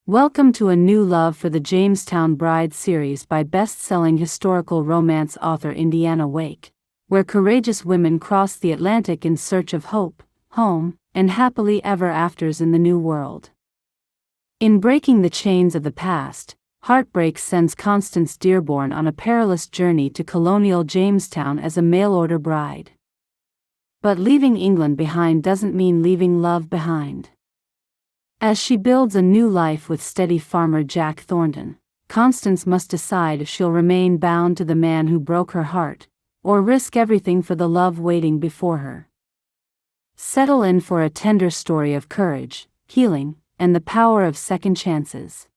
Welcome to a new love for the Jamestown Bride series by best-selling historical romance author Indiana Wake, where courageous women cross the Atlantic in search of hope, home, and happily ever afters in the new world. In breaking the chains of the past, Heartbreak sends Constance Dearborn on a perilous journey to colonial Jamestown as a mail-order bride. But leaving England behind doesn't mean leaving love behind. As she builds a new life with steady farmer Jack Thornton, Constance must decide if she'll remain bound to the man who broke her heart, or risk everything for the love waiting before her. Settle in for a tender story of courage, healing, and the power of second chances.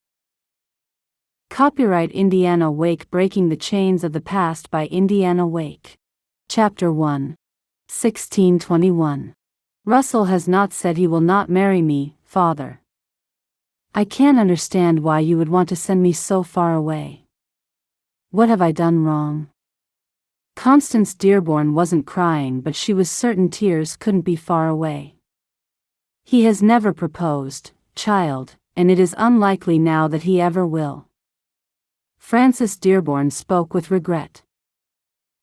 Copyright Indiana Wake, Breaking the Chains of the Past by Indiana Wake. Chapter 1. 1621. Russell has not said he will not marry me, Father. I can't understand why you would want to send me so far away. What have I done wrong? Constance Dearborn wasn't crying, but she was certain tears couldn't be far away. He has never proposed, child, and it is unlikely now that he ever will. Frances Dearborn spoke with regret.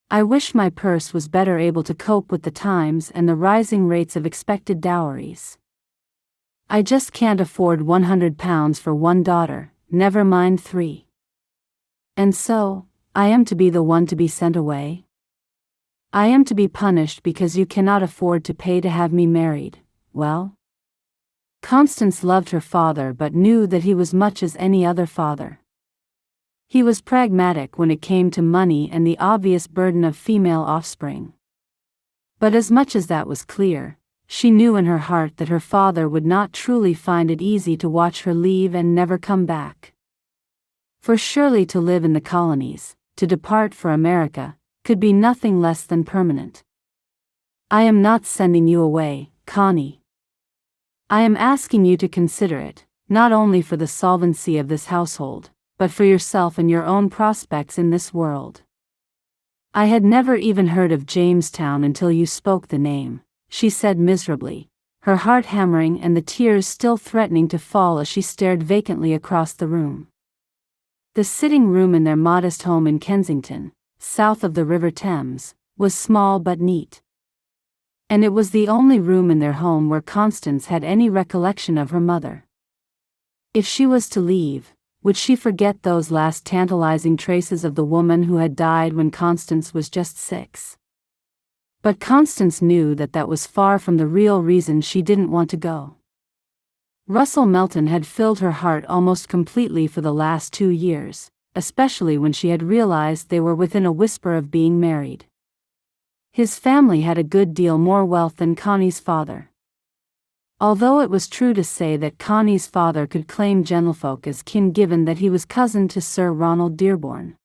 I wish my purse was better able to cope with the times and the rising rates of expected dowries. I just can't afford £100 for one daughter, never mind 3. And so, I am to be the one to be sent away? I am to be punished because you cannot afford to pay to have me married, well? Constance loved her father but knew that he was much as any other father. He was pragmatic when it came to money and the obvious burden of female offspring. But as much as that was clear, she knew in her heart that her father would not truly find it easy to watch her leave and never come back. For surely to live in the colonies, to depart for America, could be nothing less than permanent. I am not sending you away, Connie. I am asking you to consider it, not only for the solvency of this household, but for yourself and your own prospects in this world. I had never even heard of Jamestown until you spoke the name, she said miserably, her heart hammering and the tears still threatening to fall as she stared vacantly across the room. The sitting room in their modest home in Kensington, south of the River Thames, was small but neat. And it was the only room in their home where Constance had any recollection of her mother. If she was to leave, would she forget those last tantalizing traces of the woman who had died when Constance was just 6? But Constance knew that that was far from the real reason she didn't want to go. Russell Melton had filled her heart almost completely for the last 2 years, especially when she had realized they were within a whisper of being married. His family had a good deal more wealth than Connie's father. Although it was true to say that Connie's father could claim gentlefolk as kin given that he was cousin to Sir Ronald Dearborn.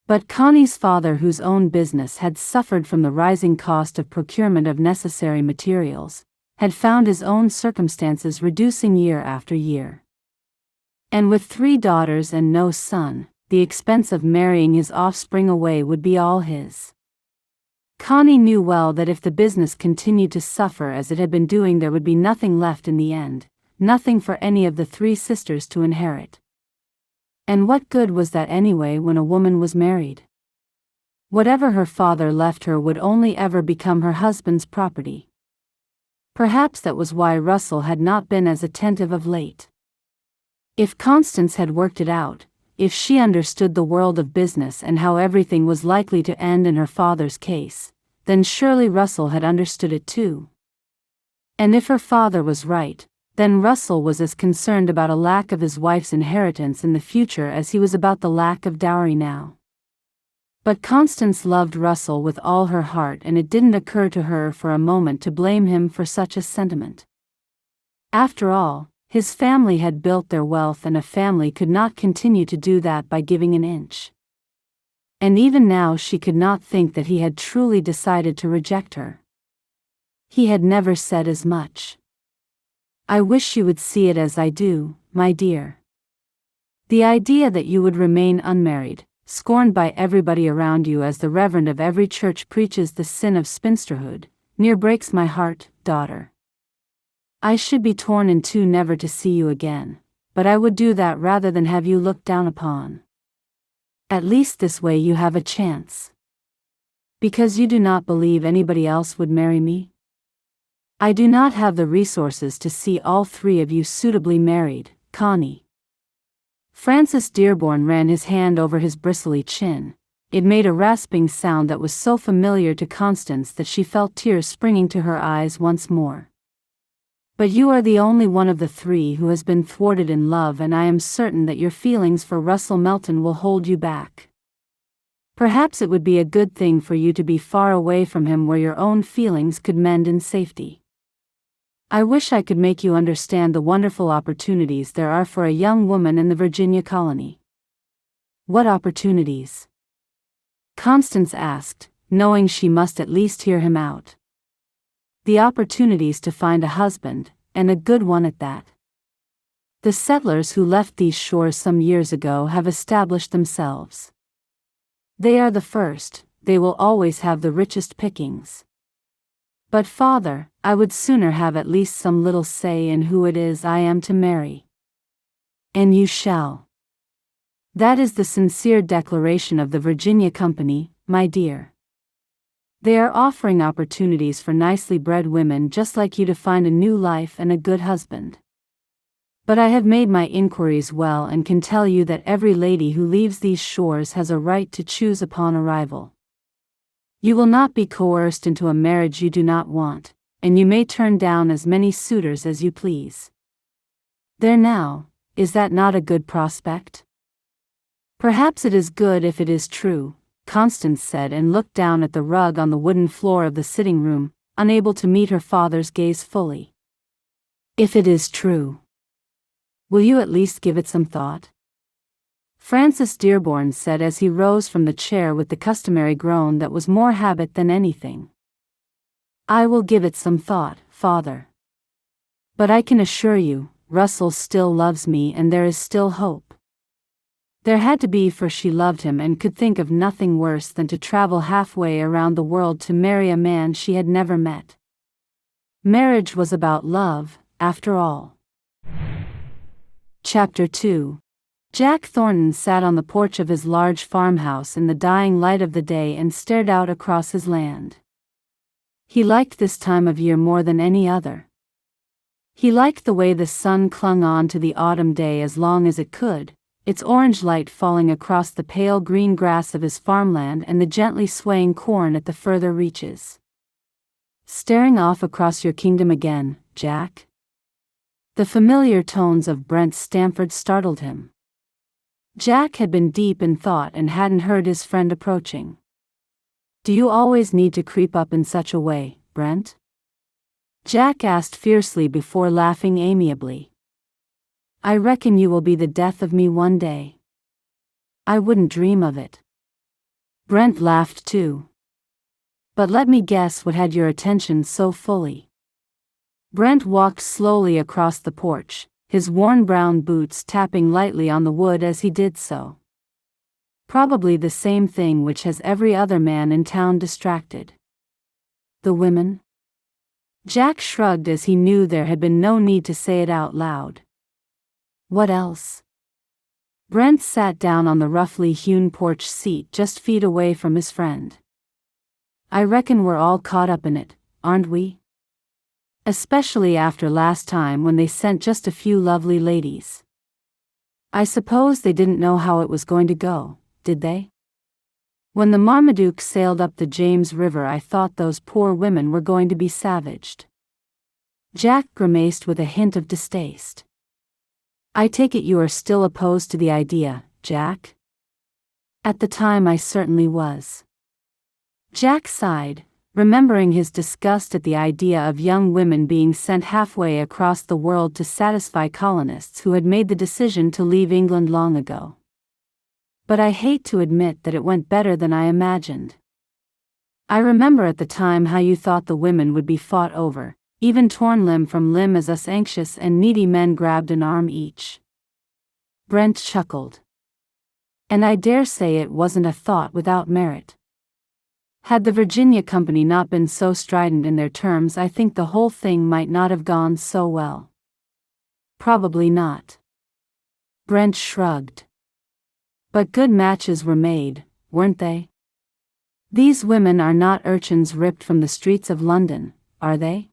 But Connie's father, whose own business had suffered from the rising cost of procurement of necessary materials, had found his own circumstances reducing year after year. And with 3 daughters and no son, the expense of marrying his offspring away would be all his. Connie knew well that if the business continued to suffer as it had been doing, there would be nothing left in the end, nothing for any of the 3 sisters to inherit. And what good was that anyway when a woman was married? Whatever her father left her would only ever become her husband's property. Perhaps that was why Russell had not been as attentive of late. If Constance had worked it out, if she understood the world of business and how everything was likely to end in her father's case, then surely Russell had understood it too. And if her father was right, then Russell was as concerned about a lack of his wife's inheritance in the future as he was about the lack of dowry now. But Constance loved Russell with all her heart, and it didn't occur to her for a moment to blame him for such a sentiment. After all, his family had built their wealth, and a family could not continue to do that by giving an inch. And even now she could not think that he had truly decided to reject her. He had never said as much. I wish you would see it as I do, my dear. The idea that you would remain unmarried, scorned by everybody around you as the reverend of every church preaches the sin of spinsterhood, near breaks my heart, daughter. I should be torn in two never to see you again, but I would do that rather than have you looked down upon. At least this way you have a chance. Because you do not believe anybody else would marry me? I do not have the resources to see all three of you suitably married, Connie. Francis Dearborn ran his hand over his bristly chin. It made a rasping sound that was so familiar to Constance that she felt tears springing to her eyes once more. But you are the only one of the three who has been thwarted in love, and I am certain that your feelings for Russell Melton will hold you back. Perhaps it would be a good thing for you to be far away from him where your own feelings could mend in safety. I wish I could make you understand the wonderful opportunities there are for a young woman in the Virginia colony. What opportunities? Constance asked, knowing she must at least hear him out. The opportunities to find a husband, and a good one at that. The settlers who left these shores some years ago have established themselves. They are the first, they will always have the richest pickings. But father, I would sooner have at least some little say in who it is I am to marry. And you shall. That is the sincere declaration of the Virginia Company, my dear. They are offering opportunities for nicely bred women just like you to find a new life and a good husband. But I have made my inquiries well and can tell you that every lady who leaves these shores has a right to choose upon arrival. You will not be coerced into a marriage you do not want, and you may turn down as many suitors as you please. There now, is that not a good prospect? Perhaps it is good if it is true, Constance said and looked down at the rug on the wooden floor of the sitting room, unable to meet her father's gaze fully. If it is true, will you at least give it some thought? Francis Dearborn said as he rose from the chair with the customary groan that was more habit than anything. I will give it some thought, father. But I can assure you, Russell still loves me and there is still hope. There had to be, for she loved him and could think of nothing worse than to travel halfway around the world to marry a man she had never met. Marriage was about love, after all. Chapter 2. Jack Thornton sat on the porch of his large farmhouse in the dying light of the day and stared out across his land. He liked this time of year more than any other. He liked the way the sun clung on to the autumn day as long as it could, its orange light falling across the pale green grass of his farmland and the gently swaying corn at the further reaches. Staring off across your kingdom again, Jack? The familiar tones of Brent Stamford startled him. Jack had been deep in thought and hadn't heard his friend approaching. Do you always need to creep up in such a way, Brent? Jack asked fiercely before laughing amiably. I reckon you will be the death of me one day. I wouldn't dream of it. Brent laughed too. But let me guess what had your attention so fully. Brent walked slowly across the porch, his worn brown boots tapping lightly on the wood as he did so. Probably the same thing which has every other man in town distracted. The women? Jack shrugged as he knew there had been no need to say it out loud. What else? Brent sat down on the roughly hewn porch seat just feet away from his friend. I reckon we're all caught up in it, aren't we? Especially after last time when they sent just a few lovely ladies. I suppose they didn't know how it was going to go, did they? When the Marmaduke sailed up the James River I thought those poor women were going to be savaged. Jack grimaced with a hint of distaste. I take it you are still opposed to the idea, Jack? At the time I certainly was. Jack sighed, remembering his disgust at the idea of young women being sent halfway across the world to satisfy colonists who had made the decision to leave England long ago. But I hate to admit that it went better than I imagined. I remember at the time how you thought the women would be fought over, even torn limb from limb as us anxious and needy men grabbed an arm each. Brent chuckled. And I dare say it wasn't a thought without merit. Had the Virginia Company not been so strident in their terms, I think the whole thing might not have gone so well. Probably not. Brent shrugged. But good matches were made, weren't they? These women are not urchins ripped from the streets of London, are they?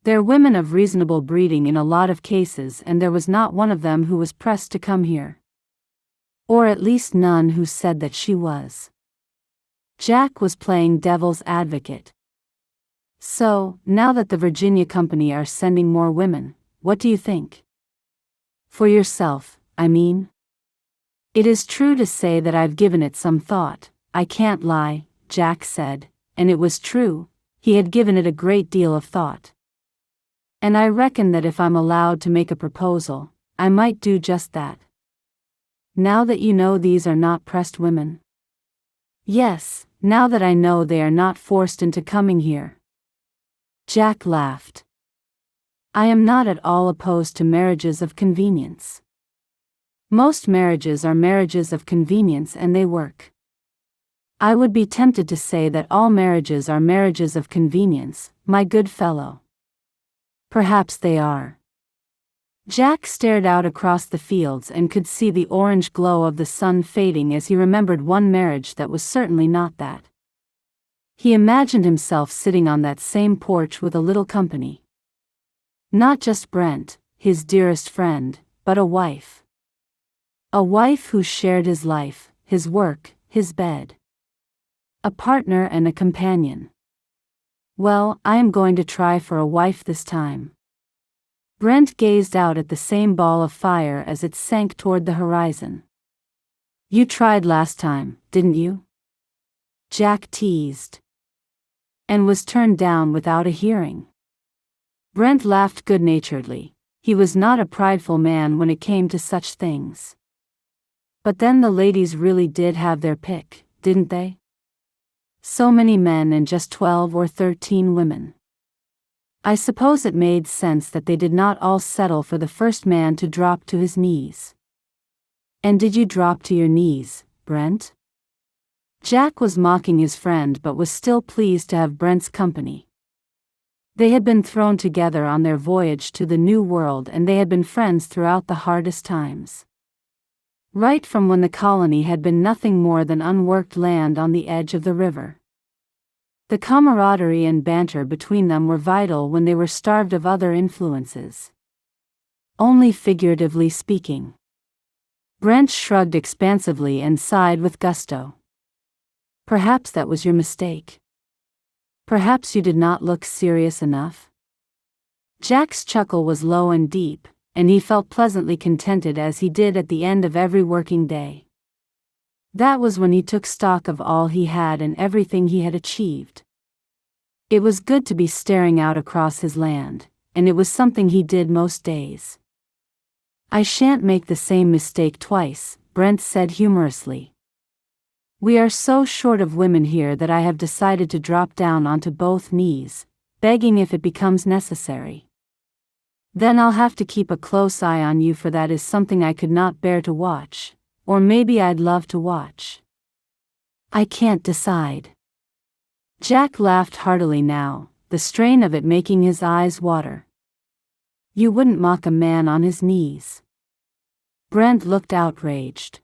They're women of reasonable breeding in a lot of cases, and there was not one of them who was pressed to come here. Or at least none who said that she was. Jack was playing devil's advocate. So, now that the Virginia Company are sending more women, what do you think? For yourself, I mean? It is true to say that I've given it some thought, I can't lie, Jack said, and it was true, he had given it a great deal of thought. And I reckon that if I'm allowed to make a proposal, I might do just that. Now that you know these are not pressed women. Yes, now that I know they are not forced into coming here. Jack laughed. I am not at all opposed to marriages of convenience. Most marriages are marriages of convenience and they work. I would be tempted to say that all marriages are marriages of convenience, my good fellow. Perhaps they are. Jack stared out across the fields and could see the orange glow of the sun fading as he remembered one marriage that was certainly not that. He imagined himself sitting on that same porch with a little company. Not just Brent, his dearest friend, but a wife. A wife who shared his life, his work, his bed. A partner and a companion. Well, I am going to try for a wife this time. Brent gazed out at the same ball of fire as it sank toward the horizon. You tried last time, didn't you? Jack teased. And was turned down without a hearing. Brent laughed good-naturedly. He was not a prideful man when it came to such things. But then the ladies really did have their pick, didn't they? So many men and just 12 or 13 women. I suppose it made sense that they did not all settle for the first man to drop to his knees. And did you drop to your knees, Brent? Jack was mocking his friend but was still pleased to have Brent's company. They had been thrown together on their voyage to the New World and they had been friends throughout the hardest times. Right from when the colony had been nothing more than unworked land on the edge of the river. The camaraderie and banter between them were vital when they were starved of other influences. Only figuratively speaking. Brent shrugged expansively and sighed with gusto. Perhaps that was your mistake. Perhaps you did not look serious enough. Jack's chuckle was low and deep, and he felt pleasantly contented as he did at the end of every working day. That was when he took stock of all he had and everything he had achieved. It was good to be staring out across his land, and it was something he did most days. I shan't make the same mistake twice, Brent said humorously. We are so short of women here that I have decided to drop down onto both knees, begging if it becomes necessary. Then I'll have to keep a close eye on you, for that is something I could not bear to watch, or maybe I'd love to watch. I can't decide. Jack laughed heartily now, the strain of it making his eyes water. You wouldn't mock a man on his knees. Brent looked outraged.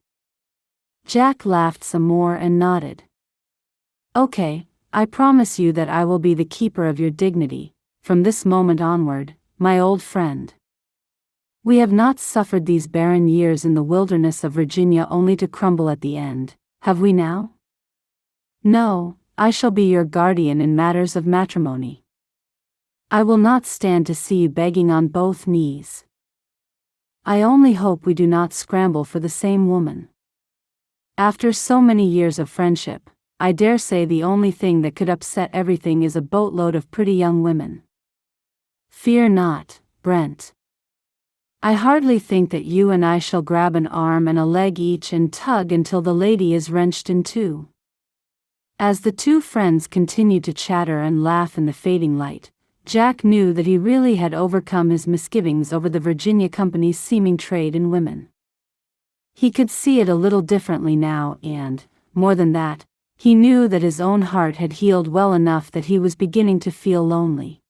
Jack laughed some more and nodded. Okay, I promise you that I will be the keeper of your dignity, from this moment onward, my old friend. We have not suffered these barren years in the wilderness of Virginia only to crumble at the end, have we now? No, I shall be your guardian in matters of matrimony. I will not stand to see you begging on both knees. I only hope we do not scramble for the same woman. After so many years of friendship, I dare say the only thing that could upset everything is a boatload of pretty young women. Fear not, Brent. I hardly think that you and I shall grab an arm and a leg each and tug until the lady is wrenched in two. As the two friends continued to chatter and laugh in the fading light, Jack knew that he really had overcome his misgivings over the Virginia Company's seeming trade in women. He could see it a little differently now and, more than that, he knew that his own heart had healed well enough that he was beginning to feel lonely.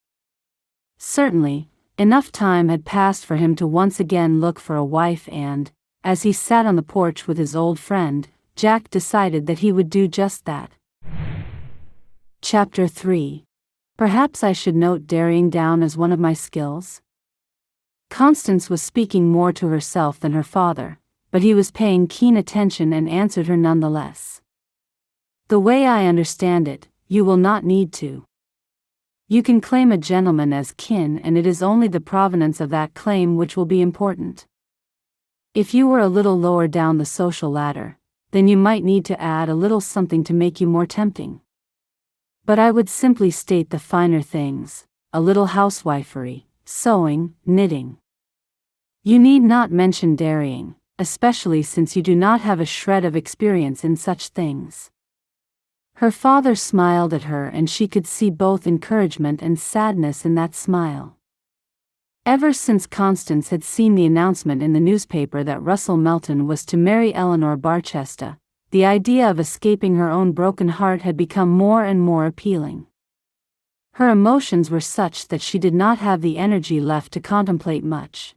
Certainly, enough time had passed for him to once again look for a wife and, As he sat on the porch with his old friend, Jack decided that he would do just that. Chapter 3. Perhaps I should note dairying down as one of my skills? Constance was speaking more to herself than her father, but he was paying keen attention and answered her nonetheless. The way I understand it, you will not need to. You can claim a gentleman as kin, and it is only the provenance of that claim which will be important. If you were a little lower down the social ladder, then you might need to add a little something to make you more tempting. But I would simply state the finer things, a little housewifery, sewing, knitting. You need not mention dairying, especially since you do not have a shred of experience in such things. Her father smiled at her, and she could see both encouragement and sadness in that smile. Ever since Constance had seen the announcement in the newspaper that Russell Melton was to marry Eleanor Barchester, the idea of escaping her own broken heart had become more and more appealing. Her emotions were such that she did not have the energy left to contemplate much.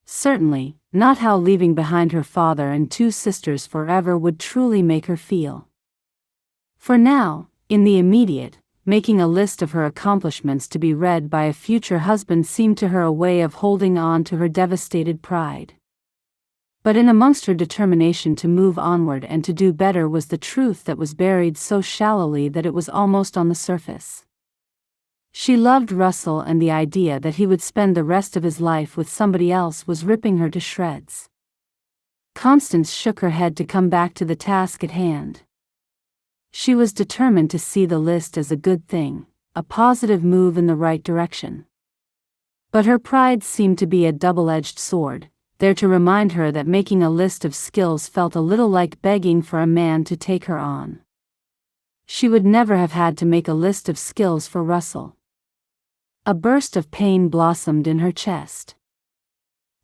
Certainly, not how leaving behind her father and 2 sisters forever would truly make her feel. For now, in the immediate, making a list of her accomplishments to be read by a future husband seemed to her a way of holding on to her devastated pride. But in amongst her determination to move onward and to do better was the truth that was buried so shallowly that it was almost on the surface. She loved Russell, and the idea that he would spend the rest of his life with somebody else was ripping her to shreds. Constance shook her head to come back to the task at hand. She was determined to see the list as a good thing, a positive move in the right direction. But her pride seemed to be a double-edged sword, there to remind her that making a list of skills felt a little like begging for a man to take her on. She would never have had to make a list of skills for Russell. A burst of pain blossomed in her chest.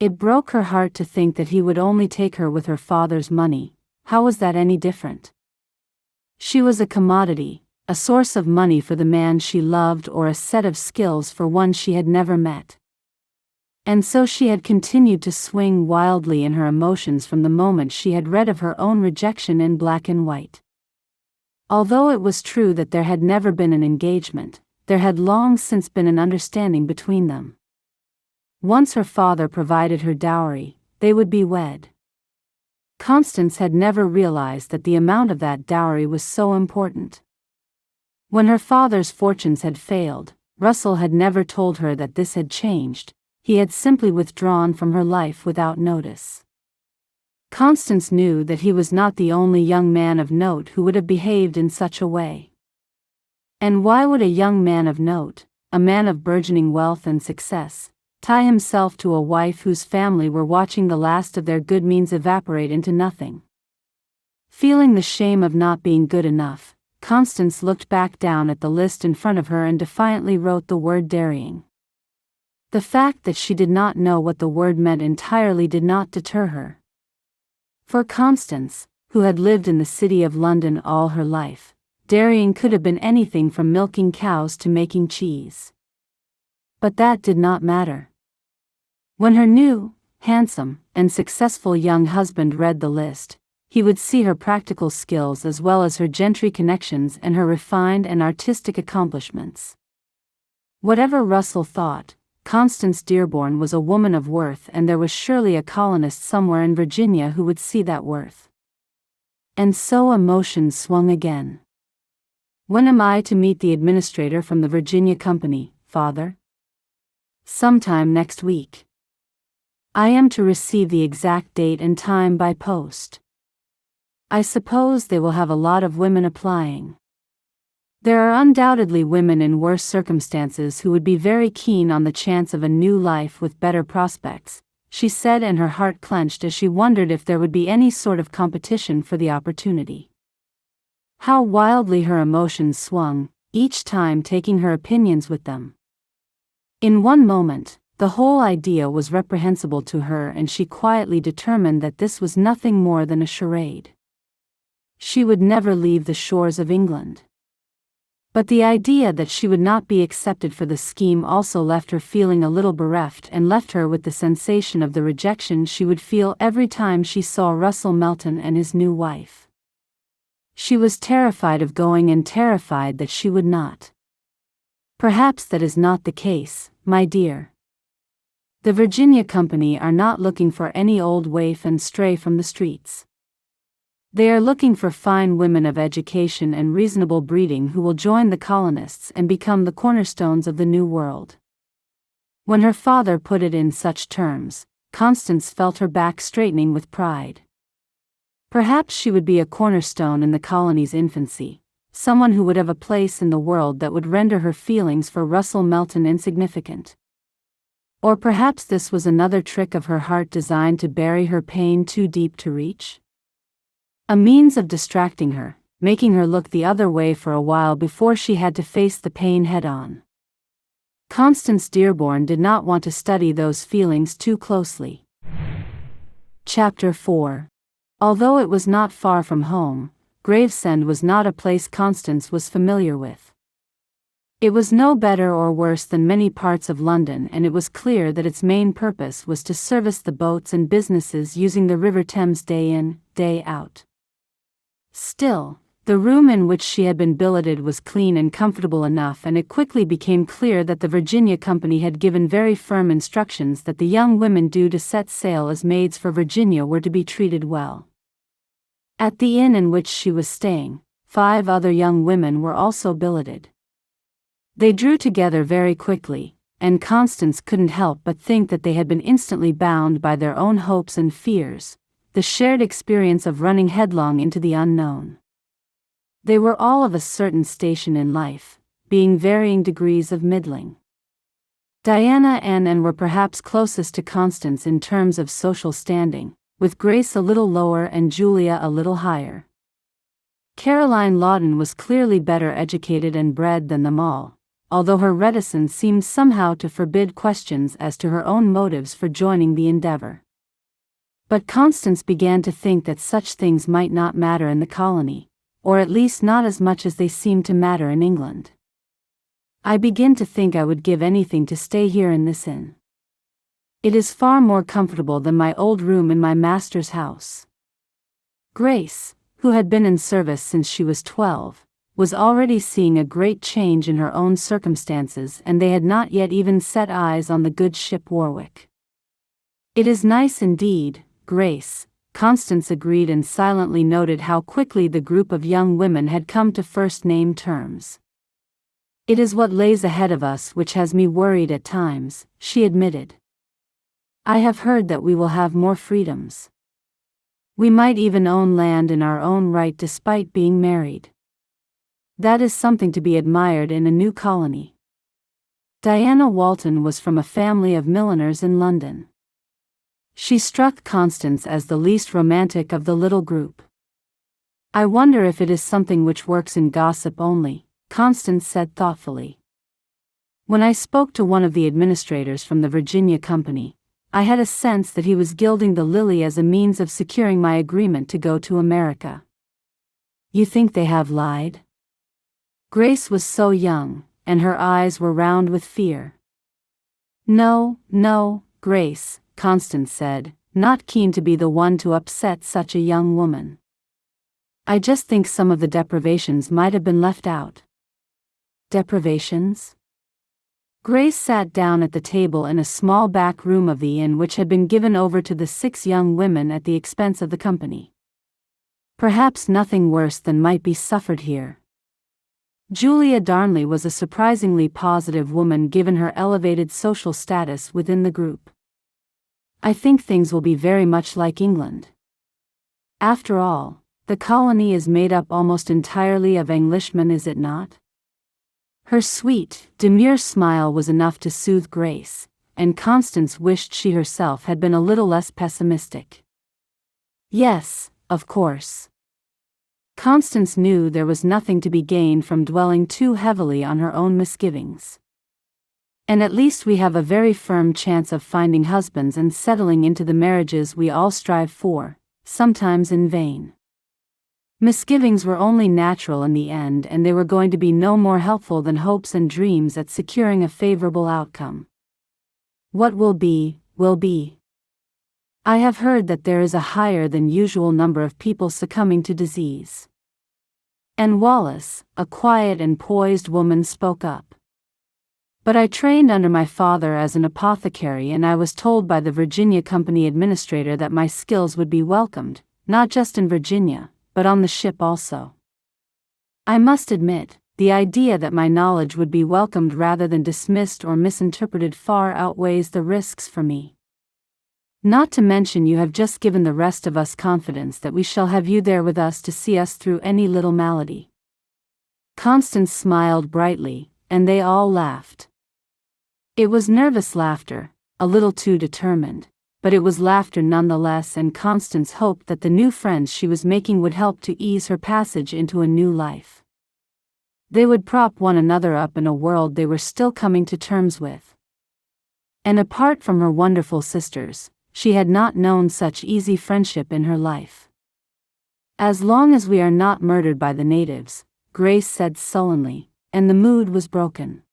It broke her heart to think that he would only take her with her father's money. How was that any different? She was a commodity, a source of money for the man she loved, or a set of skills for one she had never met. And so she had continued to swing wildly in her emotions from the moment she had read of her own rejection in black and white. Although it was true that there had never been an engagement, there had long since been an understanding between them. Once her father provided her dowry, they would be wed. Constance had never realized that the amount of that dowry was so important. When her father's fortunes had failed, Russell had never told her that this had changed. He had simply withdrawn from her life without notice. Constance knew that he was not the only young man of note who would have behaved in such a way. And why would a young man of note, a man of burgeoning wealth and success, tie himself to a wife whose family were watching the last of their good means evaporate into nothing? Feeling the shame of not being good enough, Constance looked back down at the list in front of her and defiantly wrote the word dairying. The fact that she did not know what the word meant entirely did not deter her. For Constance, who had lived in the city of London all her life, dairying could have been anything from milking cows to making cheese. But that did not matter. When her new, handsome, and successful young husband read the list, he would see her practical skills as well as her gentry connections and her refined and artistic accomplishments. Whatever Russell thought, Constance Dearborn was a woman of worth, and there was surely a colonist somewhere in Virginia who would see that worth. And so emotions swung again. When am I to meet the administrator from the Virginia Company, Father? Sometime next week. I am to receive the exact date and time by post. I suppose they will have a lot of women applying. There are undoubtedly women in worse circumstances who would be very keen on the chance of a new life with better prospects, she said, and her heart clenched as she wondered if there would be any sort of competition for the opportunity. How wildly her emotions swung, each time taking her opinions with them. In one moment, the whole idea was reprehensible to her, and she quietly determined that this was nothing more than a charade. She would never leave the shores of England. But the idea that she would not be accepted for the scheme also left her feeling a little bereft and left her with the sensation of the rejection she would feel every time she saw Russell Melton and his new wife. She was terrified of going and terrified that she would not. Perhaps that is not the case, my dear. The Virginia Company are not looking for any old waif and stray from the streets. They are looking for fine women of education and reasonable breeding who will join the colonists and become the cornerstones of the New World. When her father put it in such terms, Constance felt her back straightening with pride. Perhaps she would be a cornerstone in the colony's infancy, someone who would have a place in the world that would render her feelings for Russell Melton insignificant. Or perhaps this was another trick of her heart designed to bury her pain too deep to reach? A means of distracting her, making her look the other way for a while before she had to face the pain head-on. Constance Dearborn did not want to study those feelings too closely. Chapter 4. Although it was not far from home, Gravesend was not a place Constance was familiar with. It was no better or worse than many parts of London, and it was clear that its main purpose was to service the boats and businesses using the River Thames day in, day out. Still, the room in which she had been billeted was clean and comfortable enough, and it quickly became clear that the Virginia Company had given very firm instructions that the young women due to set sail as maids for Virginia were to be treated well. At the inn in which she was staying, 5 other young women were also billeted. They drew together very quickly, and Constance couldn't help but think that they had been instantly bound by their own hopes and fears, the shared experience of running headlong into the unknown. They were all of a certain station in life, being varying degrees of middling. Diana and Anne were perhaps closest to Constance in terms of social standing, with Grace a little lower and Julia a little higher. Caroline Lawton was clearly better educated and bred than them all, although her reticence seemed somehow to forbid questions as to her own motives for joining the endeavor. But Constance began to think that such things might not matter in the colony, or at least not as much as they seemed to matter in England. I begin to think I would give anything to stay here in this inn. It is far more comfortable than my old room in my master's house. Grace, who had been in service since she was 12, was already seeing a great change in her own circumstances, and they had not yet even set eyes on the good ship Warwick. It is nice indeed, Grace, Constance agreed and silently noted how quickly the group of young women had come to first-name terms. It is what lays ahead of us which has me worried at times, she admitted. I have heard that we will have more freedoms. We might even own land in our own right despite being married. That is something to be admired in a new colony. Diana Walton was from a family of milliners in London. She struck Constance as the least romantic of the little group. I wonder if it is something which works in gossip only, Constance said thoughtfully. When I spoke to one of the administrators from the Virginia Company, I had a sense that he was gilding the lily as a means of securing my agreement to go to America. You think they have lied? Grace was so young, and her eyes were round with fear. No, Grace, Constance said, not keen to be the one to upset such a young woman. I just think some of the deprivations might have been left out. Deprivations? Grace sat down at the table in a small back room of the inn which had been given over to the 6 young women at the expense of the company. Perhaps nothing worse than might be suffered here. Julia Darnley was a surprisingly positive woman given her elevated social status within the group. I think things will be very much like England. After all, the colony is made up almost entirely of Englishmen, is it not? Her sweet, demure smile was enough to soothe Grace, and Constance wished she herself had been a little less pessimistic. Yes, of course. Constance knew there was nothing to be gained from dwelling too heavily on her own misgivings. And at least we have a very firm chance of finding husbands and settling into the marriages we all strive for, sometimes in vain. Misgivings were only natural in the end, and they were going to be no more helpful than hopes and dreams at securing a favorable outcome. What will be, will be. I have heard that there is a higher than usual number of people succumbing to disease. And Wallace, a quiet and poised woman, spoke up. But I trained under my father as an apothecary, and I was told by the Virginia Company administrator that my skills would be welcomed, not just in Virginia, but on the ship also. I must admit, the idea that my knowledge would be welcomed rather than dismissed or misinterpreted far outweighs the risks for me. Not to mention you have just given the rest of us confidence that we shall have you there with us to see us through any little malady. Constance smiled brightly, and they all laughed. It was nervous laughter, a little too determined, but it was laughter nonetheless, and Constance hoped that the new friends she was making would help to ease her passage into a new life. They would prop one another up in a world they were still coming to terms with. And apart from her wonderful sisters, she had not known such easy friendship in her life. As long as we are not murdered by the natives, Grace said sullenly, and the mood was broken.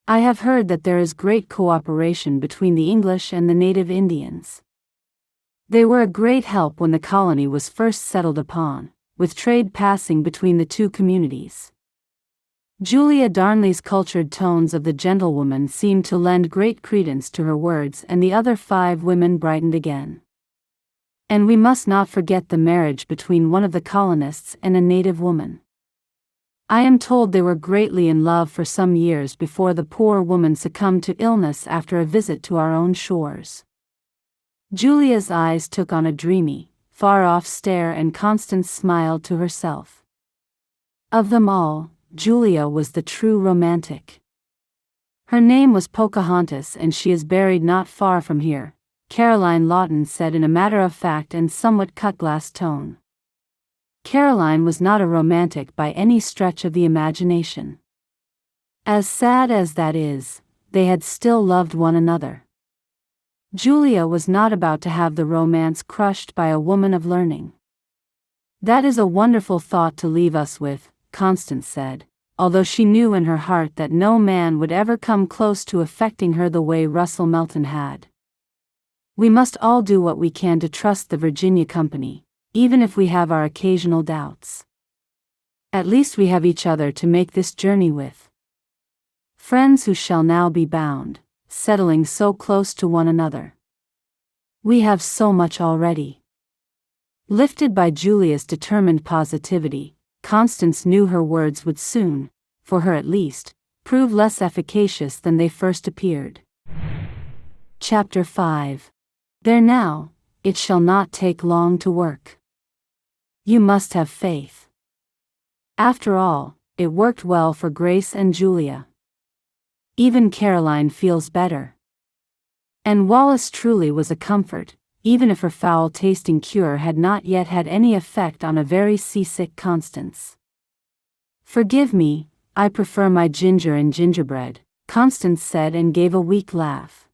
I have heard that there is great cooperation between the English and the native Indians. They were a great help when the colony was first settled upon, with trade passing between the two communities. Julia Darnley's cultured tones of the gentlewoman seemed to lend great credence to her words, and the other 5 women brightened again. And we must not forget the marriage between one of the colonists and a native woman. I am told they were greatly in love for some years before the poor woman succumbed to illness after a visit to our own shores. Julia's eyes took on a dreamy, far-off stare, and Constance smiled to herself. Of them all, Julia was the true romantic. Her name was Pocahontas, and she is buried not far from here, Caroline Lawton said in a matter-of-fact and somewhat cut-glass tone. Caroline was not a romantic by any stretch of the imagination. As sad as that is, they had still loved one another. Julia was not about to have the romance crushed by a woman of learning. That is a wonderful thought to leave us with, Constance said, although she knew in her heart that no man would ever come close to affecting her the way Russell Melton had. We must all do what we can to trust the Virginia Company, even if we have our occasional doubts. At least we have each other to make this journey with. Friends who shall now be bound, settling so close to one another. We have so much already. Lifted by Julia's determined positivity, Constance knew her words would soon, for her at least, prove less efficacious than they first appeared. Chapter 5. There now, it shall not take long to work. You must have faith. After all, it worked well for Grace and Julia. Even Caroline feels better. And Wallace truly was a comfort, even if her foul-tasting cure had not yet had any effect on a very seasick Constance. Forgive me, I prefer my ginger and gingerbread, Constance said and gave a weak laugh.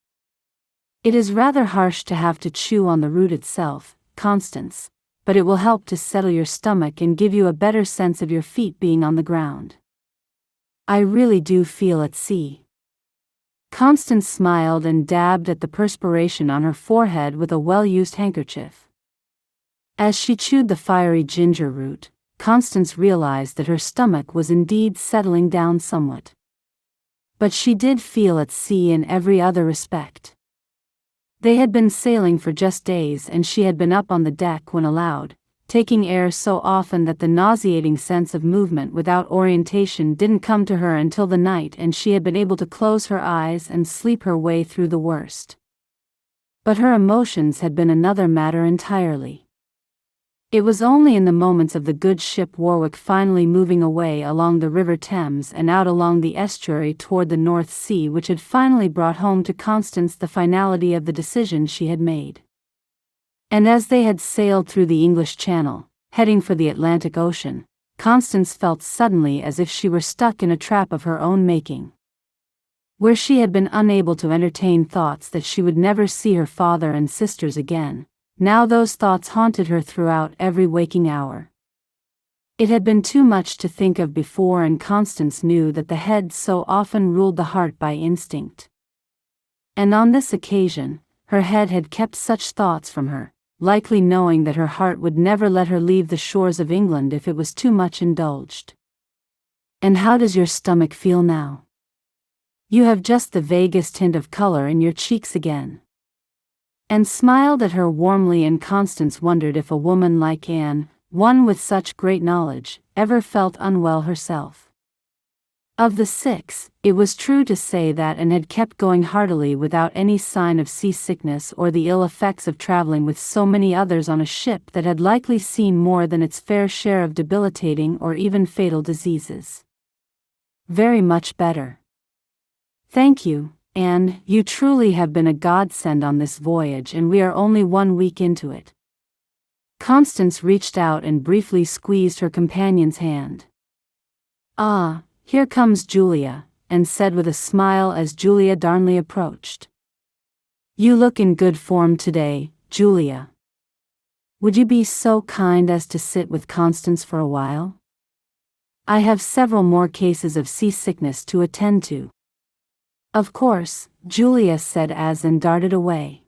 It is rather harsh to have to chew on the root itself, Constance, but it will help to settle your stomach and give you a better sense of your feet being on the ground. I really do feel at sea. Constance smiled and dabbed at the perspiration on her forehead with a well-used handkerchief. As she chewed the fiery ginger root, Constance realized that her stomach was indeed settling down somewhat. But she did feel at sea in every other respect. They had been sailing for just days, and she had been up on the deck when allowed, taking air so often that the nauseating sense of movement without orientation didn't come to her until the night, and she had been able to close her eyes and sleep her way through the worst. But her emotions had been another matter entirely. It was only in the moments of the good ship Warwick finally moving away along the River Thames and out along the estuary toward the North Sea which had finally brought home to Constance the finality of the decision she had made. And as they had sailed through the English Channel, heading for the Atlantic Ocean, Constance felt suddenly as if she were stuck in a trap of her own making. Where she had been unable to entertain thoughts that she would never see her father and sisters again, now those thoughts haunted her throughout every waking hour. It had been too much to think of before, and Constance knew that the head so often ruled the heart by instinct. And on this occasion, her head had kept such thoughts from her, likely knowing that her heart would never let her leave the shores of England if it was too much indulged. "And how does your stomach feel now? You have just the vaguest hint of color in your cheeks again." And smiled at her warmly, and Constance wondered if a woman like Anne, one with such great knowledge, ever felt unwell herself. Of the 6, it was true to say that Anne had kept going heartily without any sign of seasickness or the ill effects of traveling with so many others on a ship that had likely seen more than its fair share of debilitating or even fatal diseases. "Very much better. Thank you, Anne, you truly have been a godsend on this voyage, and we are only 1 week into it." Constance reached out and briefly squeezed her companion's hand. "Ah, here comes Julia," Anne said with a smile as Julia Darnley approached. "You look in good form today, Julia. Would you be so kind as to sit with Constance for a while? I have several more cases of seasickness to attend to." "Of course," Julia said as Anne darted away.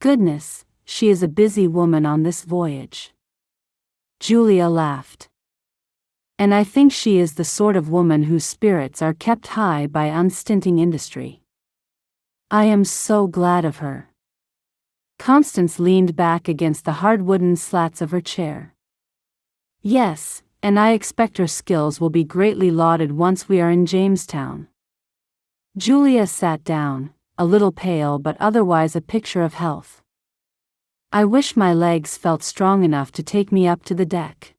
"Goodness, she is a busy woman on this voyage." Julia laughed. "And I think she is the sort of woman whose spirits are kept high by unstinting industry. I am so glad of her." Constance leaned back against the hard wooden slats of her chair. "Yes, and I expect her skills will be greatly lauded once we are in Jamestown." Julia sat down, a little pale but otherwise a picture of health. "I wish my legs felt strong enough to take me up to the deck.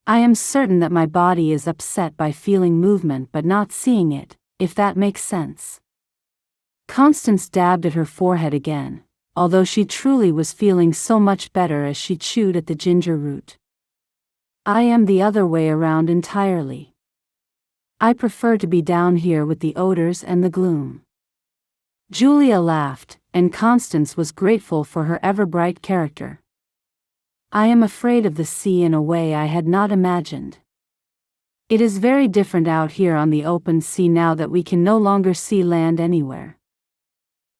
I am certain that my body is upset by feeling movement but not seeing it, if that makes sense." Constance dabbed at her forehead again, although she truly was feeling so much better as she chewed at the ginger root. "I am the other way around entirely. I prefer to be down here with the odors and the gloom." Julia laughed, and Constance was grateful for her ever-bright character. "I am afraid of the sea in a way I had not imagined. It is very different out here on the open sea now that we can no longer see land anywhere.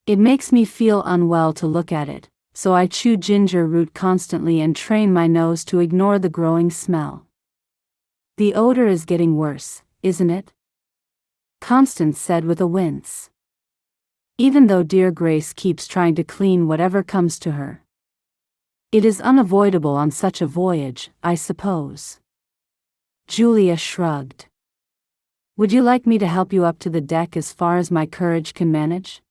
It makes me feel unwell to look at it, so I chew ginger root constantly and train my nose to ignore the growing smell." "The odor is getting worse, isn't it?" Constance said with a wince. "Even though dear Grace keeps trying to clean whatever comes to her. It is unavoidable on such a voyage, I suppose." Julia shrugged. "Would you like me to help you up to the deck as far as my courage can manage?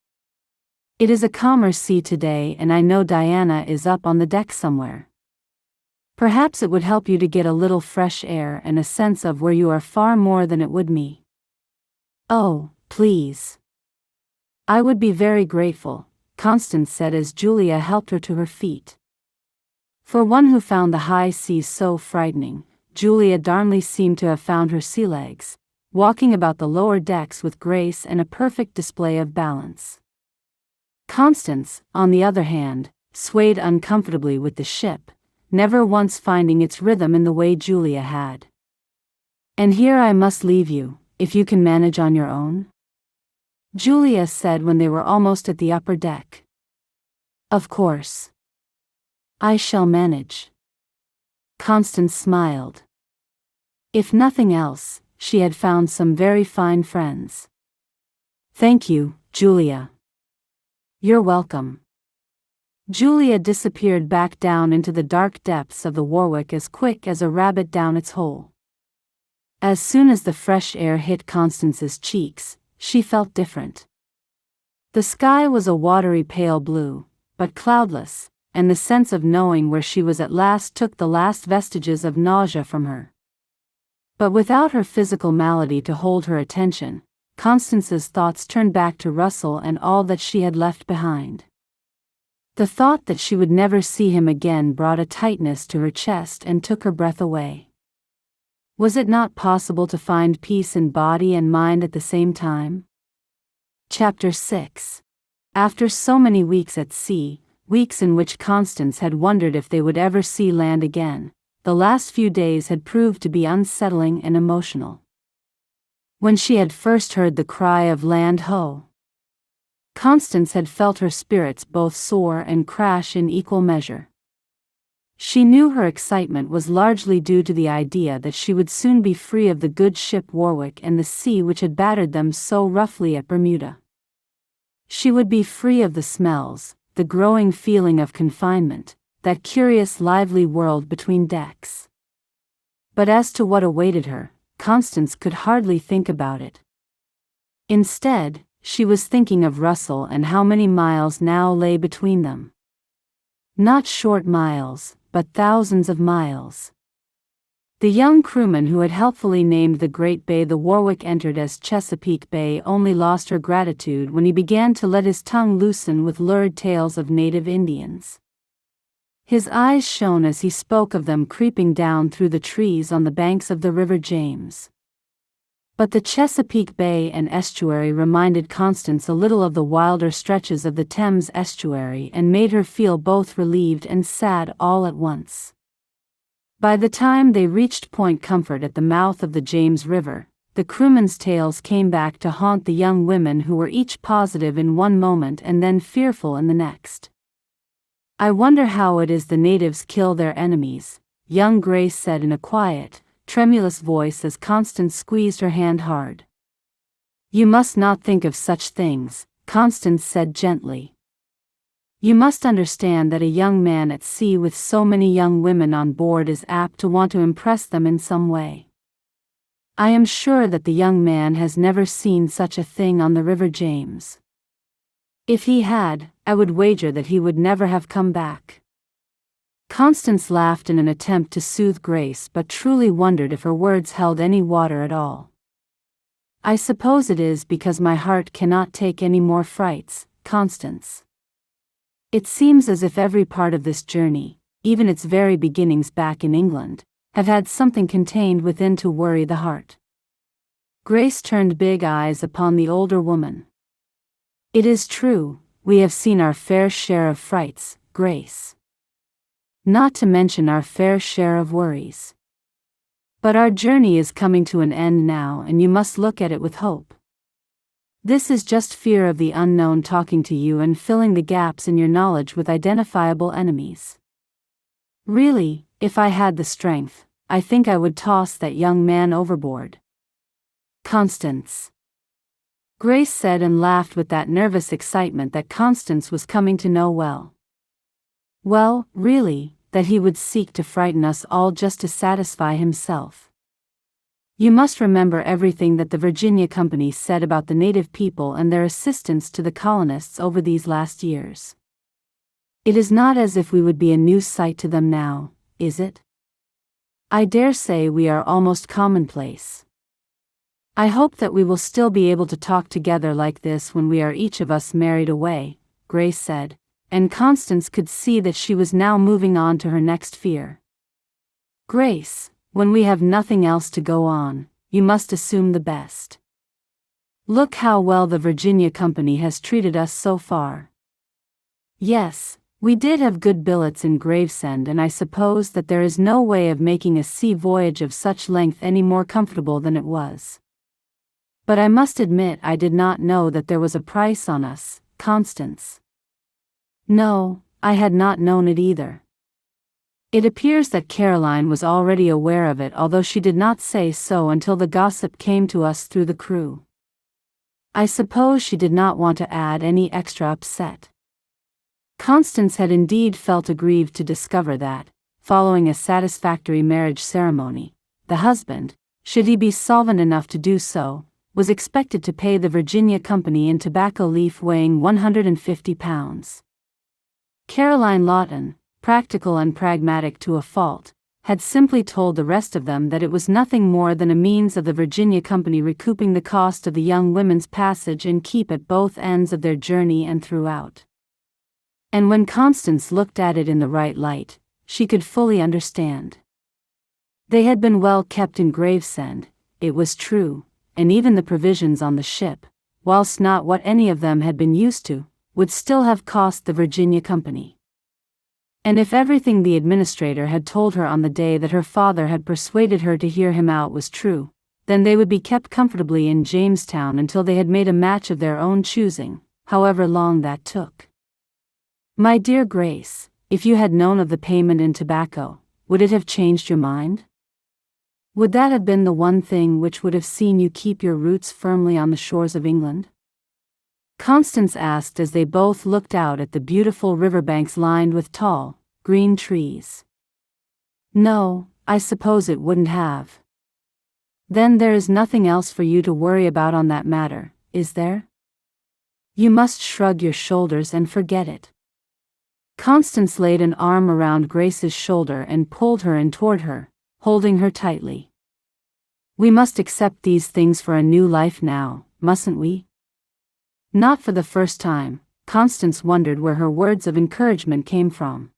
It is a calmer sea today, and I know Diana is up on the deck somewhere. Perhaps it would help you to get a little fresh air and a sense of where you are far more than it would me." "Oh, please. I would be very grateful," Constance said as Julia helped her to her feet. For one who found the high seas so frightening, Julia Darnley seemed to have found her sea legs, walking about the lower decks with grace and a perfect display of balance. Constance, on the other hand, swayed uncomfortably with the ship, never once finding its rhythm in the way Julia had. "And here I must leave you, if you can manage on your own?" Julia said when they were almost at the upper deck. "Of course. I shall manage." Constance smiled. If nothing else, she had found some very fine friends. "Thank you, Julia." "You're welcome." Julia disappeared back down into the dark depths of the Warwick as quick as a rabbit down its hole. As soon as the fresh air hit Constance's cheeks, she felt different. The sky was a watery pale blue, but cloudless, and the sense of knowing where she was at last took the last vestiges of nausea from her. But without her physical malady to hold her attention, Constance's thoughts turned back to Russell and all that she had left behind. The thought that she would never see him again brought a tightness to her chest and took her breath away. Was it not possible to find peace in body and mind at the same time? Chapter 6. After so many weeks at sea, weeks in which Constance had wondered if they would ever see land again, the last few days had proved to be unsettling and emotional. When she had first heard the cry of "Land ho!", Constance had felt her spirits both soar and crash in equal measure. She knew her excitement was largely due to the idea that she would soon be free of the good ship Warwick and the sea which had battered them so roughly at Bermuda. She would be free of the smells, the growing feeling of confinement, that curious lively world between decks. But as to what awaited her, Constance could hardly think about it. Instead, she was thinking of Russell and how many miles now lay between them. Not short miles, but thousands of miles. The young crewman who had helpfully named the great bay the Warwick entered as Chesapeake Bay only lost her gratitude when he began to let his tongue loosen with lurid tales of native Indians. His eyes shone as he spoke of them creeping down through the trees on the banks of the River James. But the Chesapeake Bay and estuary reminded Constance a little of the wilder stretches of the Thames estuary and made her feel both relieved and sad all at once. By the time they reached Point Comfort at the mouth of the James River, the crewmen's tales came back to haunt the young women who were each positive in one moment and then fearful in the next. "I wonder how it is the natives kill their enemies," young Grace said in a quiet, tremulous voice as Constance squeezed her hand hard. "You must not think of such things," Constance said gently. "You must understand that a young man at sea with so many young women on board is apt to want to impress them in some way. I am sure that the young man has never seen such a thing on the River James. If he had, I would wager that he would never have come back." Constance laughed in an attempt to soothe Grace but truly wondered if her words held any water at all. "I suppose it is because my heart cannot take any more frights, Constance. It seems as if every part of this journey, even its very beginnings back in England, have had something contained within to worry the heart." Grace turned big eyes upon the older woman. "It is true, we have seen our fair share of frights, Grace. Not to mention our fair share of worries. But our journey is coming to an end now and you must look at it with hope. This is just fear of the unknown talking to you and filling the gaps in your knowledge with identifiable enemies. Really, if I had the strength, I think I would toss that young man overboard." "Constance," Grace said and laughed with that nervous excitement that Constance was coming to know well. "Well, really, that he would seek to frighten us all just to satisfy himself. You must remember everything that the Virginia Company said about the native people and their assistance to the colonists over these last years. It is not as if we would be a new sight to them now, is it? I dare say we are almost commonplace. I hope that we will still be able to talk together like this when we are each of us married away," Grace said, and Constance could see that she was now moving on to her next fear. "Grace, when we have nothing else to go on, you must assume the best. Look how well the Virginia Company has treated us so far. Yes, we did have good billets in Gravesend and I suppose that there is no way of making a sea voyage of such length any more comfortable than it was. But I must admit I did not know that there was a price on us, Constance." "No, I had not known it either." It appears that Caroline was already aware of it, although she did not say so until the gossip came to us through the crew. I suppose she did not want to add any extra upset. Constance had indeed felt aggrieved to discover that, following a satisfactory marriage ceremony, the husband, should he be solvent enough to do so, was expected to pay the Virginia Company in tobacco leaf weighing 150 pounds. Caroline Lawton, practical and pragmatic to a fault, had simply told the rest of them that it was nothing more than a means of the Virginia Company recouping the cost of the young women's passage and keep at both ends of their journey and throughout. And when Constance looked at it in the right light, she could fully understand. They had been well kept in Gravesend, it was true, and even the provisions on the ship, whilst not what any of them had been used to, would still have cost the Virginia Company. And if everything the administrator had told her on the day that her father had persuaded her to hear him out was true, then they would be kept comfortably in Jamestown until they had made a match of their own choosing, however long that took. My dear Grace, if you had known of the payment in tobacco, would it have changed your mind? Would that have been the one thing which would have seen you keep your roots firmly on the shores of England? Constance asked as they both looked out at the beautiful riverbanks lined with tall, green trees. No, I suppose it wouldn't have. Then there is nothing else for you to worry about on that matter, is there? You must shrug your shoulders and forget it. Constance laid an arm around Grace's shoulder and pulled her in toward her, holding her tightly. We must accept these things for a new life now, mustn't we? Not for the first time, Constance wondered where her words of encouragement came from.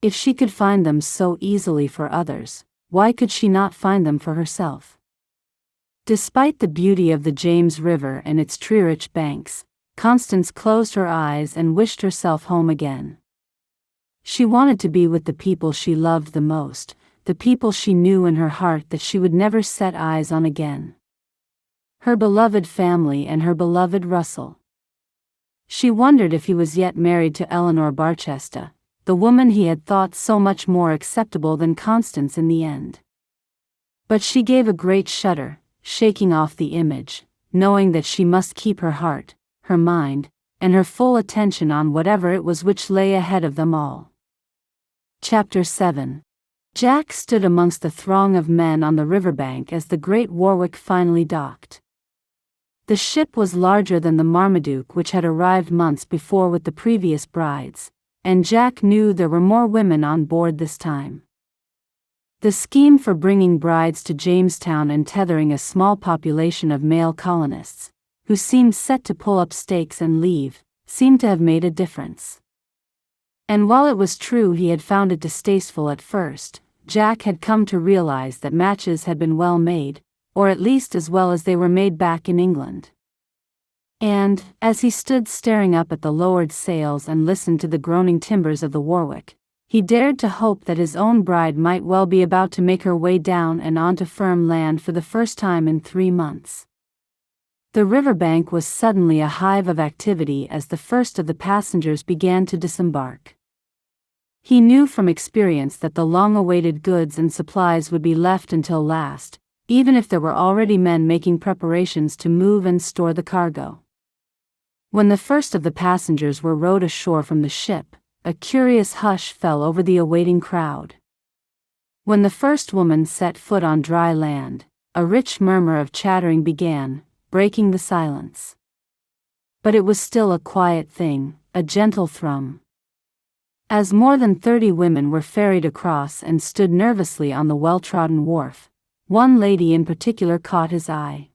If she could find them so easily for others, why could she not find them for herself? Despite the beauty of the James River and its tree-rich banks, Constance closed her eyes and wished herself home again. She wanted to be with the people she loved the most, the people she knew in her heart that she would never set eyes on again. Her beloved family and her beloved Russell. She wondered if he was yet married to Eleanor Barchester, the woman he had thought so much more acceptable than Constance in the end. But she gave a great shudder, shaking off the image, knowing that she must keep her heart, her mind, and her full attention on whatever it was which lay ahead of them all. Chapter 7. Jack stood amongst the throng of men on the riverbank as the great Warwick finally docked. The ship was larger than the Marmaduke which had arrived months before with the previous brides, and Jack knew there were more women on board this time. The scheme for bringing brides to Jamestown and tethering a small population of male colonists, who seemed set to pull up stakes and leave, seemed to have made a difference. And while it was true he had found it distasteful at first, Jack had come to realize that matches had been well made, or at least as well as they were made back in England. And, as he stood staring up at the lowered sails and listened to the groaning timbers of the Warwick, he dared to hope that his own bride might well be about to make her way down and onto firm land for the first time in 3 months. The riverbank was suddenly a hive of activity as the first of the passengers began to disembark. He knew from experience that the long-awaited goods and supplies would be left until last, even if there were already men making preparations to move and store the cargo. When the first of the passengers were rowed ashore from the ship, a curious hush fell over the awaiting crowd. When the first woman set foot on dry land, a rich murmur of chattering began, breaking the silence. But it was still a quiet thing, a gentle thrum. As more than 30 women were ferried across and stood nervously on the well-trodden wharf, one lady in particular caught his eye.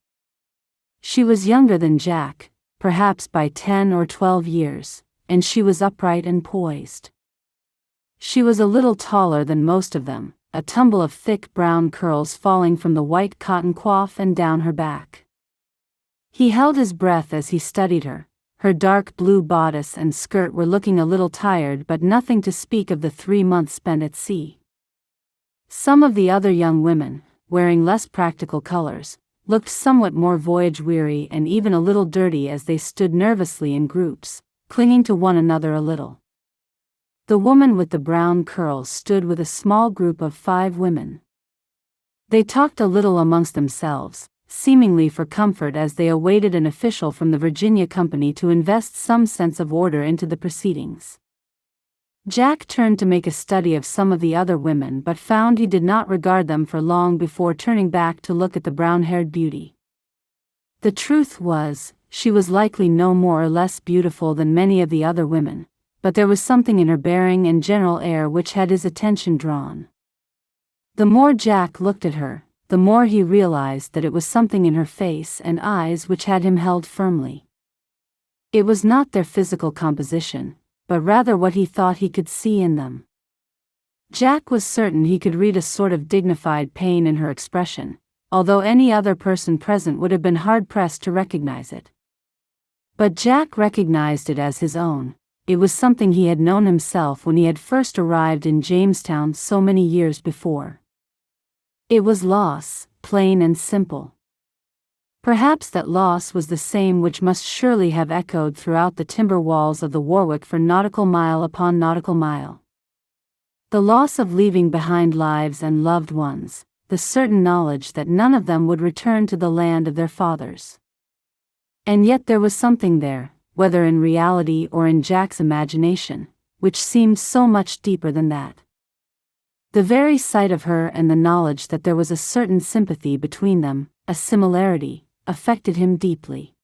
She was younger than Jack, perhaps by 10 or 12 years, and she was upright and poised. She was a little taller than most of them, a tumble of thick brown curls falling from the white cotton coif and down her back. He held his breath as he studied her. Her dark blue bodice and skirt were looking a little tired, but nothing to speak of the 3 months spent at sea. Some of the other young women, wearing less practical colors, looked somewhat more voyage-weary and even a little dirty as they stood nervously in groups, clinging to one another a little. The woman with the brown curls stood with a small group of 5 women. They talked a little amongst themselves, seemingly for comfort as they awaited an official from the Virginia Company to invest some sense of order into the proceedings. Jack turned to make a study of some of the other women but found he did not regard them for long before turning back to look at the brown-haired beauty. The truth was, she was likely no more or less beautiful than many of the other women, but there was something in her bearing and general air which had his attention drawn. The more Jack looked at her, the more he realized that it was something in her face and eyes which had him held firmly. It was not their physical composition, but rather what he thought he could see in them. Jack was certain he could read a sort of dignified pain in her expression, although any other person present would have been hard-pressed to recognize it. But Jack recognized it as his own, it was something he had known himself when he had first arrived in Jamestown so many years before. It was loss, plain and simple. Perhaps that loss was the same which must surely have echoed throughout the timber walls of the Warwick for nautical mile upon nautical mile. The loss of leaving behind lives and loved ones, the certain knowledge that none of them would return to the land of their fathers. And yet there was something there, whether in reality or in Jack's imagination, which seemed so much deeper than that. The very sight of her and the knowledge that there was a certain sympathy between them, a similarity, affected him deeply.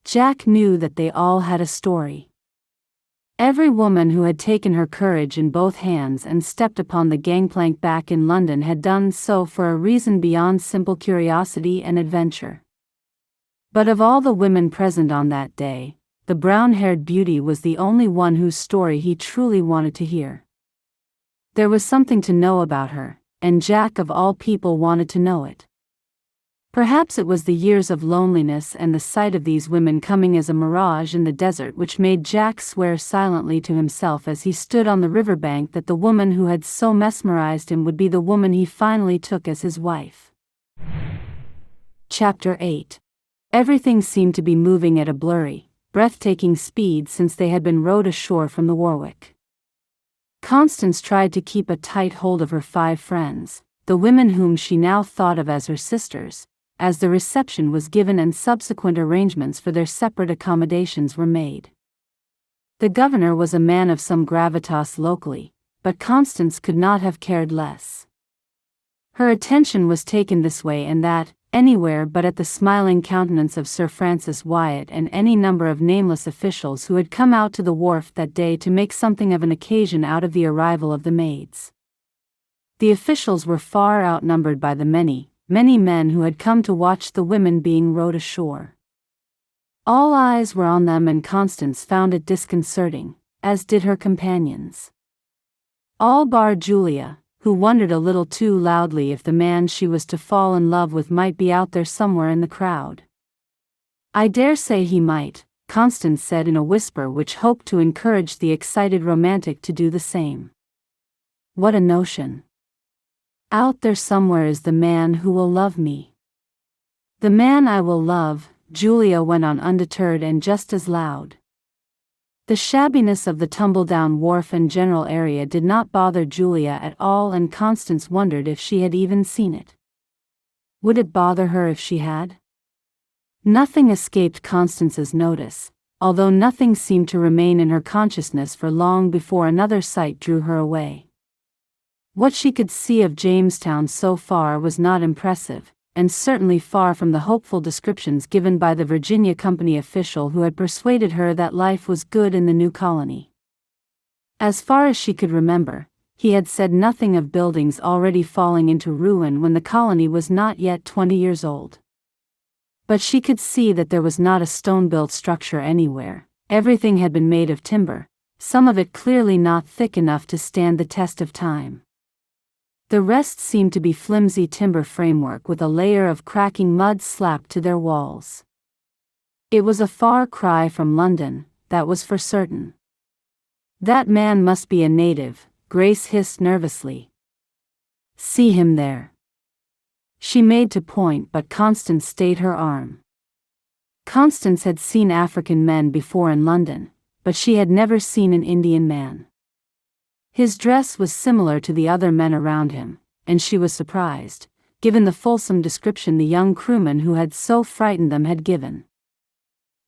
Jack knew that they all had a story. Every woman who had taken her courage in both hands and stepped upon the gangplank back in London had done so for a reason beyond simple curiosity and adventure. But of all the women present on that day, the brown-haired beauty was the only one whose story he truly wanted to hear. There was something to know about her, and Jack of all people wanted to know it. Perhaps it was the years of loneliness and the sight of these women coming as a mirage in the desert which made Jack swear silently to himself as he stood on the riverbank that the woman who had so mesmerized him would be the woman he finally took as his wife. Chapter 8. Everything seemed to be moving at a blurry, breathtaking speed since they had been rowed ashore from the Warwick. Constance tried to keep a tight hold of her 5 friends, the women whom she now thought of as her sisters, as the reception was given and subsequent arrangements for their separate accommodations were made. The governor was a man of some gravitas locally, but Constance could not have cared less. Her attention was taken this way and that, anywhere but at the smiling countenance of Sir Francis Wyatt and any number of nameless officials who had come out to the wharf that day to make something of an occasion out of the arrival of the maids. The officials were far outnumbered by the many men who had come to watch the women being rowed ashore. All eyes were on them and Constance found it disconcerting, as did her companions. All bar Julia, who wondered a little too loudly if the man she was to fall in love with might be out there somewhere in the crowd. "I dare say he might," Constance said in a whisper which hoped to encourage the excited romantic to do the same. "What a notion! Out there somewhere is the man who will love me. The man I will love," Julia went on undeterred and just as loud. The shabbiness of the tumble-down wharf and general area did not bother Julia at all and Constance wondered if she had even seen it. Would it bother her if she had? Nothing escaped Constance's notice, although nothing seemed to remain in her consciousness for long before another sight drew her away. What she could see of Jamestown so far was not impressive, and certainly far from the hopeful descriptions given by the Virginia Company official who had persuaded her that life was good in the new colony. As far as she could remember, he had said nothing of buildings already falling into ruin when the colony was not yet 20 years old. But she could see that there was not a stone-built structure anywhere. Everything had been made of timber, some of it clearly not thick enough to stand the test of time. The rest seemed to be flimsy timber framework with a layer of cracking mud slapped to their walls. It was a far cry from London, that was for certain. "That man must be a native," Grace hissed nervously. "See him there." She made to point but Constance stayed her arm. Constance had seen African men before in London, but she had never seen an Indian man. His dress was similar to the other men around him, and she was surprised, given the fulsome description the young crewman who had so frightened them had given.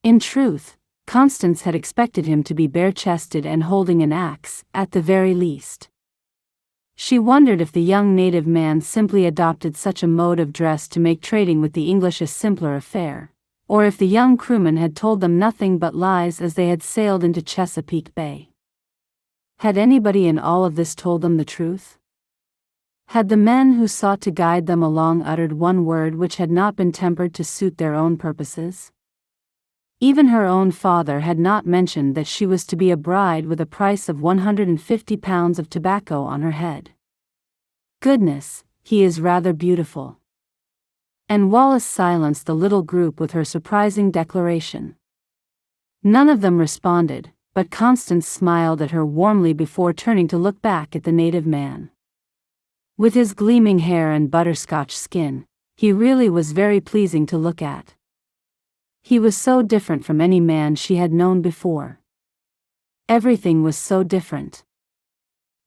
In truth, Constance had expected him to be bare-chested and holding an axe, at the very least. She wondered if the young native man simply adopted such a mode of dress to make trading with the English a simpler affair, or if the young crewman had told them nothing but lies as they had sailed into Chesapeake Bay. Had anybody in all of this told them the truth? Had the men who sought to guide them along uttered one word which had not been tempered to suit their own purposes? Even her own father had not mentioned that she was to be a bride with a price of 150 pounds of tobacco on her head. Goodness, he is rather beautiful. And Wallace silenced the little group with her surprising declaration. None of them responded, but Constance smiled at her warmly before turning to look back at the native man. With his gleaming hair and butterscotch skin, he really was very pleasing to look at. He was so different from any man she had known before. Everything was so different.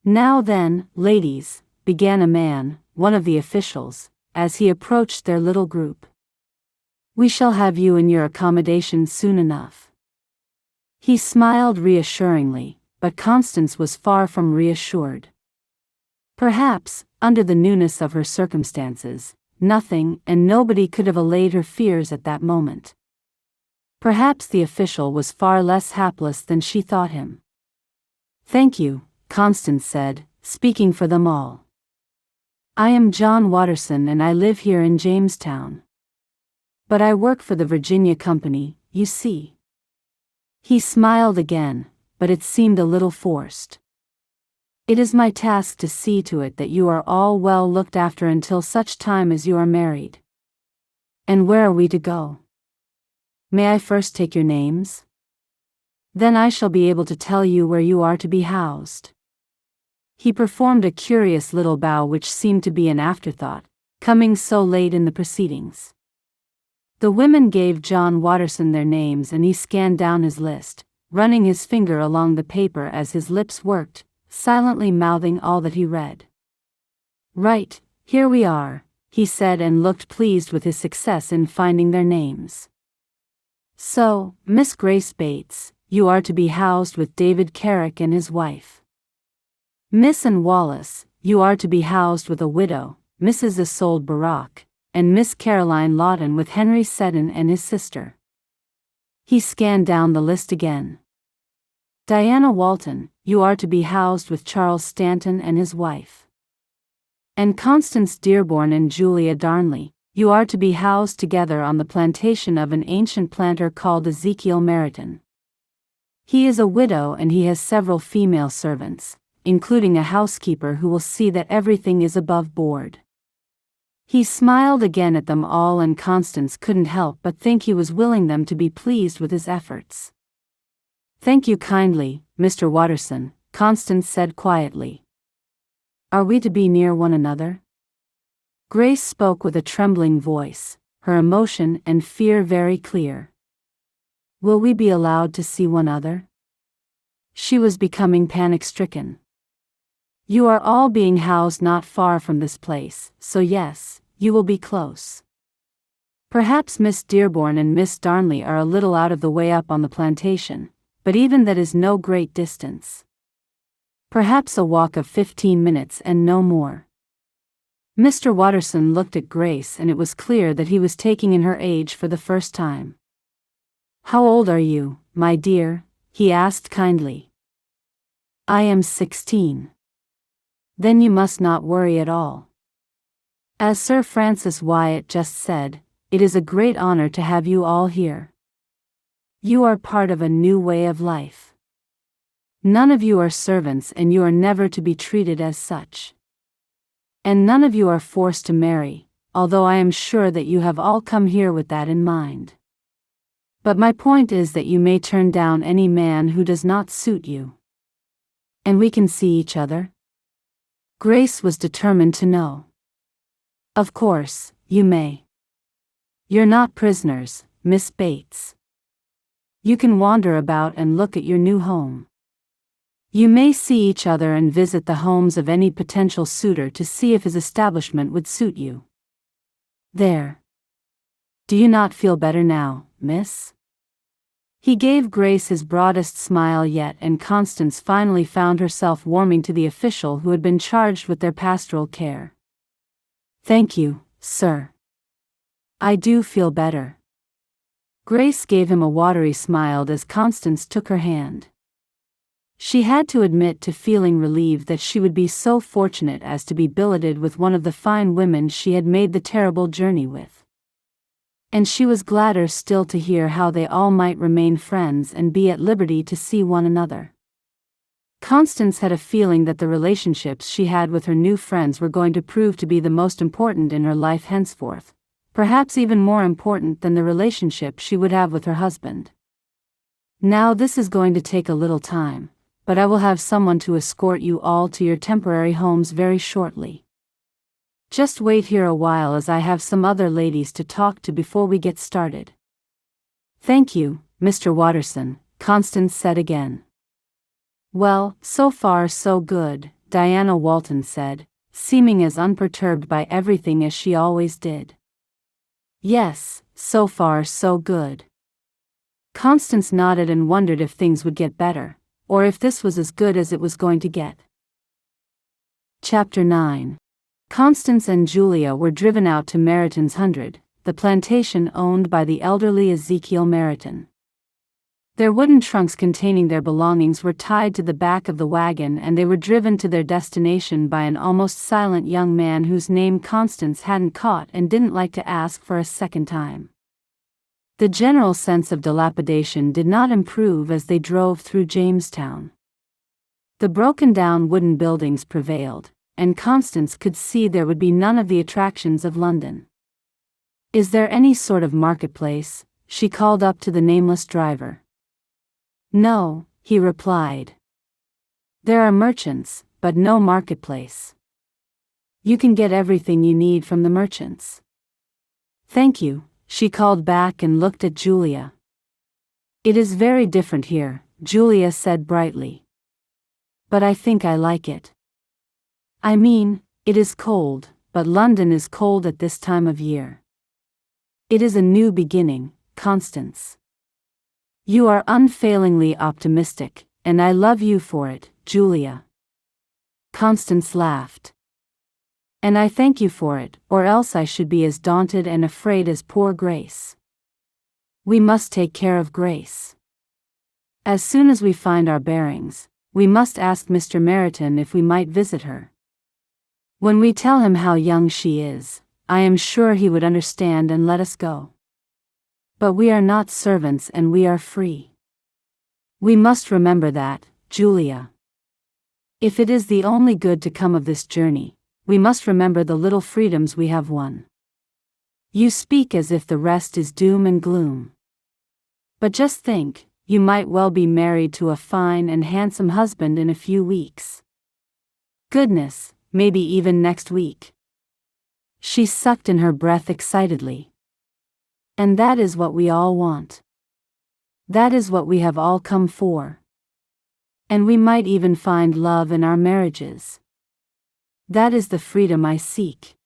"Now then, ladies," began a man, one of the officials, as he approached their little group. "We shall have you in your accommodation soon enough." He smiled reassuringly, but Constance was far from reassured. Perhaps, under the newness of her circumstances, nothing and nobody could have allayed her fears at that moment. Perhaps the official was far less hapless than she thought him. "Thank you," Constance said, speaking for them all. "I am John Watterson and I live here in Jamestown. But I work for the Virginia Company, you see." He smiled again, but it seemed a little forced. "It is my task to see to it that you are all well looked after until such time as you are married." "And where are we to go? May I first take your names? Then I shall be able to tell you where you are to be housed." He performed a curious little bow which seemed to be an afterthought, coming so late in the proceedings. The women gave John Watterson their names and he scanned down his list, running his finger along the paper as his lips worked, silently mouthing all that he read. "Right, here we are," he said and looked pleased with his success in finding their names. "So, Miss Grace Bates, you are to be housed with David Carrick and his wife. Miss Ann Wallace, you are to be housed with a widow, Mrs. Isolde Barak, and Miss Caroline Lawton with Henry Seddon and his sister." He scanned down the list again. "Diana Walton, you are to be housed with Charles Stanton and his wife. And Constance Dearborn and Julia Darnley, you are to be housed together on the plantation of an ancient planter called Ezekiel Meriton. He is a widow and he has several female servants, including a housekeeper who will see that everything is above board." He smiled again at them all and Constance couldn't help but think he was willing them to be pleased with his efforts. "Thank you kindly, Mr. Watterson," Constance said quietly. "Are we to be near one another?" Grace spoke with a trembling voice, her emotion and fear very clear. "Will we be allowed to see one another?" She was becoming panic-stricken. "You are all being housed not far from this place, so yes, you will be close. Perhaps Miss Dearborn and Miss Darnley are a little out of the way up on the plantation, but even that is no great distance. Perhaps a walk of 15 minutes and no more." Mr. Watterson looked at Grace and it was clear that he was taking in her age for the first time. "How old are you, my dear?" he asked kindly. "I am 16. "Then you must not worry at all. As Sir Francis Wyatt just said, it is a great honor to have you all here. You are part of a new way of life. None of you are servants and you are never to be treated as such. And none of you are forced to marry, although I am sure that you have all come here with that in mind. But my point is that you may turn down any man who does not suit you. And we can see each other?" Grace was determined to know. "Of course, you may. You're not prisoners, Miss Bates. You can wander about and look at your new home. You may see each other and visit the homes of any potential suitor to see if his establishment would suit you. There. Do you not feel better now, miss?" He gave Grace his broadest smile yet and Constance finally found herself warming to the official who had been charged with their pastoral care. "Thank you, sir. I do feel better." Grace gave him a watery smile as Constance took her hand. She had to admit to feeling relieved that she would be so fortunate as to be billeted with one of the fine women she had made the terrible journey with. And she was gladder still to hear how they all might remain friends and be at liberty to see one another. Constance had a feeling that the relationships she had with her new friends were going to prove to be the most important in her life henceforth, perhaps even more important than the relationship she would have with her husband. Now this is going to take a little time, but I will have someone to escort you all to your temporary homes very shortly. Just wait here a while as I have some other ladies to talk to before we get started. Thank you, Mr. Watterson, Constance said again. Well, so far so good, Diana Walton said, seeming as unperturbed by everything as she always did. Yes, so far so good. Constance nodded and wondered if things would get better, or if this was as good as it was going to get. Chapter 9. Constance and Julia were driven out to Meriton's 100, the plantation owned by the elderly Ezekiel Meriton. Their wooden trunks containing their belongings were tied to the back of the wagon, and they were driven to their destination by an almost silent young man whose name Constance hadn't caught and didn't like to ask for a second time. The general sense of dilapidation did not improve as they drove through Jamestown. The broken-down wooden buildings prevailed, and Constance could see there would be none of the attractions of London. "Is there any sort of marketplace?" she called up to the nameless driver. "No," he replied. "There are merchants, but no marketplace. You can get everything you need from the merchants." "Thank you," she called back and looked at Julia. "It is very different here," Julia said brightly. "But I think I like it. I mean, it is cold, but London is cold at this time of year. It is a new beginning, Constance. You are unfailingly optimistic, and I love you for it, Julia." Constance laughed. "And I thank you for it, or else I should be as daunted and afraid as poor Grace. We must take care of Grace. As soon as we find our bearings, we must ask Mr. Meriton if we might visit her. When we tell him how young she is, I am sure he would understand and let us go. But we are not servants and we are free. We must remember that, Julia. If it is the only good to come of this journey, we must remember the little freedoms we have won. You speak as if the rest is doom and gloom. But just think, you might well be married to a fine and handsome husband in a few weeks. Goodness, maybe even next week." She sucked in her breath excitedly. "And that is what we all want. That is what we have all come for. And we might even find love in our marriages. That is the freedom I seek.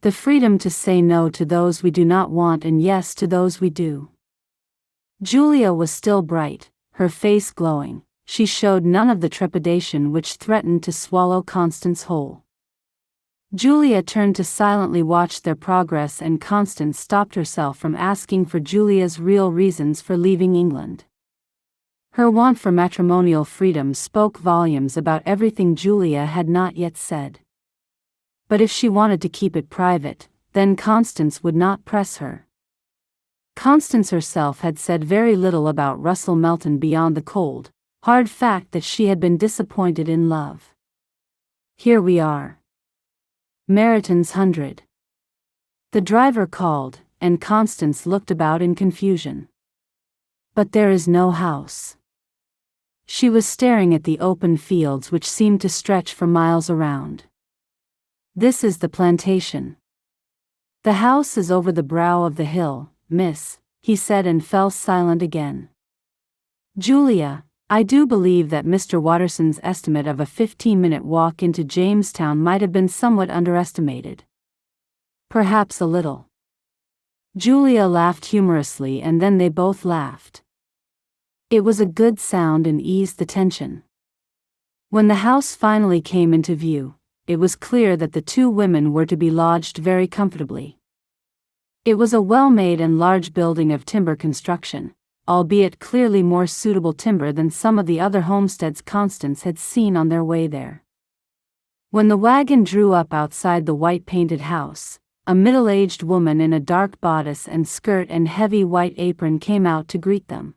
The freedom to say no to those we do not want and yes to those we do." Julia was still bright, her face glowing. She showed none of the trepidation which threatened to swallow Constance whole. Julia turned to silently watch their progress, and Constance stopped herself from asking for Julia's real reasons for leaving England. Her want for matrimonial freedom spoke volumes about everything Julia had not yet said. But if she wanted to keep it private, then Constance would not press her. Constance herself had said very little about Russell Melton beyond the cold, hard fact that she had been disappointed in love. Here we are. Meriton's 100. The driver called, and Constance looked about in confusion. But there is no house. She was staring at the open fields which seemed to stretch for miles around. "This is the plantation. The house is over the brow of the hill, miss," he said, and fell silent again. "Julia, I do believe that Mr. Watterson's estimate of a 15-minute walk into Jamestown might have been somewhat underestimated. Perhaps a little." Julia laughed humorously, and then they both laughed. It was a good sound and eased the tension. When the house finally came into view, it was clear that the two women were to be lodged very comfortably. It was a well-made and large building of timber construction, albeit clearly more suitable timber than some of the other homesteads Constance had seen on their way there. When the wagon drew up outside the white-painted house, a middle-aged woman in a dark bodice and skirt and heavy white apron came out to greet them.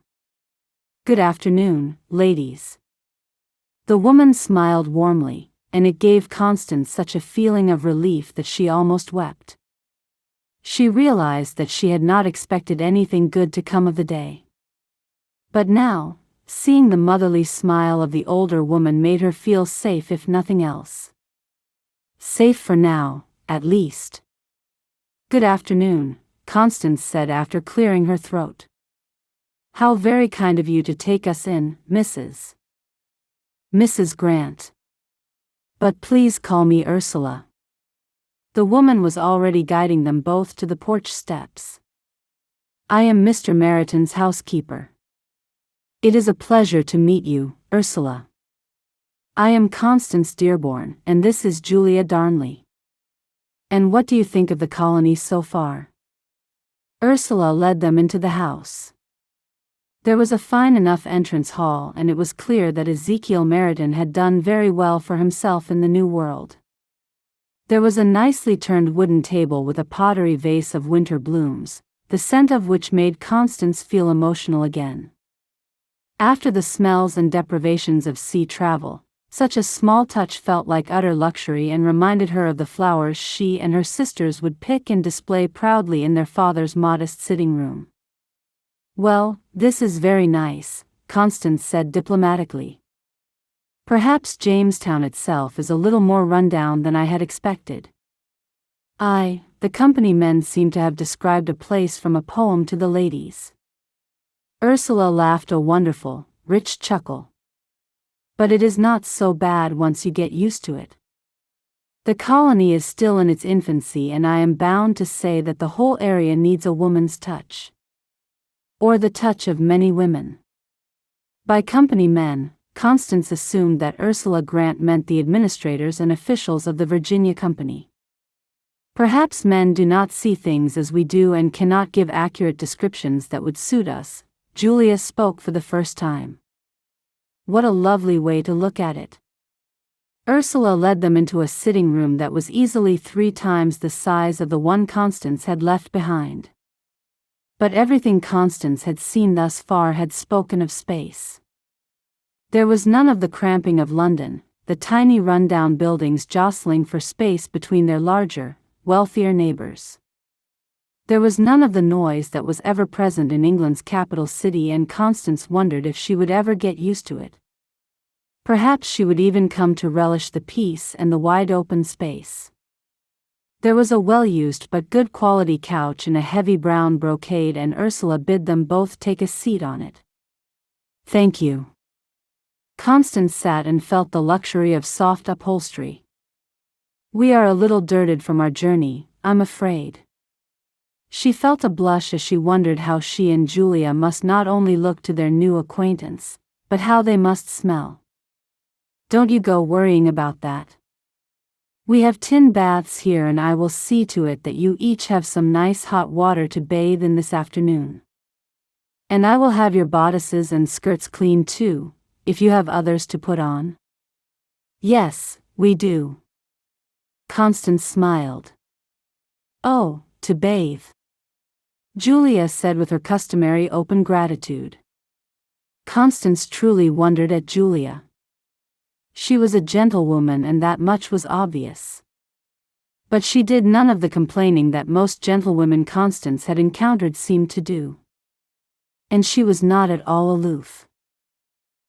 "Good afternoon, ladies." The woman smiled warmly, and it gave Constance such a feeling of relief that she almost wept. She realized that she had not expected anything good to come of the day. But now, seeing the motherly smile of the older woman made her feel safe if nothing else. Safe for now, at least. "Good afternoon," Constance said after clearing her throat. "How very kind of you to take us in, Mrs. Grant. But please call me Ursula." The woman was already guiding them both to the porch steps. "I am Mr. Meryton's housekeeper. It is a pleasure to meet you, Ursula. I am Constance Dearborn, and this is Julia Darnley. And what do you think of the colony so far?" Ursula led them into the house. There was a fine enough entrance hall, and it was clear that Ezekiel Meryton had done very well for himself in the New World. There was a nicely turned wooden table with a pottery vase of winter blooms, the scent of which made Constance feel emotional again. After the smells and deprivations of sea travel, such a small touch felt like utter luxury and reminded her of the flowers she and her sisters would pick and display proudly in their father's modest sitting room. "Well, this is very nice," Constance said diplomatically. "Perhaps Jamestown itself is a little more run down than I had expected." The company men seem to have described a place from a poem to the ladies." Ursula laughed a wonderful, rich chuckle. "But it is not so bad once you get used to it. The colony is still in its infancy, and I am bound to say that the whole area needs a woman's touch. Or the touch of many women." By company men, Constance assumed that Ursula Grant meant the administrators and officials of the Virginia Company. "Perhaps men do not see things as we do and cannot give accurate descriptions that would suit us," Julia spoke for the first time. "What a lovely way to look at it." Ursula led them into a sitting room that was easily 3 times the size of the one Constance had left behind. But everything Constance had seen thus far had spoken of space. There was none of the cramping of London, the tiny run-down buildings jostling for space between their larger, wealthier neighbors. There was none of the noise that was ever present in England's capital city, and Constance wondered if she would ever get used to it. Perhaps she would even come to relish the peace and the wide open space. There was a well-used but good quality couch in a heavy brown brocade, and Ursula bid them both take a seat on it. "Thank you." Constance sat and felt the luxury of soft upholstery. "We are a little dirted from our journey, I'm afraid." She felt a blush as she wondered how she and Julia must not only look to their new acquaintance, but how they must smell. "Don't you go worrying about that. We have tin baths here, and I will see to it that you each have some nice hot water to bathe in this afternoon. And I will have your bodices and skirts cleaned too, if you have others to put on." "Yes, we do." Constance smiled. "Oh, to bathe," Julia said with her customary open gratitude. Constance truly wondered at Julia. She was a gentlewoman, and that much was obvious. But she did none of the complaining that most gentlewomen Constance had encountered seemed to do. And she was not at all aloof.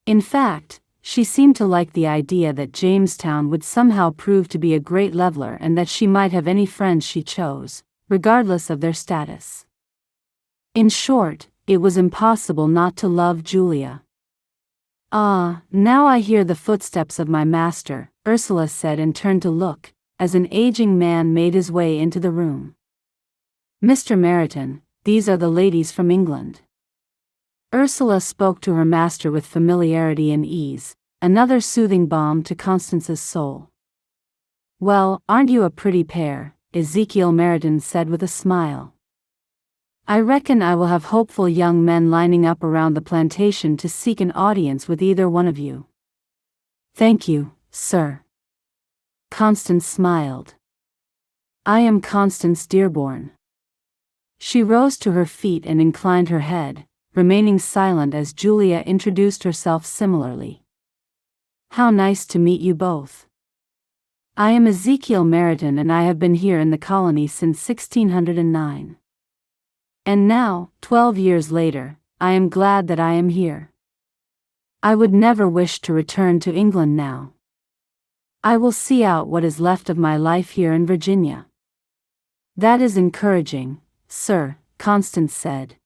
In fact, she seemed to like the idea that Jamestown would somehow prove to be a great leveler, and that she might have any friends she chose, regardless of their status. In short, it was impossible not to love Julia. "Ah, now I hear the footsteps of my master," Ursula said, and turned to look, as an aging man made his way into the room. "Mr. Meryton, these are the ladies from England." Ursula spoke to her master with familiarity and ease, another soothing balm to Constance's soul. "Well, aren't you a pretty pair?" Ezekiel Meryton said with a smile. "I reckon I will have hopeful young men lining up around the plantation to seek an audience with either one of you." "Thank you, sir." Constance smiled. "I am Constance Dearborn." She rose to her feet and inclined her head, remaining silent as Julia introduced herself similarly. "How nice to meet you both. I am Ezekiel Meryton, and I have been here in the colony since 1609. And now, 12 years later, I am glad that I am here. I would never wish to return to England now. I will see out what is left of my life here in Virginia." "That is encouraging, sir," Constance said.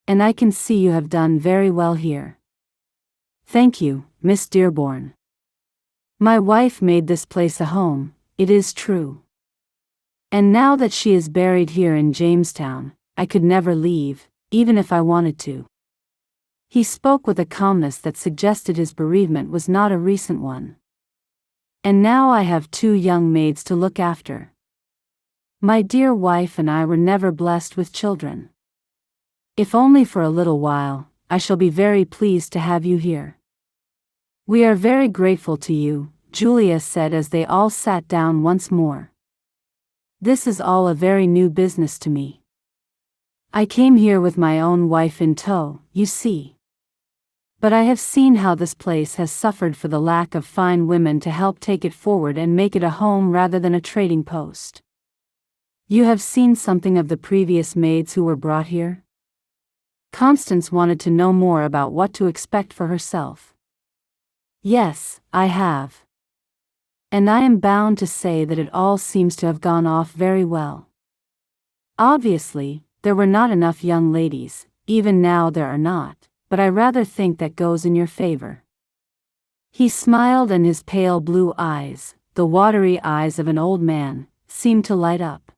"And I can see you have done very well here." "Thank you, Miss Dearborn. My wife made this place a home, it is true. And now that she is buried here in Jamestown, I could never leave, even if I wanted to." He spoke with a calmness that suggested his bereavement was not a recent one. "And now I have 2 young maids to look after. My dear wife and I were never blessed with children. If only for a little while, I shall be very pleased to have you here." "We are very grateful to you," Julia said as they all sat down once more. "This is all a very new business to me. I came here with my own wife in tow, you see. But I have seen how this place has suffered for the lack of fine women to help take it forward and make it a home rather than a trading post. You have seen something of the previous maids who were brought here?" Constance wanted to know more about what to expect for herself. "Yes, I have. And I am bound to say that it all seems to have gone off very well. Obviously, there were not enough young ladies, even now there are not, but I rather think that goes in your favor." He smiled and his pale blue eyes, the watery eyes of an old man, seemed to light up.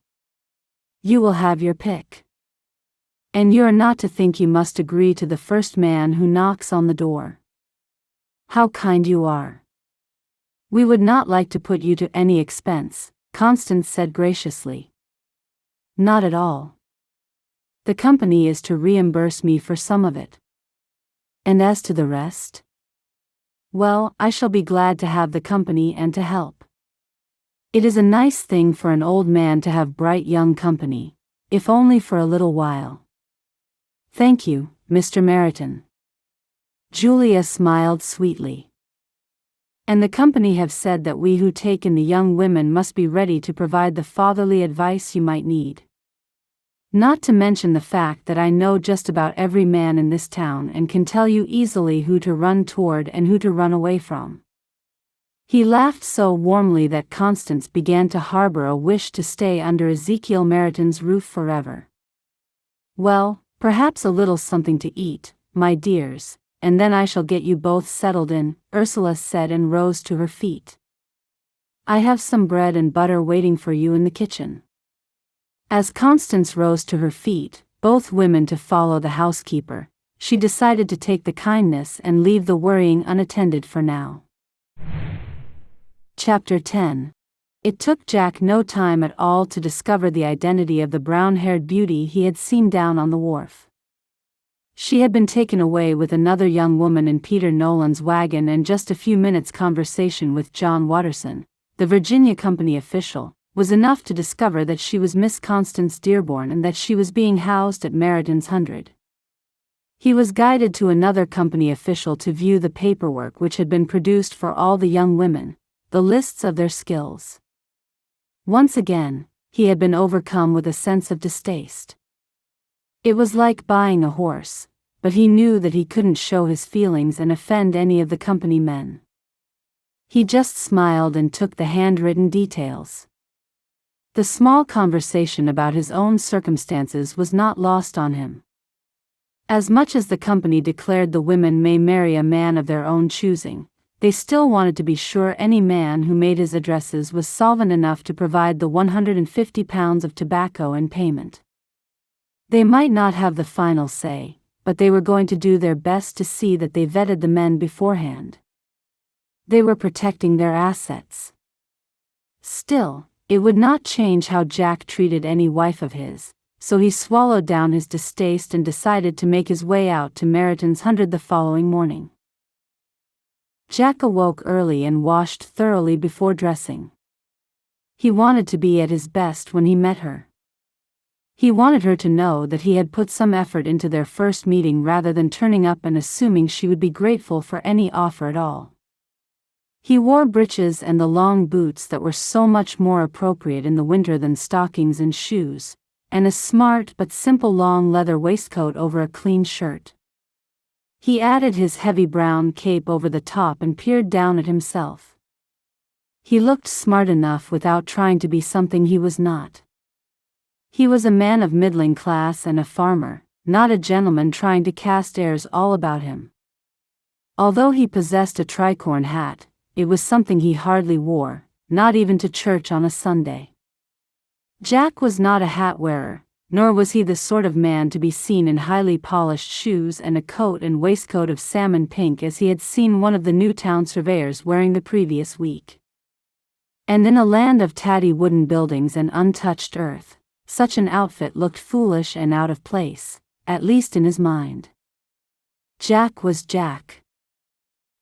"You will have your pick. And you are not to think you must agree to the first man who knocks on the door." "How kind you are. We would not like to put you to any expense," Constance said graciously. "Not at all. The company is to reimburse me for some of it. And as to the rest? Well, I shall be glad to have the company and to help. It is a nice thing for an old man to have bright young company, if only for a little while." "Thank you, Mr. Meryton." Julia smiled sweetly. "And the company have said that we who take in the young women must be ready to provide the fatherly advice you might need. Not to mention the fact that I know just about every man in this town and can tell you easily who to run toward and who to run away from." He laughed so warmly that Constance began to harbor a wish to stay under Ezekiel Meryton's roof forever. "Well, perhaps a little something to eat, my dears, and then I shall get you both settled in," Ursula said and rose to her feet. "I have some bread and butter waiting for you in the kitchen." As Constance rose to her feet, both women to follow the housekeeper, she decided to take the kindness and leave the worrying unattended for now. Chapter 10. It took Jack no time at all to discover the identity of the brown-haired beauty he had seen down on the wharf. She had been taken away with another young woman in Peter Nolan's wagon, and just a few minutes' conversation with John Watterson, the Virginia Company official, was enough to discover that she was Miss Constance Dearborn and that she was being housed at Meryton's 100. He was guided to another company official to view the paperwork which had been produced for all the young women, the lists of their skills. Once again, he had been overcome with a sense of distaste. It was like buying a horse, but he knew that he couldn't show his feelings and offend any of the company men. He just smiled and took the handwritten details. The small conversation about his own circumstances was not lost on him. As much as the company declared the women may marry a man of their own choosing, they still wanted to be sure any man who made his addresses was solvent enough to provide the 150 pounds of tobacco in payment. They might not have the final say, but they were going to do their best to see that they vetted the men beforehand. They were protecting their assets. Still, it would not change how Jack treated any wife of his, so he swallowed down his distaste and decided to make his way out to Meryton's 100 the following morning. Jack awoke early and washed thoroughly before dressing. He wanted to be at his best when he met her. He wanted her to know that he had put some effort into their first meeting rather than turning up and assuming she would be grateful for any offer at all. He wore breeches and the long boots that were so much more appropriate in the winter than stockings and shoes, and a smart but simple long leather waistcoat over a clean shirt. He added his heavy brown cape over the top and peered down at himself. He looked smart enough without trying to be something he was not. He was a man of middling class and a farmer, not a gentleman trying to cast airs all about him. Although he possessed a tricorn hat, it was something he hardly wore, not even to church on a Sunday. Jack was not a hat wearer, nor was he the sort of man to be seen in highly polished shoes and a coat and waistcoat of salmon pink as he had seen one of the Newtown surveyors wearing the previous week. And in a land of tatty wooden buildings and untouched earth, such an outfit looked foolish and out of place, at least in his mind. Jack was Jack.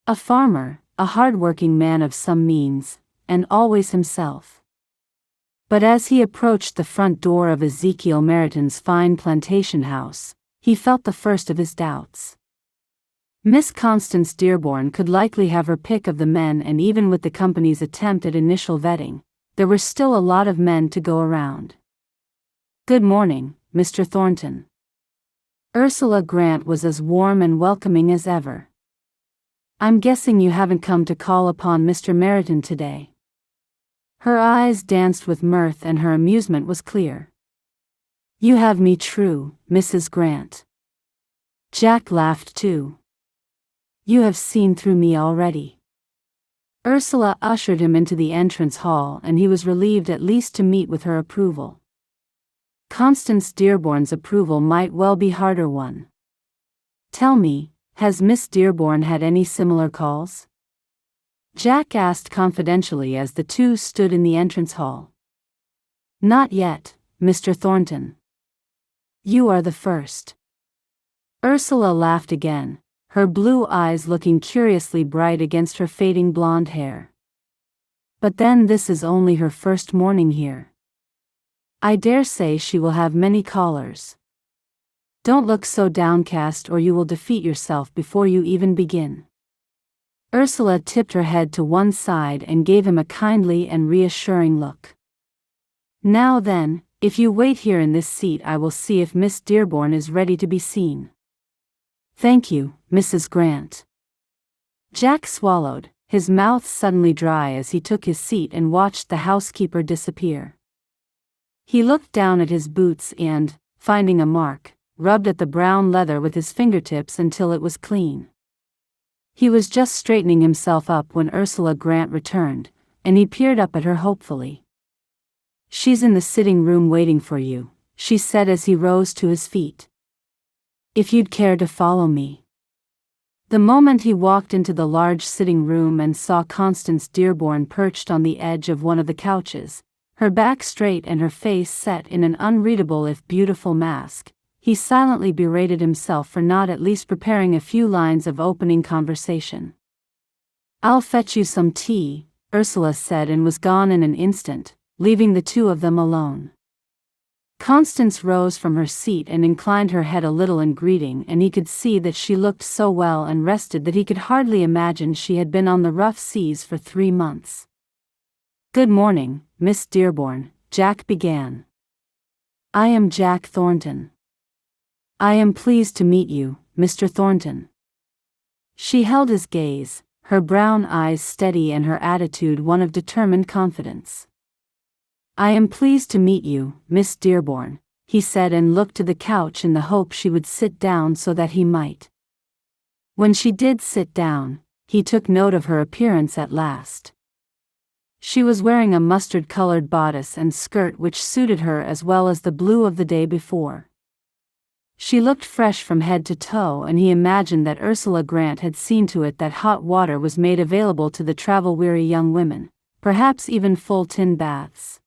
A farmer, a hard-working man of some means, and always himself. But as he approached the front door of Ezekiel Meriton's fine plantation house, he felt the first of his doubts. Miss Constance Dearborn could likely have her pick of the men, and even with the company's attempt at initial vetting, there were still a lot of men to go around. "Good morning, Mr. Thornton." Ursula Grant was as warm and welcoming as ever. "I'm guessing you haven't come to call upon Mr. Meriton today." Her eyes danced with mirth and her amusement was clear. "You have me true, Mrs. Grant." Jack laughed too. "You have seen through me already." Ursula ushered him into the entrance hall, and he was relieved at least to meet with her approval. Constance Dearborn's approval might well be harder won. "Tell me, has Miss Dearborn had any similar calls?" Jack asked confidentially as the two stood in the entrance hall. "Not yet, Mr. Thornton. You are the first." Ursula laughed again, her blue eyes looking curiously bright against her fading blonde hair. "But then this is only her first morning here. I dare say she will have many callers. Don't look so downcast or you will defeat yourself before you even begin." Ursula tipped her head to one side and gave him a kindly and reassuring look. "Now then, if you wait here in this seat I will see if Miss Dearborn is ready to be seen." "Thank you, Mrs. Grant." Jack swallowed, his mouth suddenly dry as he took his seat and watched the housekeeper disappear. He looked down at his boots and, finding a mark, rubbed at the brown leather with his fingertips until it was clean. He was just straightening himself up when Ursula Grant returned, and he peered up at her hopefully. "She's in the sitting room waiting for you," she said as he rose to his feet. "If you'd care to follow me." The moment he walked into the large sitting room and saw Constance Dearborn perched on the edge of one of the couches, her back straight and her face set in an unreadable if beautiful mask, he silently berated himself for not at least preparing a few lines of opening conversation. "I'll fetch you some tea," Ursula said, and was gone in an instant, leaving the two of them alone. Constance rose from her seat and inclined her head a little in greeting, and he could see that she looked so well and rested that he could hardly imagine she had been on the rough seas for 3 months. "Good morning, Miss Dearborn," Jack began. "I am Jack Thornton." "I am pleased to meet you, Mr. Thornton." She held his gaze, her brown eyes steady and her attitude one of determined confidence. "I am pleased to meet you, Miss Dearborn," he said, and looked to the couch in the hope she would sit down so that he might. When she did sit down, he took note of her appearance at last. She was wearing a mustard-colored bodice and skirt which suited her as well as the blue of the day before. She looked fresh from head to toe, and he imagined that Ursula Grant had seen to it that hot water was made available to the travel-weary young women, perhaps even full tin baths.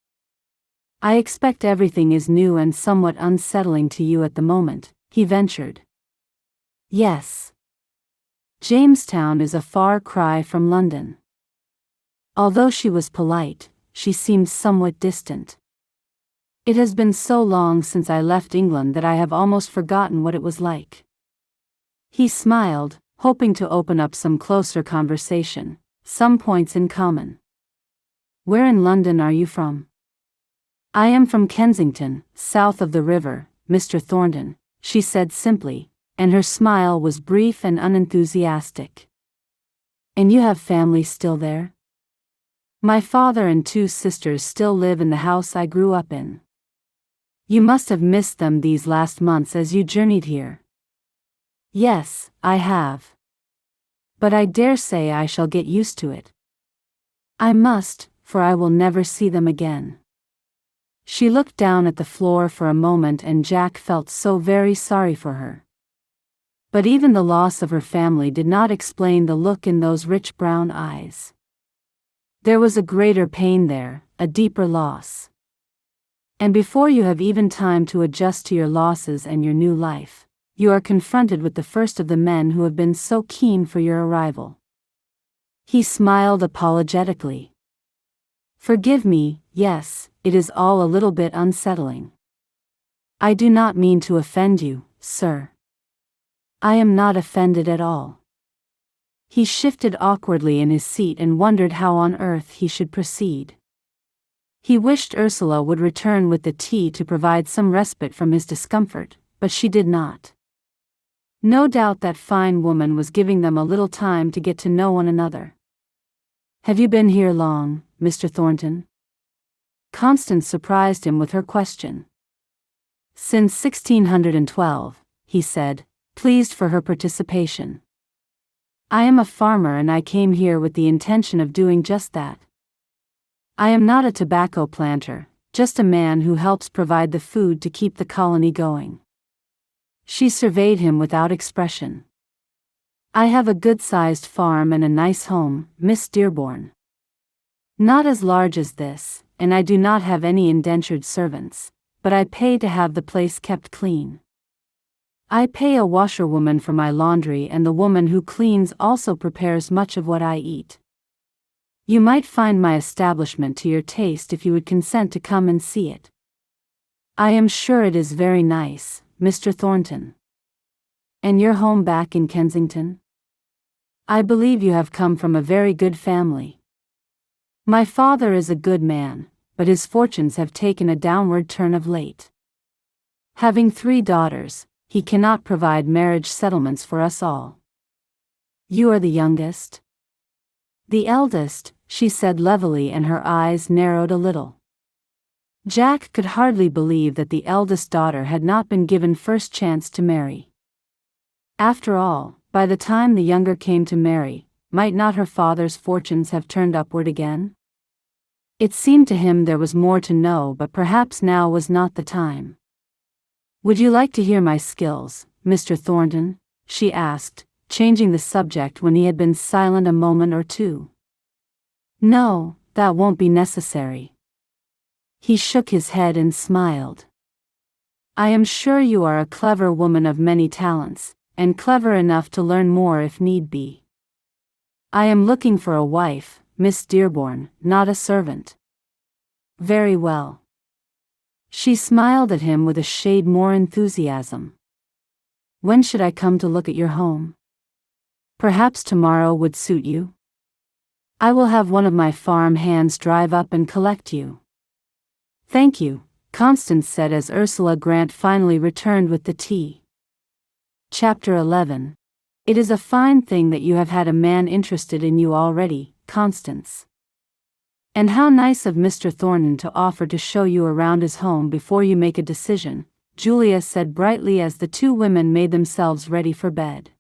"I expect everything is new and somewhat unsettling to you at the moment," he ventured. "Yes. Jamestown is a far cry from London." Although she was polite, she seemed somewhat distant. "It has been so long since I left England that I have almost forgotten what it was like." He smiled, hoping to open up some closer conversation, some points in common. "Where in London are you from?" I am from Kensington, south of the river, Mr. Thornton, she said simply, and her smile was brief and unenthusiastic. And you have family still there? My father and 2 sisters still live in the house I grew up in. You must have missed them these last months as you journeyed here. Yes, I have. But I dare say I shall get used to it. I must, for I will never see them again. She looked down at the floor for a moment and Jack felt so very sorry for her. But even the loss of her family did not explain the look in those rich brown eyes. There was a greater pain there, a deeper loss. And before you have even time to adjust to your losses and your new life, you are confronted with the first of the men who have been so keen for your arrival. He smiled apologetically. Forgive me, yes, it is all a little bit unsettling. I do not mean to offend you, sir. I am not offended at all. He shifted awkwardly in his seat and wondered how on earth he should proceed. He wished Ursula would return with the tea to provide some respite from his discomfort, but she did not. No doubt that fine woman was giving them a little time to get to know one another. Have you been here long, Mr. Thornton? Constance surprised him with her question. Since 1612, he said, pleased for her participation. I am a farmer and I came here with the intention of doing just that. I am not a tobacco planter, just a man who helps provide the food to keep the colony going. She surveyed him without expression. I have a good-sized farm and a nice home, Miss Dearborn. Not as large as this, and I do not have any indentured servants, but I pay to have the place kept clean. I pay a washerwoman for my laundry and the woman who cleans also prepares much of what I eat. You might find my establishment to your taste if you would consent to come and see it. I am sure it is very nice, Mr. Thornton. And your home back in Kensington? I believe you have come from a very good family. My father is a good man, but his fortunes have taken a downward turn of late. Having 3 daughters, he cannot provide marriage settlements for us all. You are the youngest? The eldest, she said levelly, and her eyes narrowed a little. Jack could hardly believe that the eldest daughter had not been given first chance to marry. After all, by the time the younger came to marry, might not her father's fortunes have turned upward again? It seemed to him there was more to know, but perhaps now was not the time. Would you like to hear my skills, Mr. Thornton? She asked, changing the subject when he had been silent a moment or two. No, that won't be necessary. He shook his head and smiled. I am sure you are a clever woman of many talents, and clever enough to learn more if need be. I am looking for a wife, Miss Dearborn, not a servant. Very well. She smiled at him with a shade more enthusiasm. When should I come to look at your home? Perhaps tomorrow would suit you? I will have one of my farm hands drive up and collect you. Thank you, Constance said as Ursula Grant finally returned with the tea. Chapter 11. It is a fine thing that you have had a man interested in you already, Constance. And how nice of Mr. Thornton to offer to show you around his home before you make a decision, Julia said brightly as the 2 women made themselves ready for bed.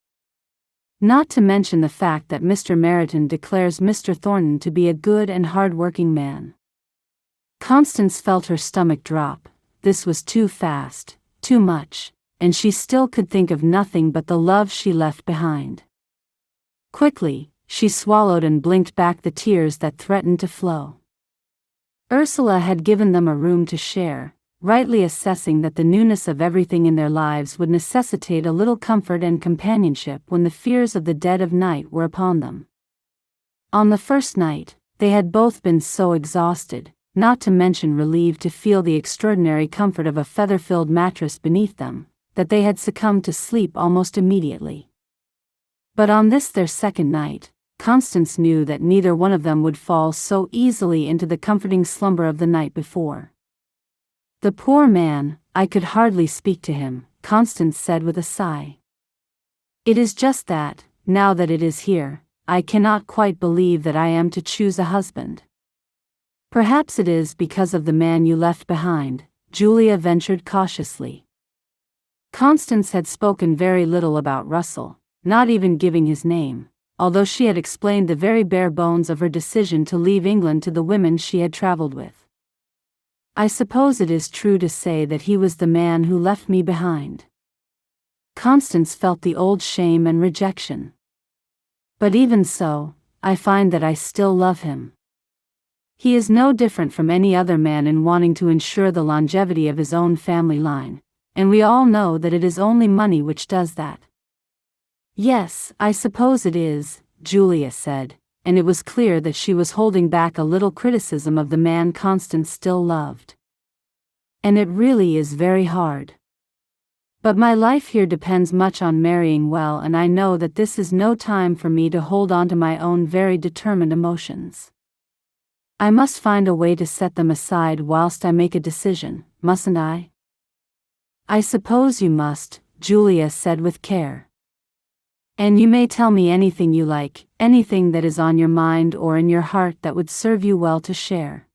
Not to mention the fact that Mr. Meryton declares Mr. Thornton to be a good and hard-working man. Constance felt her stomach drop. This was too fast, too much, and she still could think of nothing but the love she left behind. Quickly, she swallowed and blinked back the tears that threatened to flow. Ursula had given them a room to share, rightly assessing that the newness of everything in their lives would necessitate a little comfort and companionship when the fears of the dead of night were upon them. On the first night, they had both been so exhausted, not to mention relieved to feel the extraordinary comfort of a feather-filled mattress beneath them, that they had succumbed to sleep almost immediately. But on this their second night, Constance knew that neither one of them would fall so easily into the comforting slumber of the night before. The poor man, I could hardly speak to him, Constance said with a sigh. It is just that, now that it is here, I cannot quite believe that I am to choose a husband. Perhaps it is because of the man you left behind, Julia ventured cautiously. Constance had spoken very little about Russell, not even giving his name, although she had explained the very bare bones of her decision to leave England to the women she had traveled with. I suppose it is true to say that he was the man who left me behind. Constance felt the old shame and rejection. But even so, I find that I still love him. He is no different from any other man in wanting to ensure the longevity of his own family line, and we all know that it is only money which does that. Yes, I suppose it is, Julia said, and it was clear that she was holding back a little criticism of the man Constance still loved. And it really is very hard. But my life here depends much on marrying well, and I know that this is no time for me to hold on to my own very determined emotions. I must find a way to set them aside whilst I make a decision, mustn't I? I suppose you must, Julia said with care. And you may tell me anything you like, anything that is on your mind or in your heart that would serve you well to share.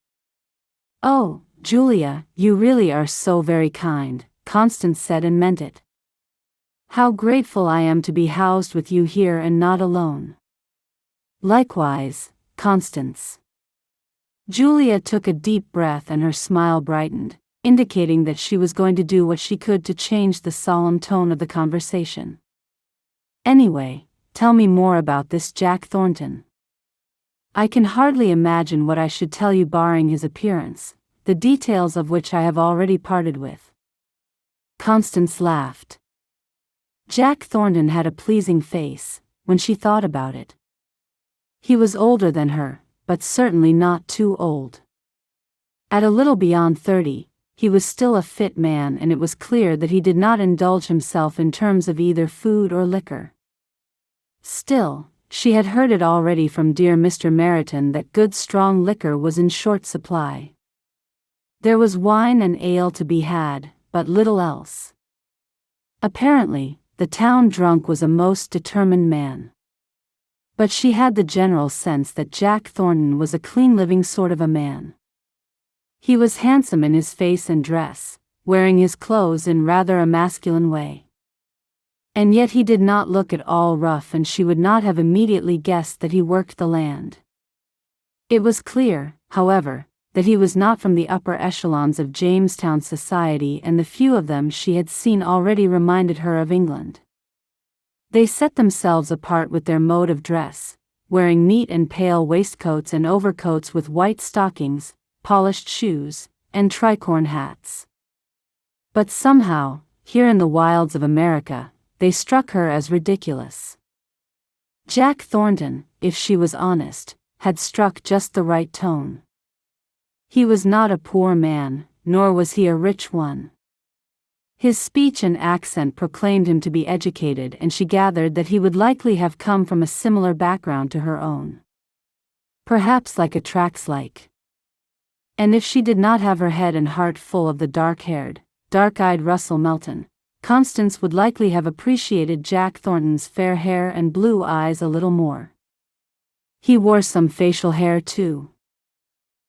Oh, Julia, you really are so very kind, Constance said and meant it. How grateful I am to be housed with you here and not alone. Likewise, Constance. Julia took a deep breath and her smile brightened, indicating that she was going to do what she could to change the solemn tone of the conversation. Anyway, tell me more about this Jack Thornton. I can hardly imagine what I should tell you barring his appearance, the details of which I have already parted with. Constance laughed. Jack Thornton had a pleasing face, when she thought about it. He was older than her, but certainly not too old. At a little beyond 30, he was still a fit man, and it was clear that he did not indulge himself in terms of either food or liquor. Still, she had heard it already from dear Mr. Meryton that good strong liquor was in short supply. There was wine and ale to be had, but little else. Apparently, the town drunk was a most determined man. But she had the general sense that Jack Thornton was a clean-living sort of a man. He was handsome in his face and dress, wearing his clothes in rather a masculine way. And yet he did not look at all rough, and she would not have immediately guessed that he worked the land. It was clear, however, that he was not from the upper echelons of Jamestown society, and the few of them she had seen already reminded her of England. They set themselves apart with their mode of dress, wearing neat and pale waistcoats and overcoats with white stockings, polished shoes, and tricorn hats. But somehow, here in the wilds of America, they struck her as ridiculous. Jack Thornton, if she was honest, had struck just the right tone. He was not a poor man, nor was he a rich one. His speech and accent proclaimed him to be educated, and she gathered that he would likely have come from a similar background to her own. Perhaps like a Trax-like. And if she did not have her head and heart full of the dark-haired, dark-eyed Russell Melton, Constance would likely have appreciated Jack Thornton's fair hair and blue eyes a little more. He wore some facial hair too.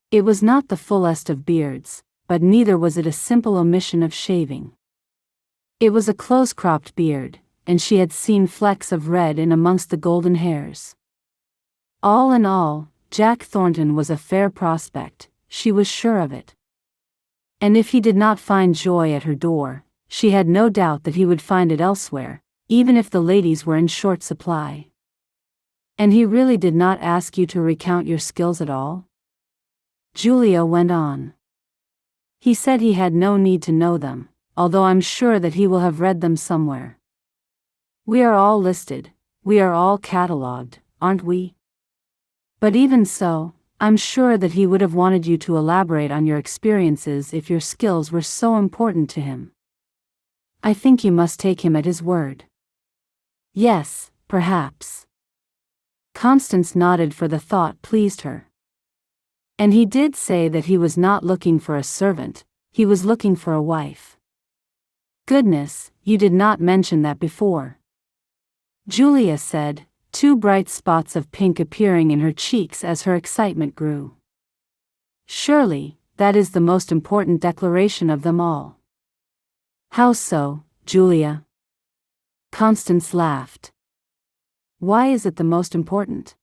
It was not the fullest of beards, but neither was it a simple omission of shaving. It was a close-cropped beard, and she had seen flecks of red in amongst the golden hairs. All in all, Jack Thornton was a fair prospect, she was sure of it. And if he did not find joy at her door, she had no doubt that he would find it elsewhere, even if the ladies were in short supply. And he really did not ask you to recount your skills at all? Julia went on. He said he had no need to know them, although I'm sure that he will have read them somewhere. We are all listed, we are all catalogued, aren't we? But even so, I'm sure that he would have wanted you to elaborate on your experiences if your skills were so important to him. I think you must take him at his word. Yes, perhaps. Constance nodded, for the thought pleased her. And he did say that he was not looking for a servant, he was looking for a wife. Goodness, you did not mention that before. Julia said, two bright spots of pink appearing in her cheeks as her excitement grew. Surely, that is the most important declaration of them all. How so, Julia? Constance laughed. Why is it the most important?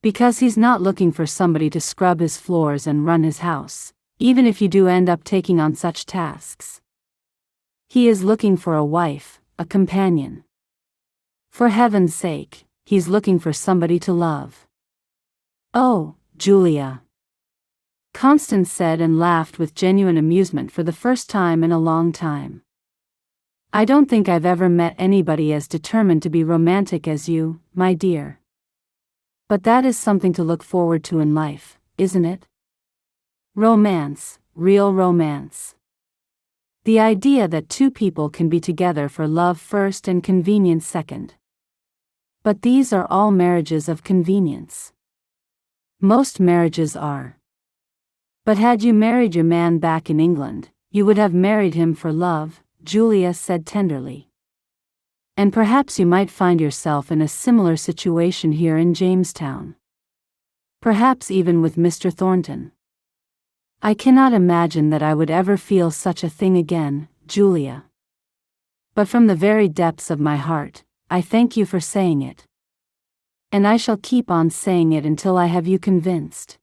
Because he's not looking for somebody to scrub his floors and run his house, even if you do end up taking on such tasks. He is looking for a wife, a companion. For heaven's sake, he's looking for somebody to love. Oh, Julia. Constance said and laughed with genuine amusement for the first time in a long time. I don't think I've ever met anybody as determined to be romantic as you, my dear. But that is something to look forward to in life, isn't it? Romance, real romance. The idea that two people can be together for love first and convenience second. But these are all marriages of convenience. Most marriages are. But had you married your man back in England, you would have married him for love, Julia said tenderly. And perhaps you might find yourself in a similar situation here in Jamestown. Perhaps even with Mr. Thornton. I cannot imagine that I would ever feel such a thing again, Julia. But from the very depths of my heart, I thank you for saying it. And I shall keep on saying it until I have you convinced.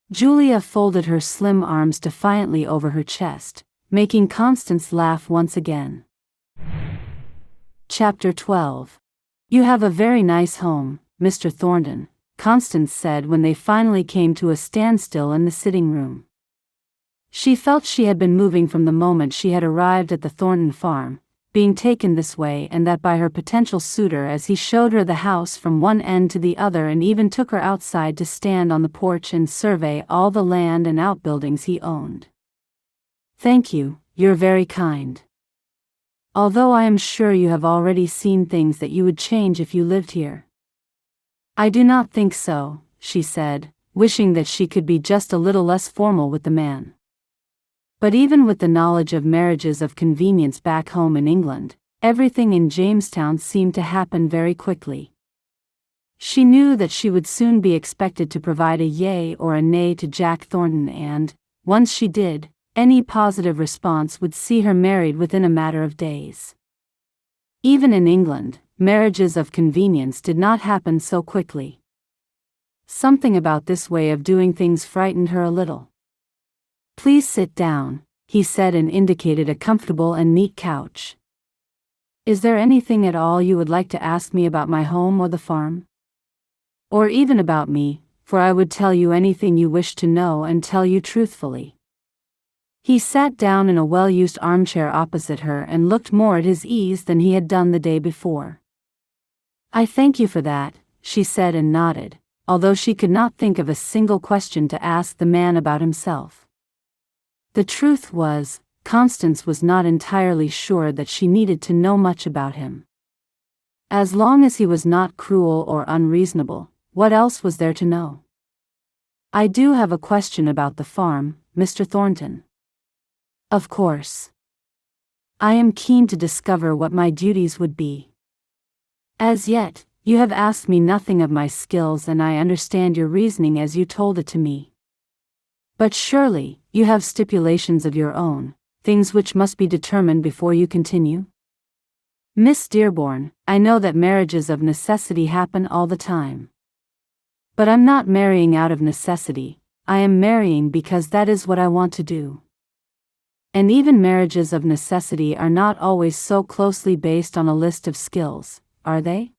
Julia folded her slim arms defiantly over her chest, making Constance laugh once again. Chapter 12. You have a very nice home, Mr. Thornton, Constance said when they finally came to a standstill in the sitting room. She felt she had been moving from the moment she had arrived at the Thornton farm, being taken this way and that by her potential suitor as he showed her the house from one end to the other and even took her outside to stand on the porch and survey all the land and outbuildings he owned. Thank you, you're very kind. Although I am sure you have already seen things that you would change if you lived here. I do not think so, she said, wishing that she could be just a little less formal with the man. But even with the knowledge of marriages of convenience back home in England, everything in Jamestown seemed to happen very quickly. She knew that she would soon be expected to provide a yay or a nay to Jack Thornton and, once she did, any positive response would see her married within a matter of days. Even in England, marriages of convenience did not happen so quickly. Something about this way of doing things frightened her a little. Please sit down, he said and indicated a comfortable and neat couch. Is there anything at all you would like to ask me about my home or the farm? Or even about me, for I would tell you anything you wish to know and tell you truthfully. He sat down in a well-used armchair opposite her and looked more at his ease than he had done the day before. I thank you for that, she said and nodded, although she could not think of a single question to ask the man about himself. The truth was, Constance was not entirely sure that she needed to know much about him. As long as he was not cruel or unreasonable, what else was there to know? I do have a question about the farm, Mr. Thornton. Of course. I am keen to discover what my duties would be. As yet, you have asked me nothing of my skills and I understand your reasoning as you told it to me. But surely, you have stipulations of your own, things which must be determined before you continue? Miss Dearborn, I know that marriages of necessity happen all the time. But I'm not marrying out of necessity, I am marrying because that is what I want to do. And even marriages of necessity are not always so closely based on a list of skills, are they?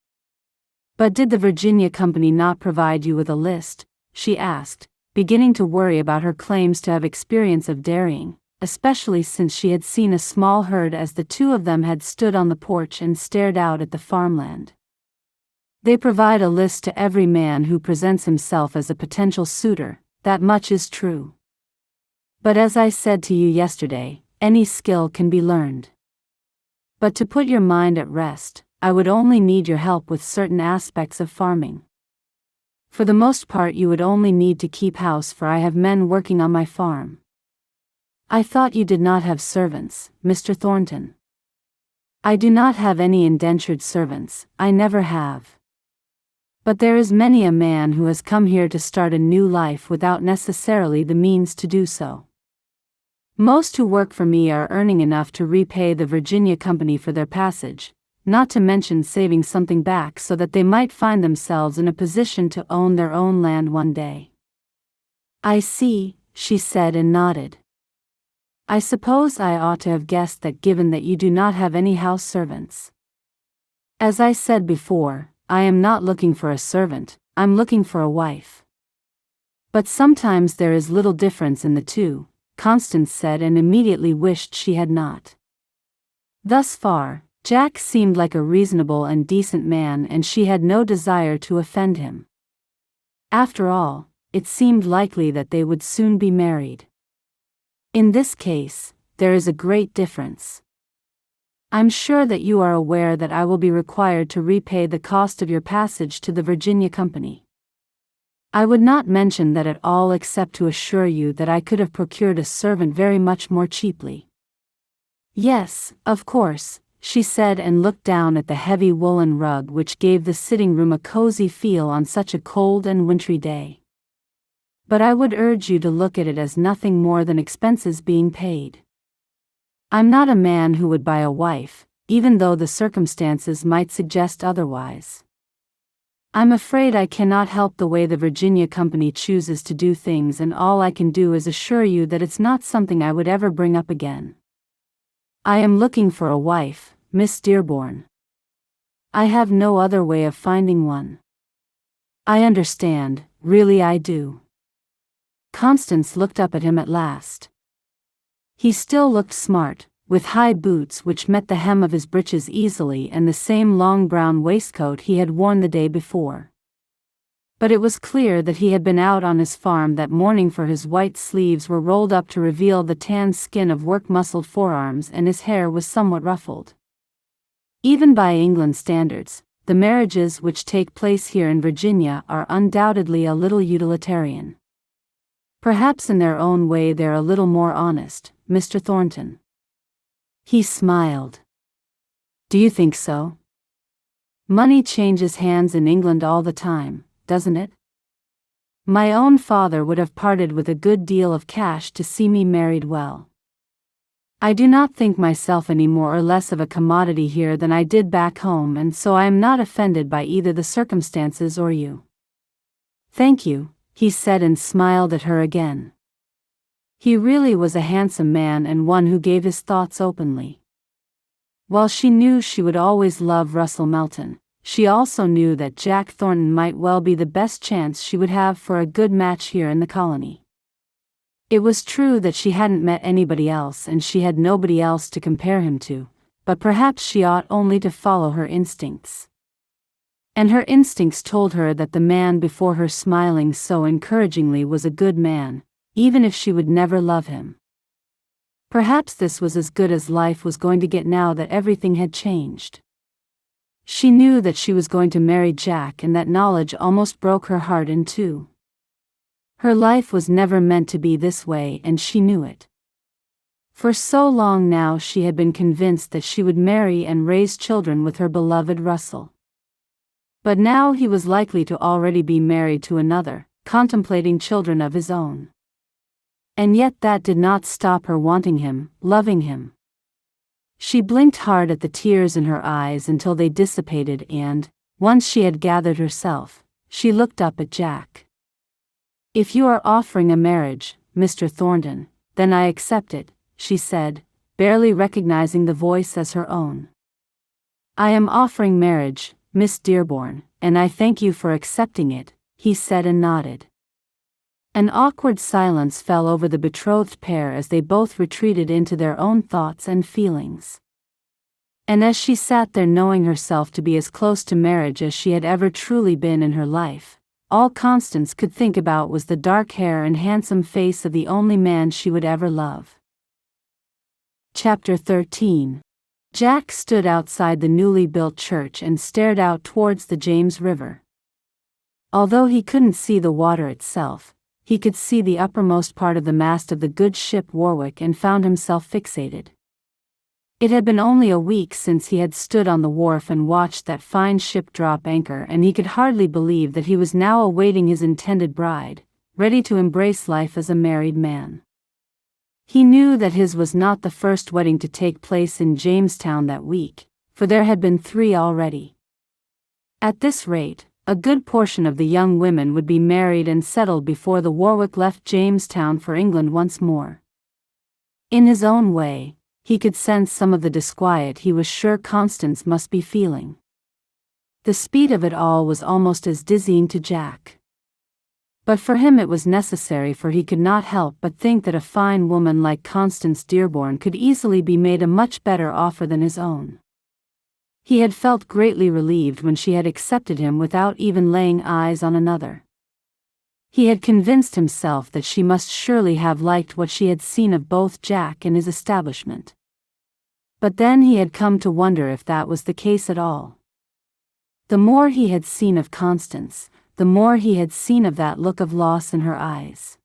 But did the Virginia Company not provide you with a list? She asked, beginning to worry about her claims to have experience of dairying, especially since she had seen a small herd as the two of them had stood on the porch and stared out at the farmland. They provide a list to every man who presents himself as a potential suitor, that much is true. But as I said to you yesterday, any skill can be learned. But to put your mind at rest, I would only need your help with certain aspects of farming. For the most part you would only need to keep house, for I have men working on my farm. I thought you did not have servants, Mr. Thornton. I do not have any indentured servants, I never have. But there is many a man who has come here to start a new life without necessarily the means to do so. Most who work for me are earning enough to repay the Virginia Company for their passage, not to mention saving something back so that they might find themselves in a position to own their own land one day. I see, she said and nodded. I suppose I ought to have guessed that given that you do not have any house servants. As I said before, I am not looking for a servant, I'm looking for a wife. But sometimes there is little difference in the two, Constance said and immediately wished she had not. Thus far, Jack seemed like a reasonable and decent man and she had no desire to offend him. After all, it seemed likely that they would soon be married. In this case, there is a great difference. I'm sure that you are aware that I will be required to repay the cost of your passage to the Virginia Company. I would not mention that at all except to assure you that I could have procured a servant very much more cheaply. Yes, of course, she said and looked down at the heavy woolen rug which gave the sitting room a cozy feel on such a cold and wintry day. But I would urge you to look at it as nothing more than expenses being paid. I'm not a man who would buy a wife, even though the circumstances might suggest otherwise. I'm afraid I cannot help the way the Virginia Company chooses to do things, and all I can do is assure you that it's not something I would ever bring up again. I am looking for a wife, Miss Dearborn. I have no other way of finding one. I understand, really I do. Constance looked up at him at last. He still looked smart, with high boots which met the hem of his breeches easily and the same long brown waistcoat he had worn the day before. But it was clear that he had been out on his farm that morning, for his white sleeves were rolled up to reveal the tan skin of work-muscled forearms and his hair was somewhat ruffled. Even by England standards, the marriages which take place here in Virginia are undoubtedly a little utilitarian. Perhaps in their own way they're a little more honest, Mr. Thornton. He smiled. Do you think so? Money changes hands in England all the time, doesn't it? My own father would have parted with a good deal of cash to see me married well. I do not think myself any more or less of a commodity here than I did back home, and so I am not offended by either the circumstances or you. Thank you, he said and smiled at her again. He really was a handsome man and one who gave his thoughts openly. While she knew she would always love Russell Melton, she also knew that Jack Thornton might well be the best chance she would have for a good match here in the colony. It was true that she hadn't met anybody else and she had nobody else to compare him to, but perhaps she ought only to follow her instincts. And her instincts told her that the man before her smiling so encouragingly was a good man, even if she would never love him. Perhaps this was as good as life was going to get now that everything had changed. She knew that she was going to marry Jack, and that knowledge almost broke her heart in two. Her life was never meant to be this way, and she knew it. For so long now she had been convinced that she would marry and raise children with her beloved Russell. But now he was likely to already be married to another, contemplating children of his own. And yet that did not stop her wanting him, loving him. She blinked hard at the tears in her eyes until they dissipated and, once she had gathered herself, she looked up at Jack. If you are offering a marriage, Mr. Thornton, then I accept it, she said, barely recognizing the voice as her own. I am offering marriage, Miss Dearborn, and I thank you for accepting it, he said and nodded. An awkward silence fell over the betrothed pair as they both retreated into their own thoughts and feelings. And as she sat there knowing herself to be as close to marriage as she had ever truly been in her life, all Constance could think about was the dark hair and handsome face of the only man she would ever love. Chapter 13. Jack stood outside the newly built church and stared out towards the James River. Although he couldn't see the water itself, he could see the uppermost part of the mast of the good ship Warwick and found himself fixated. It had been only a week since he had stood on the wharf and watched that fine ship drop anchor, and he could hardly believe that he was now awaiting his intended bride, ready to embrace life as a married man. He knew that his was not the first wedding to take place in Jamestown that week, for there had been 3 already. At this rate, a good portion of the young women would be married and settled before the Warwick left Jamestown for England once more. In his own way, he could sense some of the disquiet he was sure Constance must be feeling. The speed of it all was almost as dizzying to Jack. But for him it was necessary, for he could not help but think that a fine woman like Constance Dearborn could easily be made a much better offer than his own. He had felt greatly relieved when she had accepted him without even laying eyes on another. He had convinced himself that she must surely have liked what she had seen of both Jack and his establishment. But then he had come to wonder if that was the case at all. The more he had seen of Constance, the more he had seen of that look of loss in her eyes.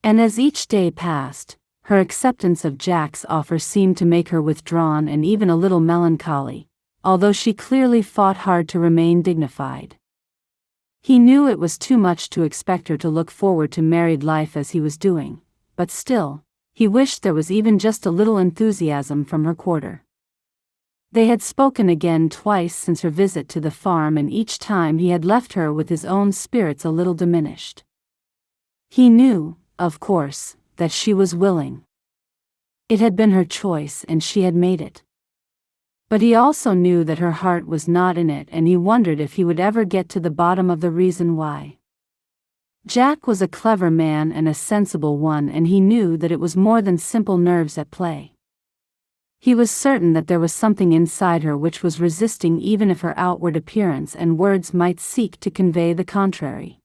And as each day passed, her acceptance of Jack's offer seemed to make her withdrawn and even a little melancholy, although she clearly fought hard to remain dignified. He knew it was too much to expect her to look forward to married life as he was doing, but still, he wished there was even just a little enthusiasm from her quarter. They had spoken again twice since her visit to the farm, and each time he had left her with his own spirits a little diminished. He knew, of course, that she was willing. It had been her choice and she had made it. But he also knew that her heart was not in it, and he wondered if he would ever get to the bottom of the reason why. Jack was a clever man and a sensible one, and he knew that it was more than simple nerves at play. He was certain that there was something inside her which was resisting, even if her outward appearance and words might seek to convey the contrary.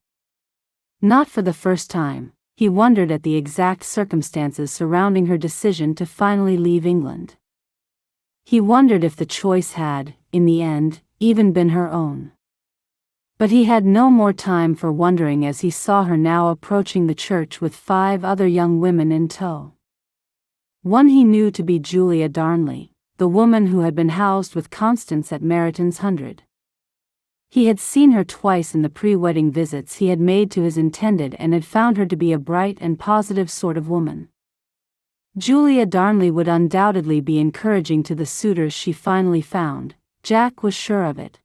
Not for the first time, he wondered at the exact circumstances surrounding her decision to finally leave England. He wondered if the choice had, in the end, even been her own. But he had no more time for wondering as he saw her now approaching the church with 5 other young women in tow. One he knew to be Julia Darnley, the woman who had been housed with Constance at Meryton's 100. He had seen her twice in the pre-wedding visits he had made to his intended, and had found her to be a bright and positive sort of woman. Julia Darnley would undoubtedly be encouraging to the suitors she finally found, Jack was sure of it.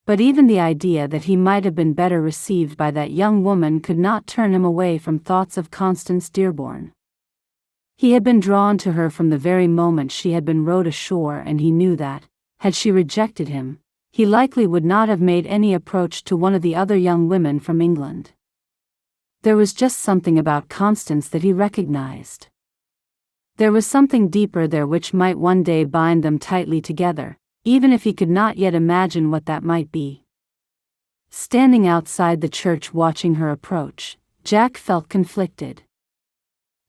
But even the idea that he might have been better received by that young woman could not turn him away from thoughts of Constance Dearborn. He had been drawn to her from the very moment she had been rowed ashore, and he knew that, had she rejected him, he likely would not have made any approach to one of the other young women from England. There was just something about Constance that he recognized. There was something deeper there which might one day bind them tightly together, even if he could not yet imagine what that might be. Standing outside the church watching her approach, Jack felt conflicted.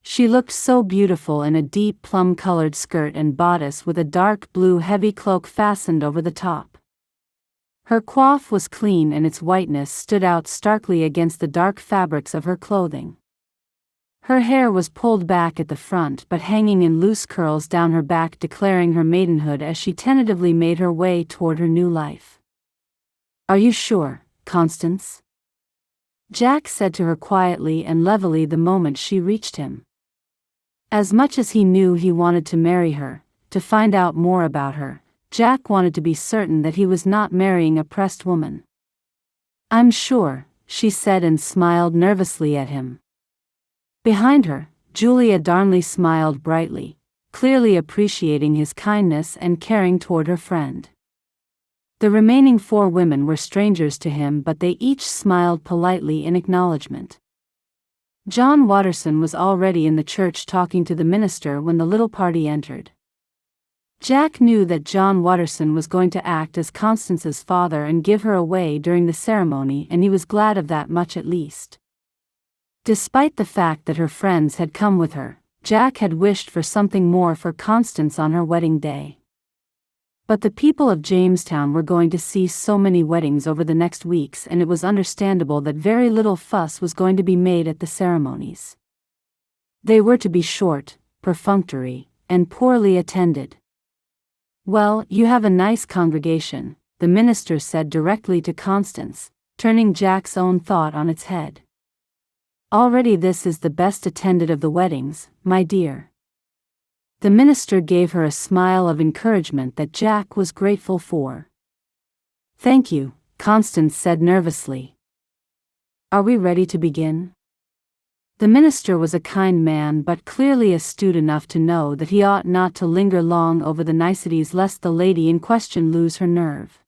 She looked so beautiful in a deep plum-colored skirt and bodice with a dark blue heavy cloak fastened over the top. Her coif was clean, and its whiteness stood out starkly against the dark fabrics of her clothing. Her hair was pulled back at the front but hanging in loose curls down her back, declaring her maidenhood as she tentatively made her way toward her new life. "Are you sure, Constance?" Jack said to her quietly and levelly the moment she reached him. As much as he knew he wanted to marry her, to find out more about her, Jack wanted to be certain that he was not marrying a pressed woman. "I'm sure," she said, and smiled nervously at him. Behind her, Julia Darnley smiled brightly, clearly appreciating his kindness and caring toward her friend. The remaining 4 women were strangers to him, but they each smiled politely in acknowledgement. John Watterson was already in the church talking to the minister when the little party entered. Jack knew that John Watterson was going to act as Constance's father and give her away during the ceremony, and he was glad of that much at least. Despite the fact that her friends had come with her, Jack had wished for something more for Constance on her wedding day. But the people of Jamestown were going to see so many weddings over the next weeks, and it was understandable that very little fuss was going to be made at the ceremonies. They were to be short, perfunctory, and poorly attended. "Well, you have a nice congregation," the minister said directly to Constance, turning Jack's own thought on its head. "Already this is the best attended of the weddings, my dear." The minister gave her a smile of encouragement that Jack was grateful for. "Thank you," Constance said nervously. "Are we ready to begin?" The minister was a kind man, but clearly astute enough to know that he ought not to linger long over the niceties lest the lady in question lose her nerve.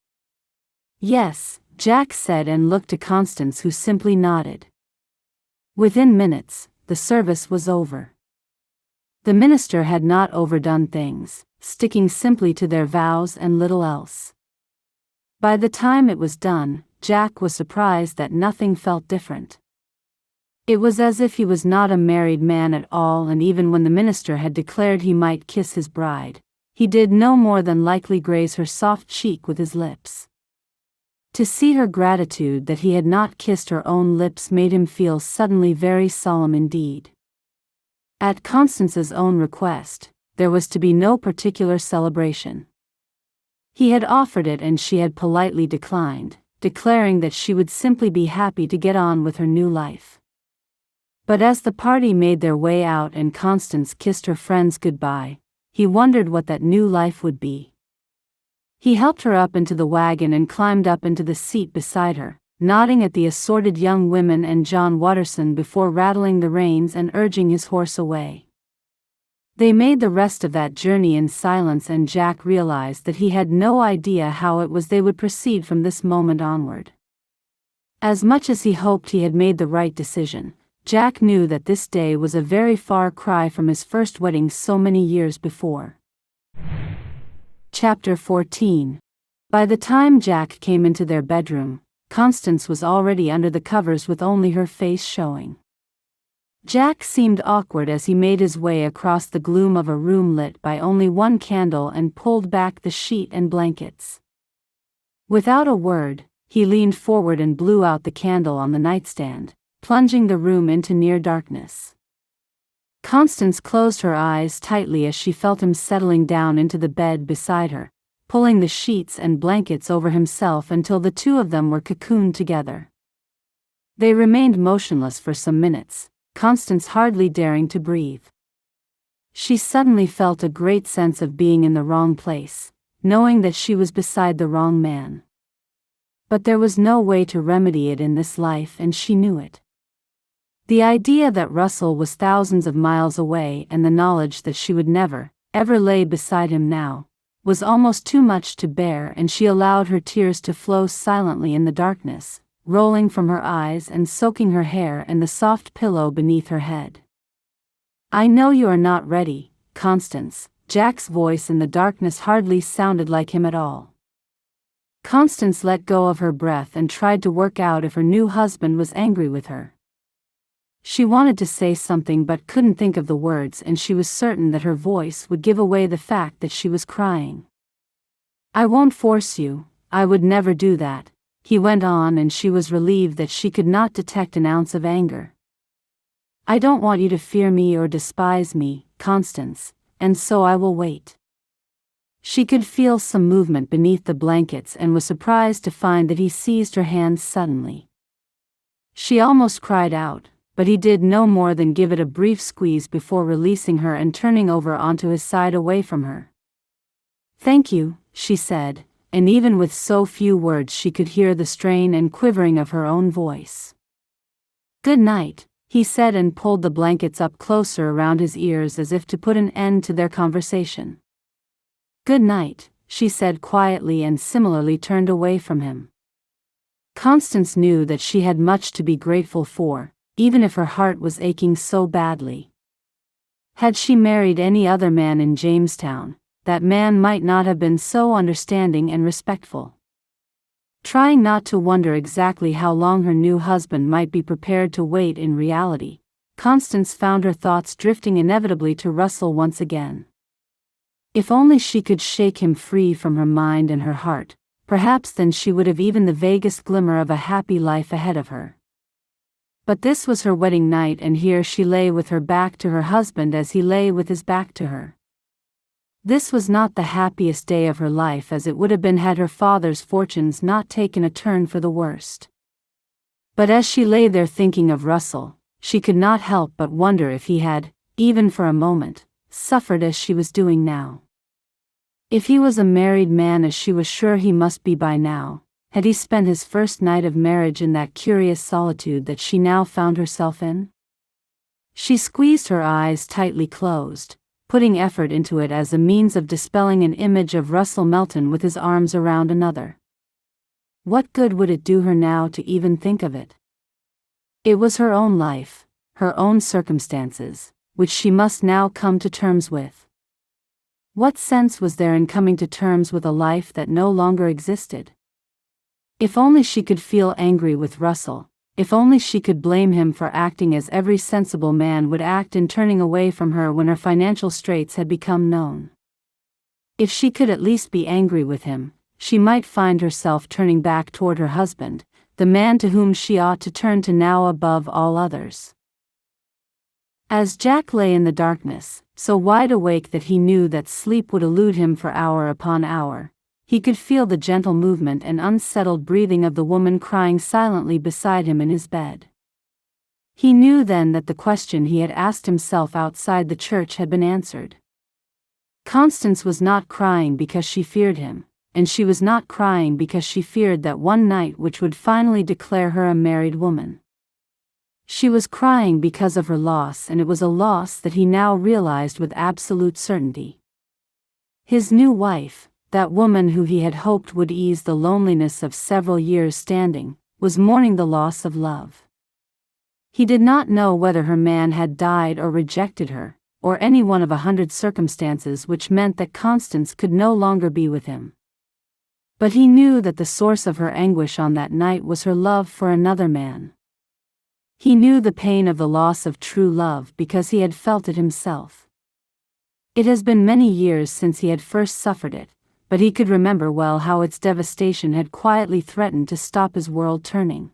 "Yes," Jack said, and looked to Constance, who simply nodded. Within minutes, the service was over. The minister had not overdone things, sticking simply to their vows and little else. By the time it was done, Jack was surprised that nothing felt different. It was as if he was not a married man at all, and even when the minister had declared he might kiss his bride, he did no more than lightly graze her soft cheek with his lips. To see her gratitude that he had not kissed her own lips made him feel suddenly very solemn indeed. At Constance's own request, there was to be no particular celebration. He had offered it and she had politely declined, declaring that she would simply be happy to get on with her new life. But as the party made their way out and Constance kissed her friends goodbye, he wondered what that new life would be. He helped her up into the wagon and climbed up into the seat beside her, nodding at the assorted young women and John Watterson before rattling the reins and urging his horse away. They made the rest of that journey in silence, and Jack realized that he had no idea how it was they would proceed from this moment onward. As much as he hoped he had made the right decision, Jack knew that this day was a very far cry from his first wedding so many years before. Chapter 14. By the time Jack came into their bedroom, Constance was already under the covers with only her face showing. Jack seemed awkward as he made his way across the gloom of a room lit by only one candle and pulled back the sheet and blankets. Without a word, he leaned forward and blew out the candle on the nightstand, plunging the room into near darkness. Constance closed her eyes tightly as she felt him settling down into the bed beside her, pulling the sheets and blankets over himself until the two of them were cocooned together. They remained motionless for some minutes, Constance hardly daring to breathe. She suddenly felt a great sense of being in the wrong place, knowing that she was beside the wrong man. But there was no way to remedy it in this life, and she knew it. The idea that Russell was thousands of miles away and the knowledge that she would never, ever lay beside him now, was almost too much to bear, and she allowed her tears to flow silently in the darkness, rolling from her eyes and soaking her hair and the soft pillow beneath her head. "I know you are not ready, Constance." Jack's voice in the darkness hardly sounded like him at all. Constance let go of her breath and tried to work out if her new husband was angry with her. She wanted to say something but couldn't think of the words, and she was certain that her voice would give away the fact that she was crying. "I won't force you, I would never do that," he went on, and she was relieved that she could not detect an ounce of anger. "I don't want you to fear me or despise me, Constance, and so I will wait." She could feel some movement beneath the blankets and was surprised to find that he seized her hands suddenly. She almost cried out, but he did no more than give it a brief squeeze before releasing her and turning over onto his side away from her. "Thank you," she said, and even with so few words she could hear the strain and quivering of her own voice. "Good night," he said, and pulled the blankets up closer around his ears as if to put an end to their conversation. "Good night," she said quietly, and similarly turned away from him. Constance knew that she had much to be grateful for, even if her heart was aching so badly. Had she married any other man in Jamestown, that man might not have been so understanding and respectful. Trying not to wonder exactly how long her new husband might be prepared to wait in reality, Constance found her thoughts drifting inevitably to Russell once again. If only she could shake him free from her mind and her heart, perhaps then she would have even the vaguest glimmer of a happy life ahead of her. But this was her wedding night, and here she lay with her back to her husband as he lay with his back to her. This was not the happiest day of her life, as it would have been had her father's fortunes not taken a turn for the worst. But as she lay there thinking of Russell, she could not help but wonder if he had, even for a moment, suffered as she was doing now. If he was a married man, as she was sure he must be by now, had he spent his first night of marriage in that curious solitude that she now found herself in? She squeezed her eyes tightly closed, putting effort into it as a means of dispelling an image of Russell Melton with his arms around another. What good would it do her now to even think of it? It was her own life, her own circumstances, which she must now come to terms with. What sense was there in coming to terms with a life that no longer existed? If only she could feel angry with Russell, if only she could blame him for acting as every sensible man would act in turning away from her when her financial straits had become known. If she could at least be angry with him, she might find herself turning back toward her husband, the man to whom she ought to turn to now above all others. As Jack lay in the darkness, so wide awake that he knew that sleep would elude him for hour upon hour, he could feel the gentle movement and unsettled breathing of the woman crying silently beside him in his bed. He knew then that the question he had asked himself outside the church had been answered. Constance was not crying because she feared him, and she was not crying because she feared that one night which would finally declare her a married woman. She was crying because of her loss, and it was a loss that he now realized with absolute certainty. His new wife, that woman who he had hoped would ease the loneliness of several years' standing, was mourning the loss of love. He did not know whether her man had died or rejected her, or any one of 100 circumstances which meant that Constance could no longer be with him. But he knew that the source of her anguish on that night was her love for another man. He knew the pain of the loss of true love because he had felt it himself. It has been many years since he had first suffered it, but he could remember well how its devastation had quietly threatened to stop his world turning.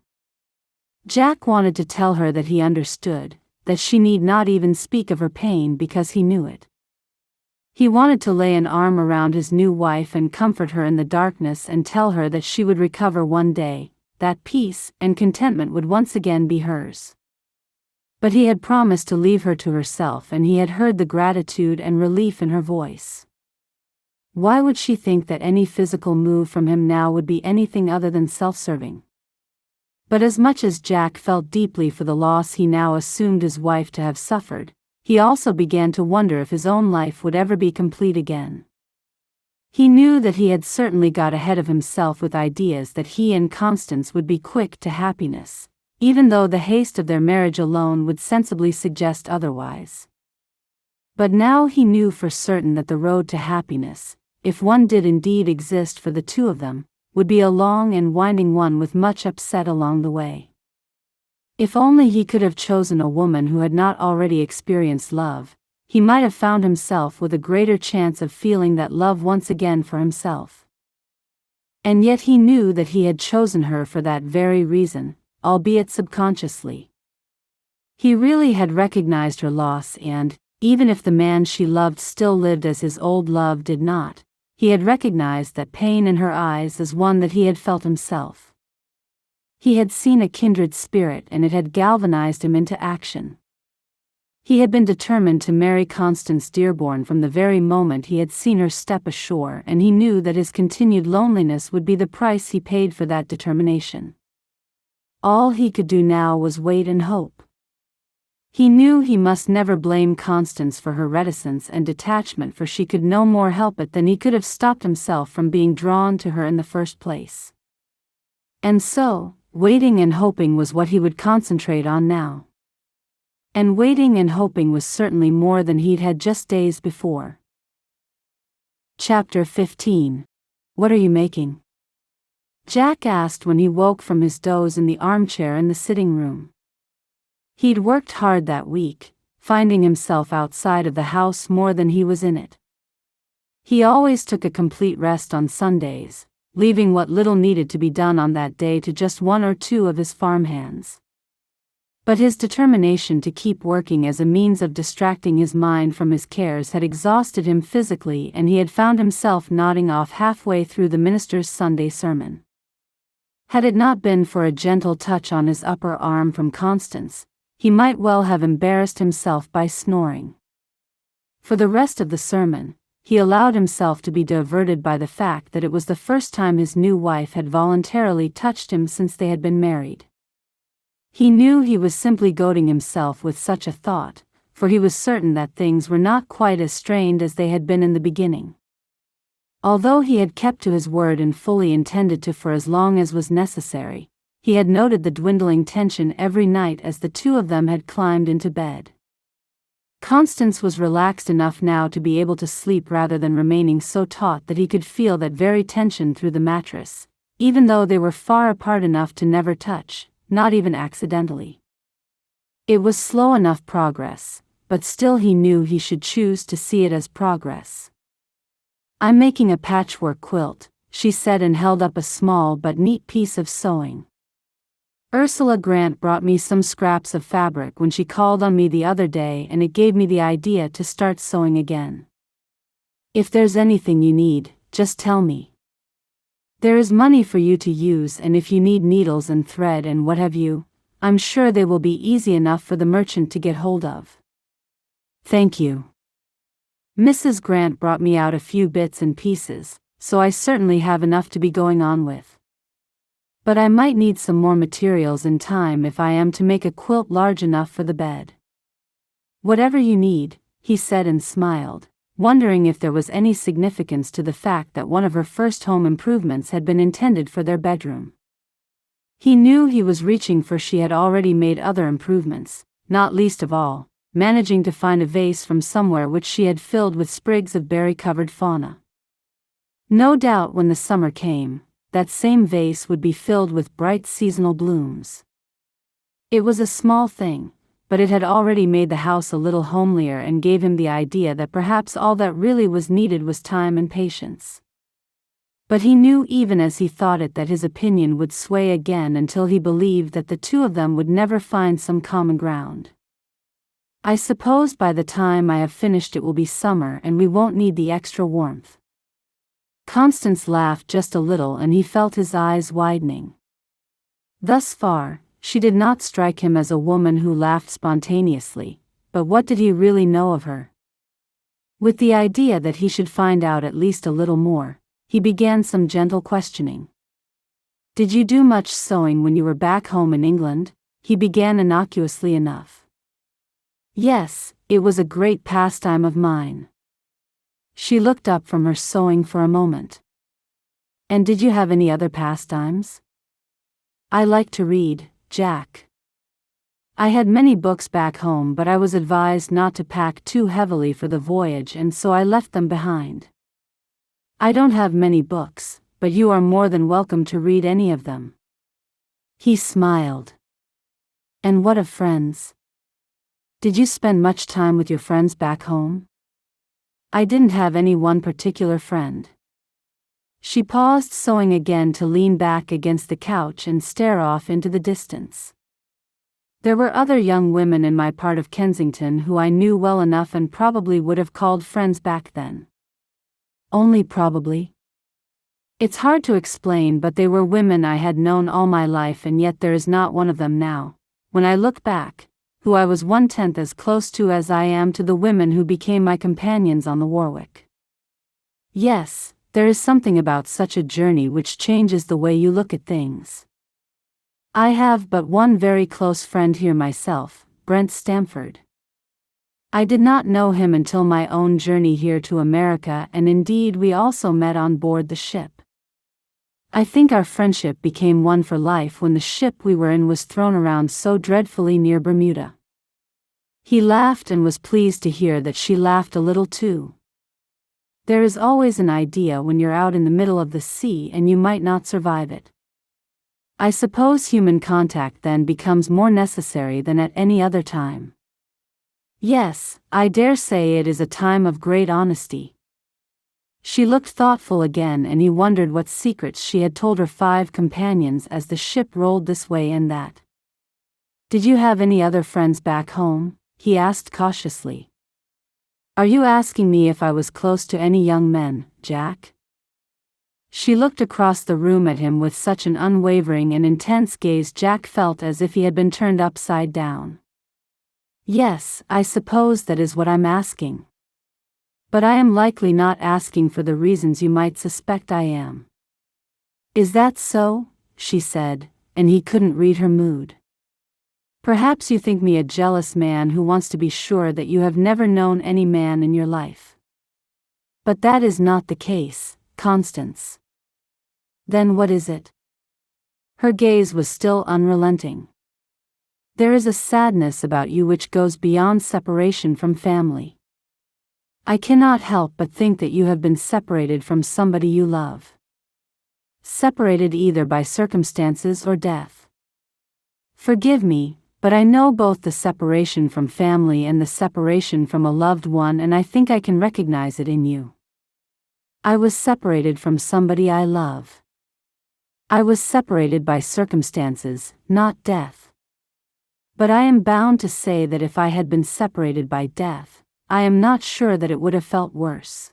Jack wanted to tell her that he understood, that she need not even speak of her pain because he knew it. He wanted to lay an arm around his new wife and comfort her in the darkness and tell her that she would recover one day, that peace and contentment would once again be hers. But he had promised to leave her to herself, and he had heard the gratitude and relief in her voice. Why would she think that any physical move from him now would be anything other than self-serving? But as much as Jack felt deeply for the loss he now assumed his wife to have suffered, he also began to wonder if his own life would ever be complete again. He knew that he had certainly got ahead of himself with ideas that he and Constance would be quick to happiness, even though the haste of their marriage alone would sensibly suggest otherwise. But now he knew for certain that the road to happiness, if one did indeed exist for the two of them, would be a long and winding one with much upset along the way. If only he could have chosen a woman who had not already experienced love, he might have found himself with a greater chance of feeling that love once again for himself. And yet he knew that he had chosen her for that very reason, albeit subconsciously. He really had recognized her loss, and, even if the man she loved still lived as his old love did not, he had recognized that pain in her eyes as one that he had felt himself. He had seen a kindred spirit, and it had galvanized him into action. He had been determined to marry Constance Dearborn from the very moment he had seen her step ashore, and he knew that his continued loneliness would be the price he paid for that determination. All he could do now was wait and hope. He knew he must never blame Constance for her reticence and detachment, for she could no more help it than he could have stopped himself from being drawn to her in the first place. And so, waiting and hoping was what he would concentrate on now. And waiting and hoping was certainly more than he'd had just days before. Chapter 15. What are you making? Jack asked when he woke from his doze in the armchair in the sitting room. He'd worked hard that week, finding himself outside of the house more than he was in it. He always took a complete rest on Sundays, leaving what little needed to be done on that day to just one or two of his farmhands. But his determination to keep working as a means of distracting his mind from his cares had exhausted him physically, and he had found himself nodding off halfway through the minister's Sunday sermon. Had it not been for a gentle touch on his upper arm from Constance, he might well have embarrassed himself by snoring. For the rest of the sermon, he allowed himself to be diverted by the fact that it was the first time his new wife had voluntarily touched him since they had been married. He knew he was simply goading himself with such a thought, for he was certain that things were not quite as strained as they had been in the beginning. Although he had kept to his word and fully intended to for as long as was necessary, he had noted the dwindling tension every night as the two of them had climbed into bed. Constance was relaxed enough now to be able to sleep rather than remaining so taut that he could feel that very tension through the mattress, even though they were far apart enough to never touch, not even accidentally. It was slow enough progress, but still he knew he should choose to see it as progress. "I'm making a patchwork quilt," she said, and held up a small but neat piece of sewing. "Ursula Grant brought me some scraps of fabric when she called on me the other day, and it gave me the idea to start sewing again. If there's anything you need, just tell me. There is money for you to use, and if you need needles and thread and what have you, I'm sure they will be easy enough for the merchant to get hold of." "Thank you. Mrs. Grant brought me out a few bits and pieces, so I certainly have enough to be going on with. But I might need some more materials in time if I am to make a quilt large enough for the bed." "Whatever you need," he said, and smiled, wondering if there was any significance to the fact that one of her first home improvements had been intended for their bedroom. He knew he was reaching, for she had already made other improvements, not least of all, managing to find a vase from somewhere which she had filled with sprigs of berry-covered fauna. No doubt when the summer came, that same vase would be filled with bright seasonal blooms. It was a small thing, but it had already made the house a little homelier and gave him the idea that perhaps all that really was needed was time and patience. But he knew even as he thought it that his opinion would sway again until he believed that the two of them would never find some common ground. "I suppose by the time I have finished it will be summer and we won't need the extra warmth." Constance laughed just a little, and he felt his eyes widening. Thus far, she did not strike him as a woman who laughed spontaneously, but what did he really know of her? With the idea that he should find out at least a little more, he began some gentle questioning. "Did you do much sewing when you were back home in England?" he began innocuously enough. "Yes, it was a great pastime of mine." She looked up from her sewing for a moment. "And did you have any other pastimes?" "I like to read, Jack. I had many books back home, but I was advised not to pack too heavily for the voyage, and so I left them behind. I don't have many books, but you are more than welcome to read any of them." He smiled. "And what of friends? Did you spend much time with your friends back home?" "I didn't have any one particular friend." She paused, sewing again, to lean back against the couch and stare off into the distance. "There were other young women in my part of Kensington who I knew well enough and probably would have called friends back then." "Only probably?" "It's hard to explain, but they were women I had known all my life, and yet there is not one of them now, when I look back, who I was 1/10 as close to as I am to the women who became my companions on the Warwick. Yes, there is something about such a journey which changes the way you look at things. I have but one very close friend here myself, Brent Stamford. I did not know him until my own journey here to America, and indeed we also met on board the ship. I think our friendship became one for life when the ship we were in was thrown around so dreadfully near Bermuda." He laughed and was pleased to hear that she laughed a little too. There is always an idea when you're out in the middle of the sea and you might not survive it. I suppose human contact then becomes more necessary than at any other time. "Yes, I dare say it is a time of great honesty." She looked thoughtful again, and he wondered what secrets she had told her 5 companions as the ship rolled this way and that. "Did you have any other friends back home?" he asked cautiously. "Are you asking me if I was close to any young men, Jack?" She looked across the room at him with such an unwavering and intense gaze Jack felt as if he had been turned upside down. "Yes, I suppose that is what I'm asking. But I am likely not asking for the reasons you might suspect I am." "Is that so?" she said, and he couldn't read her mood. "Perhaps you think me a jealous man who wants to be sure that you have never known any man in your life. But that is not the case, Constance." "Then what is it?" Her gaze was still unrelenting. "There is a sadness about you which goes beyond separation from family. I cannot help but think that you have been separated from somebody you love. Separated either by circumstances or death. Forgive me, but I know both the separation from family and the separation from a loved one, and I think I can recognize it in you. I was separated from somebody I love. I was separated by circumstances, not death. But I am bound to say that if I had been separated by death, I am not sure that it would have felt worse.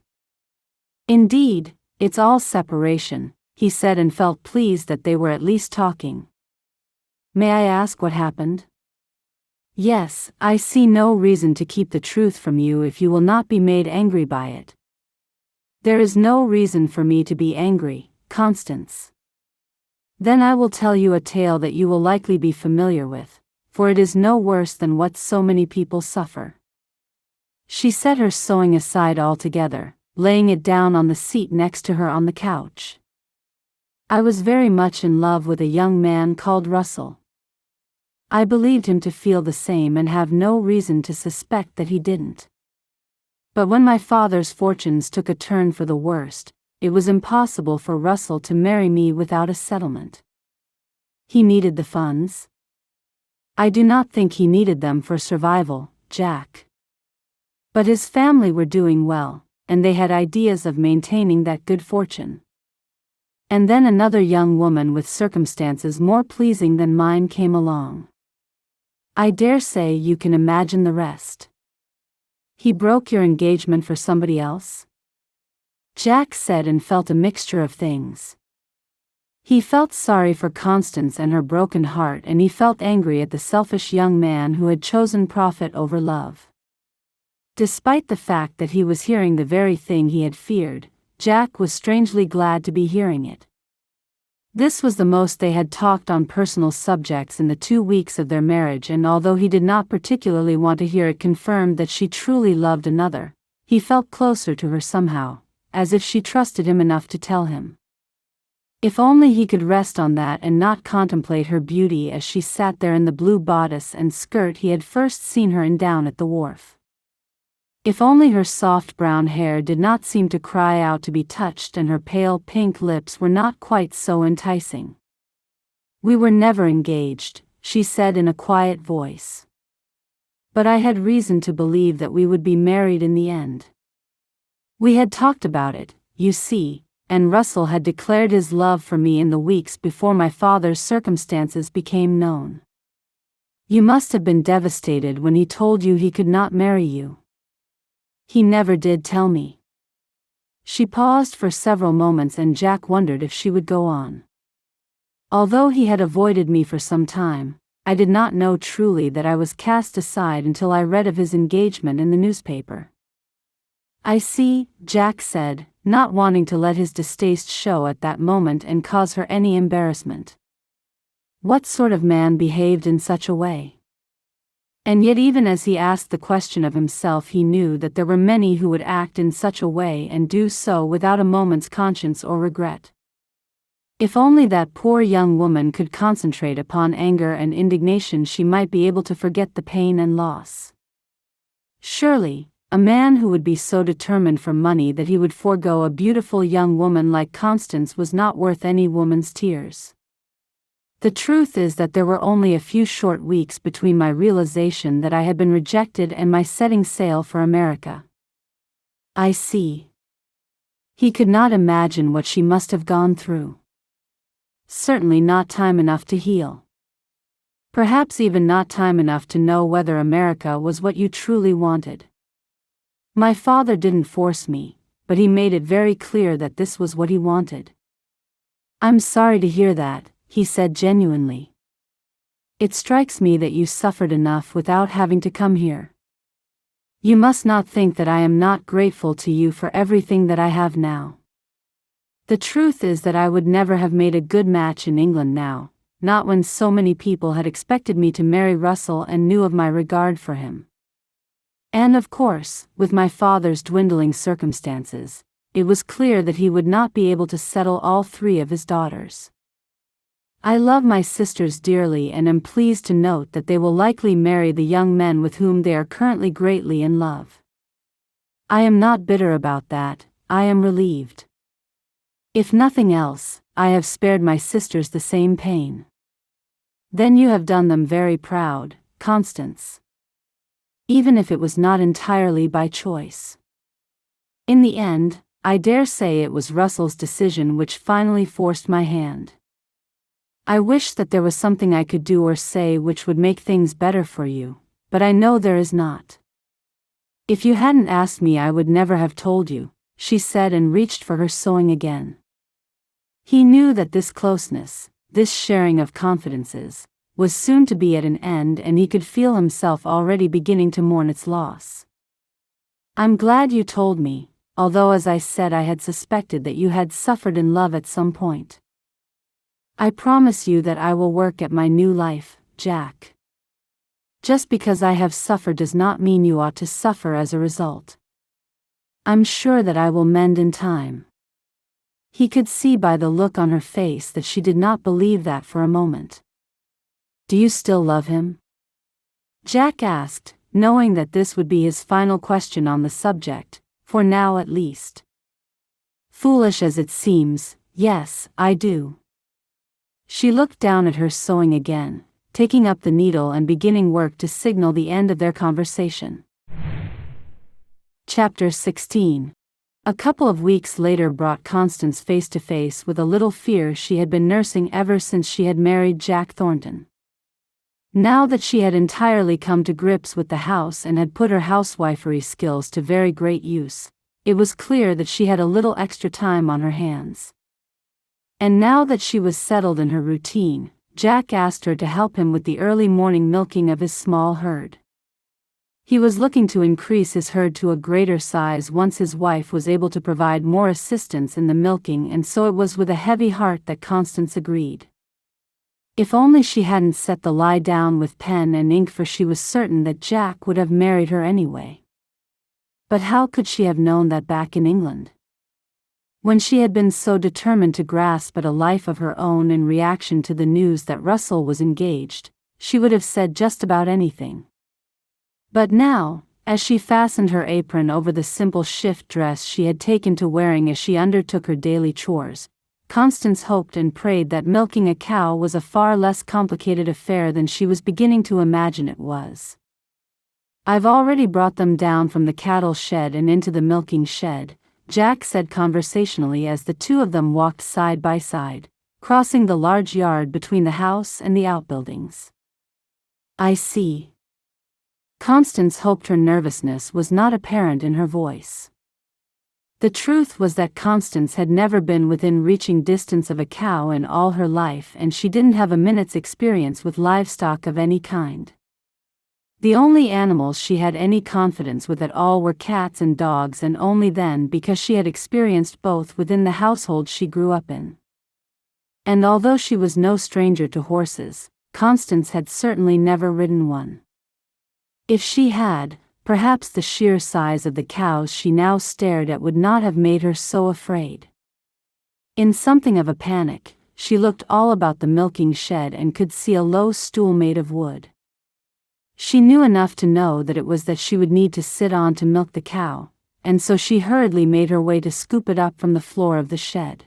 Indeed, it's all separation," he said, and felt pleased that they were at least talking. "May I ask what happened?" "Yes, I see no reason to keep the truth from you if you will not be made angry by it." "There is no reason for me to be angry, Constance." "Then I will tell you a tale that you will likely be familiar with, for it is no worse than what so many people suffer." She set her sewing aside altogether, laying it down on the seat next to her on the couch. "I was very much in love with a young man called Russell. I believed him to feel the same and have no reason to suspect that he didn't. But when my father's fortunes took a turn for the worst, it was impossible for Russell to marry me without a settlement. He needed the funds. I do not think he needed them for survival, Jack. But his family were doing well, and they had ideas of maintaining that good fortune. And then another young woman with circumstances more pleasing than mine came along. I dare say you can imagine the rest." "He broke your engagement for somebody else?" Jack said, and felt a mixture of things. He felt sorry for Constance and her broken heart, and he felt angry at the selfish young man who had chosen profit over love. Despite the fact that he was hearing the very thing he had feared, Jack was strangely glad to be hearing it. This was the most they had talked on personal subjects in the 2 weeks of their marriage, and although he did not particularly want to hear it confirmed that she truly loved another, he felt closer to her somehow, as if she trusted him enough to tell him. If only he could rest on that and not contemplate her beauty as she sat there in the blue bodice and skirt he had first seen her in down at the wharf. If only her soft brown hair did not seem to cry out to be touched, and her pale pink lips were not quite so enticing. "We were never engaged," she said in a quiet voice. "But I had reason to believe that we would be married in the end. We had talked about it, you see, and Russell had declared his love for me in the weeks before my father's circumstances became known. You must have been devastated when he told you he could not marry you." "He never did tell me." She paused for several moments, and Jack wondered if she would go on. "Although he had avoided me for some time, I did not know truly that I was cast aside until I read of his engagement in the newspaper." "I see," Jack said, not wanting to let his distaste show at that moment and cause her any embarrassment. What sort of man behaved in such a way? And yet, even as he asked the question of himself, he knew that there were many who would act in such a way and do so without a moment's conscience or regret. If only that poor young woman could concentrate upon anger and indignation, she might be able to forget the pain and loss. Surely, a man who would be so determined for money that he would forego a beautiful young woman like Constance was not worth any woman's tears. The truth is that there were only a few short weeks between my realization that I had been rejected and my setting sail for America. "I see. He could not imagine what she must have gone through. Certainly not time enough to heal. Perhaps even not time enough to know whether America was what you truly wanted. My father didn't force me, but he made it very clear that this was what he wanted. I'm sorry to hear that, he said genuinely. It strikes me that you suffered enough without having to come here. You must not think that I am not grateful to you for everything that I have now. The truth is that I would never have made a good match in England now, not when so many people had expected me to marry Russell and knew of my regard for him. And of course, with my father's dwindling circumstances, it was clear that he would not be able to settle all three of his daughters. I love my sisters dearly and am pleased to note that they will likely marry the young men with whom they are currently greatly in love. I am not bitter about that, I am relieved. If nothing else, I have spared my sisters the same pain. Then you have done them very proud, Constance. Even if it was not entirely by choice. In the end, I dare say it was Russell's decision which finally forced my hand. I wish that there was something I could do or say which would make things better for you, but I know there is not. If you hadn't asked me I would never have told you, she said and reached for her sewing again. He knew that this closeness, this sharing of confidences, was soon to be at an end and he could feel himself already beginning to mourn its loss. I'm glad you told me, although as I said I had suspected that you had suffered in love at some point. I promise you that I will work at my new life, Jack. Just because I have suffered does not mean you ought to suffer as a result. I'm sure that I will mend in time. He could see by the look on her face that she did not believe that for a moment. Do you still love him? Jack asked, knowing that this would be his final question on the subject, for now at least. Foolish as it seems, yes, I do. She looked down at her sewing again, taking up the needle and beginning work to signal the end of their conversation. Chapter 16. A couple of weeks later brought Constance face to face with a little fear she had been nursing ever since she had married Jack Thornton. Now that she had entirely come to grips with the house and had put her housewifery skills to very great use, it was clear that she had a little extra time on her hands. And now that she was settled in her routine, Jack asked her to help him with the early morning milking of his small herd. He was looking to increase his herd to a greater size once his wife was able to provide more assistance in the milking, and so it was with a heavy heart that Constance agreed. If only she hadn't set the lie down with pen and ink, for she was certain that Jack would have married her anyway. But how could she have known that back in England? When she had been so determined to grasp at a life of her own in reaction to the news that Russell was engaged, she would have said just about anything. But now, as she fastened her apron over the simple shift dress she had taken to wearing as she undertook her daily chores, Constance hoped and prayed that milking a cow was a far less complicated affair than she was beginning to imagine it was. I've already brought them down from the cattle shed and into the milking shed, Jack said conversationally as the two of them walked side by side, crossing the large yard between the house and the outbuildings. I see. Constance hoped her nervousness was not apparent in her voice. The truth was that Constance had never been within reaching distance of a cow in all her life, and she didn't have a minute's experience with livestock of any kind. The only animals she had any confidence with at all were cats and dogs, and only then because she had experienced both within the household she grew up in. And although she was no stranger to horses, Constance had certainly never ridden one. If she had, perhaps the sheer size of the cows she now stared at would not have made her so afraid. In something of a panic, she looked all about the milking shed and could see a low stool made of wood. She knew enough to know that it was that she would need to sit on to milk the cow, and so she hurriedly made her way to scoop it up from the floor of the shed.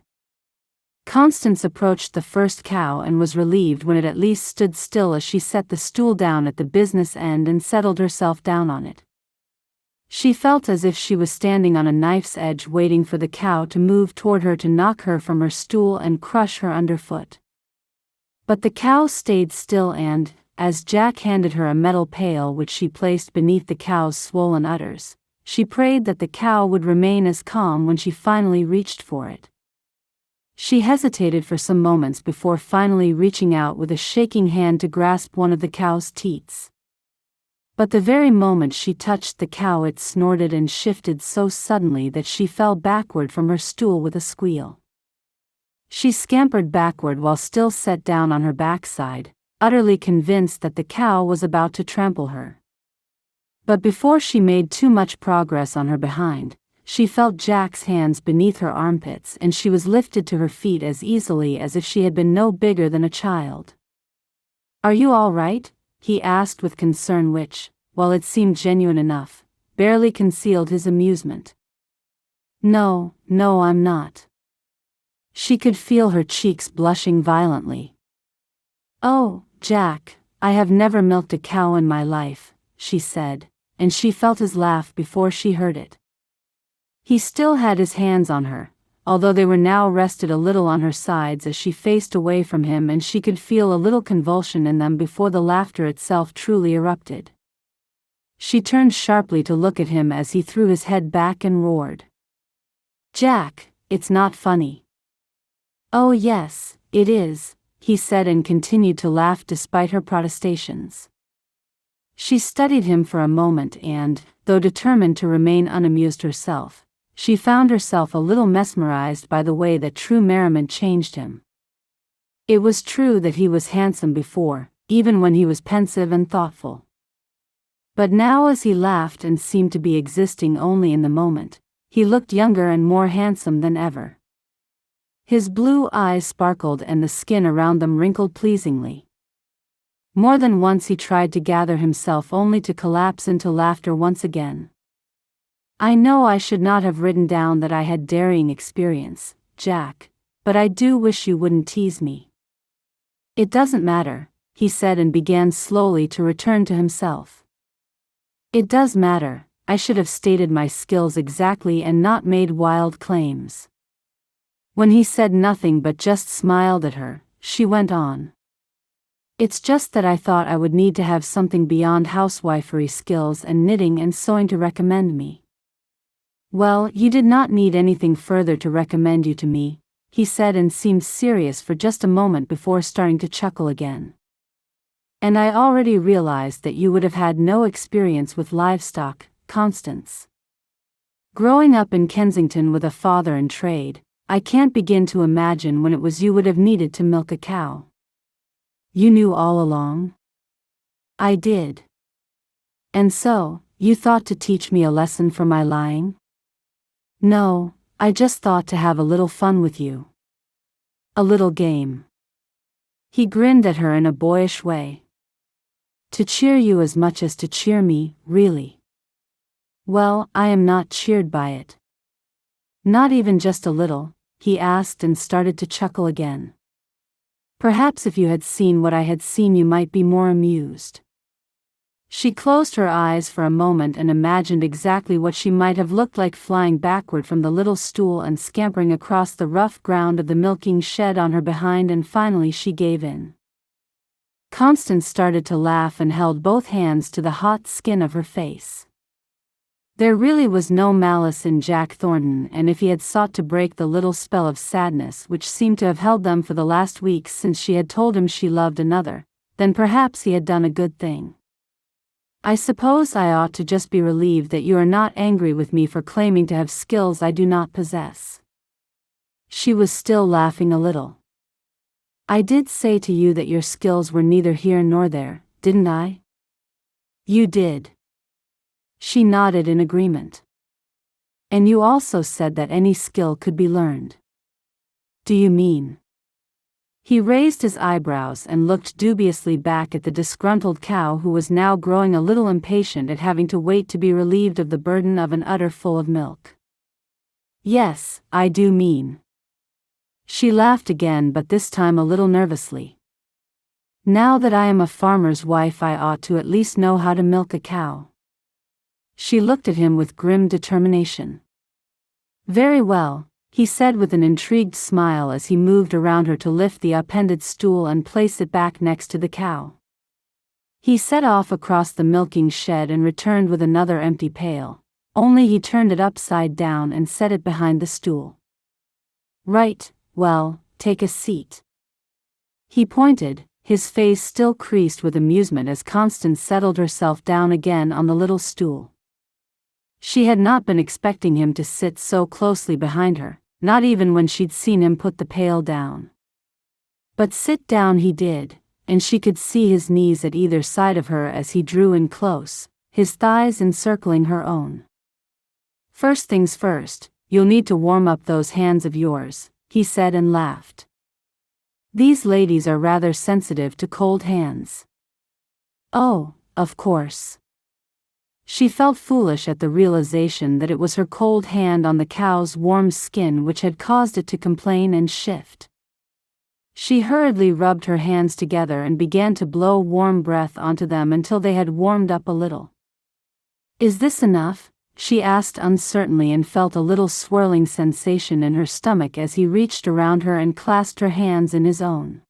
Constance approached the first cow and was relieved when it at least stood still as she set the stool down at the business end and settled herself down on it. She felt as if she was standing on a knife's edge waiting for the cow to move toward her to knock her from her stool and crush her underfoot. But the cow stayed still and, as Jack handed her a metal pail which she placed beneath the cow's swollen udders, she prayed that the cow would remain as calm when she finally reached for it. She hesitated for some moments before finally reaching out with a shaking hand to grasp one of the cow's teats. But the very moment she touched the cow, it snorted and shifted so suddenly that she fell backward from her stool with a squeal. She scampered backward while still set down on her backside, utterly convinced that the cow was about to trample her. But before she made too much progress on her behind, she felt Jack's hands beneath her armpits and she was lifted to her feet as easily as if she had been no bigger than a child. "Are you all right?" he asked with concern which, while it seemed genuine enough, barely concealed his amusement. No, I'm not." She could feel her cheeks blushing violently. "Oh, Jack, I have never milked a cow in my life," she said, and she felt his laugh before she heard it. He still had his hands on her, although they were now rested a little on her sides as she faced away from him, and she could feel a little convulsion in them before the laughter itself truly erupted. She turned sharply to look at him as he threw his head back and roared. "Jack, it's not funny." "Oh yes, it is," he said and continued to laugh despite her protestations. She studied him for a moment and, though determined to remain unamused herself, she found herself a little mesmerized by the way that true merriment changed him. It was true that he was handsome before, even when he was pensive and thoughtful. But now, as he laughed and seemed to be existing only in the moment, he looked younger and more handsome than ever. His blue eyes sparkled and the skin around them wrinkled pleasingly. More than once he tried to gather himself only to collapse into laughter once again. "I know I should not have written down that I had dairying experience, Jack, but I do wish you wouldn't tease me." "It doesn't matter," he said and began slowly to return to himself. "It does matter. I should have stated my skills exactly and not made wild claims." When he said nothing but just smiled at her, she went on. "It's just that I thought I would need to have something beyond housewifery skills and knitting and sewing to recommend me." "Well, you did not need anything further to recommend you to me," he said and seemed serious for just a moment before starting to chuckle again. "And I already realized that you would have had no experience with livestock, Constance. Growing up in Kensington with a father in trade, I can't begin to imagine when it was you would have needed to milk a cow." "You knew all along?" "I did." "And so, you thought to teach me a lesson for my lying?" "No, I just thought to have a little fun with you. A little game." He grinned at her in a boyish way. "To cheer you as much as to cheer me, really?" "Well, I am not cheered by it." "Not even just a little?" he asked and started to chuckle again. "Perhaps if you had seen what I had seen you might be more amused." She closed her eyes for a moment and imagined exactly what she might have looked like flying backward from the little stool and scampering across the rough ground of the milking shed on her behind, and finally she gave in. Constance started to laugh and held both hands to the hot skin of her face. There really was no malice in Jack Thornton, and if he had sought to break the little spell of sadness which seemed to have held them for the last weeks since she had told him she loved another, then perhaps he had done a good thing. "I suppose I ought to just be relieved that you are not angry with me for claiming to have skills I do not possess." She was still laughing a little. "I did say to you that your skills were neither here nor there, didn't I?" "You did." She nodded in agreement. "And you also said that any skill could be learned." "Do you mean?" He raised his eyebrows and looked dubiously back at the disgruntled cow, who was now growing a little impatient at having to wait to be relieved of the burden of an udder full of milk. "Yes, I do mean." She laughed again, but this time a little nervously. "Now that I am a farmer's wife, I ought to at least know how to milk a cow." She looked at him with grim determination. "Very well," he said with an intrigued smile as he moved around her to lift the upended stool and place it back next to the cow. He set off across the milking shed and returned with another empty pail, only he turned it upside down and set it behind the stool. "Right, well, take a seat." He pointed, his face still creased with amusement as Constance settled herself down again on the little stool. She had not been expecting him to sit so closely behind her, not even when she'd seen him put the pail down. But sit down he did, and she could see his knees at either side of her as he drew in close, his thighs encircling her own. "First things first, you'll need to warm up those hands of yours," he said and laughed. "These ladies are rather sensitive to cold hands." "Oh, of course." She felt foolish at the realization that it was her cold hand on the cow's warm skin which had caused it to complain and shift. She hurriedly rubbed her hands together and began to blow warm breath onto them until they had warmed up a little. "Is this enough?" she asked uncertainly and felt a little swirling sensation in her stomach as he reached around her and clasped her hands in his own.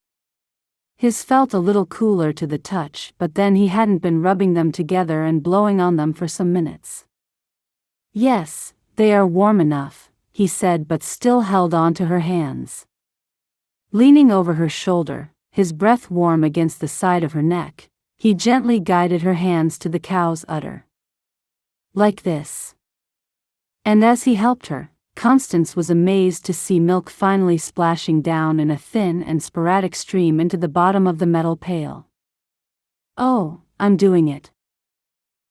His felt a little cooler to the touch, but then he hadn't been rubbing them together and blowing on them for some minutes. "Yes, they are warm enough," he said, but still held on to her hands. Leaning over her shoulder, his breath warm against the side of her neck, he gently guided her hands to the cow's udder. "Like this." And as he helped her, Constance was amazed to see milk finally splashing down in a thin and sporadic stream into the bottom of the metal pail. "Oh, I'm doing it.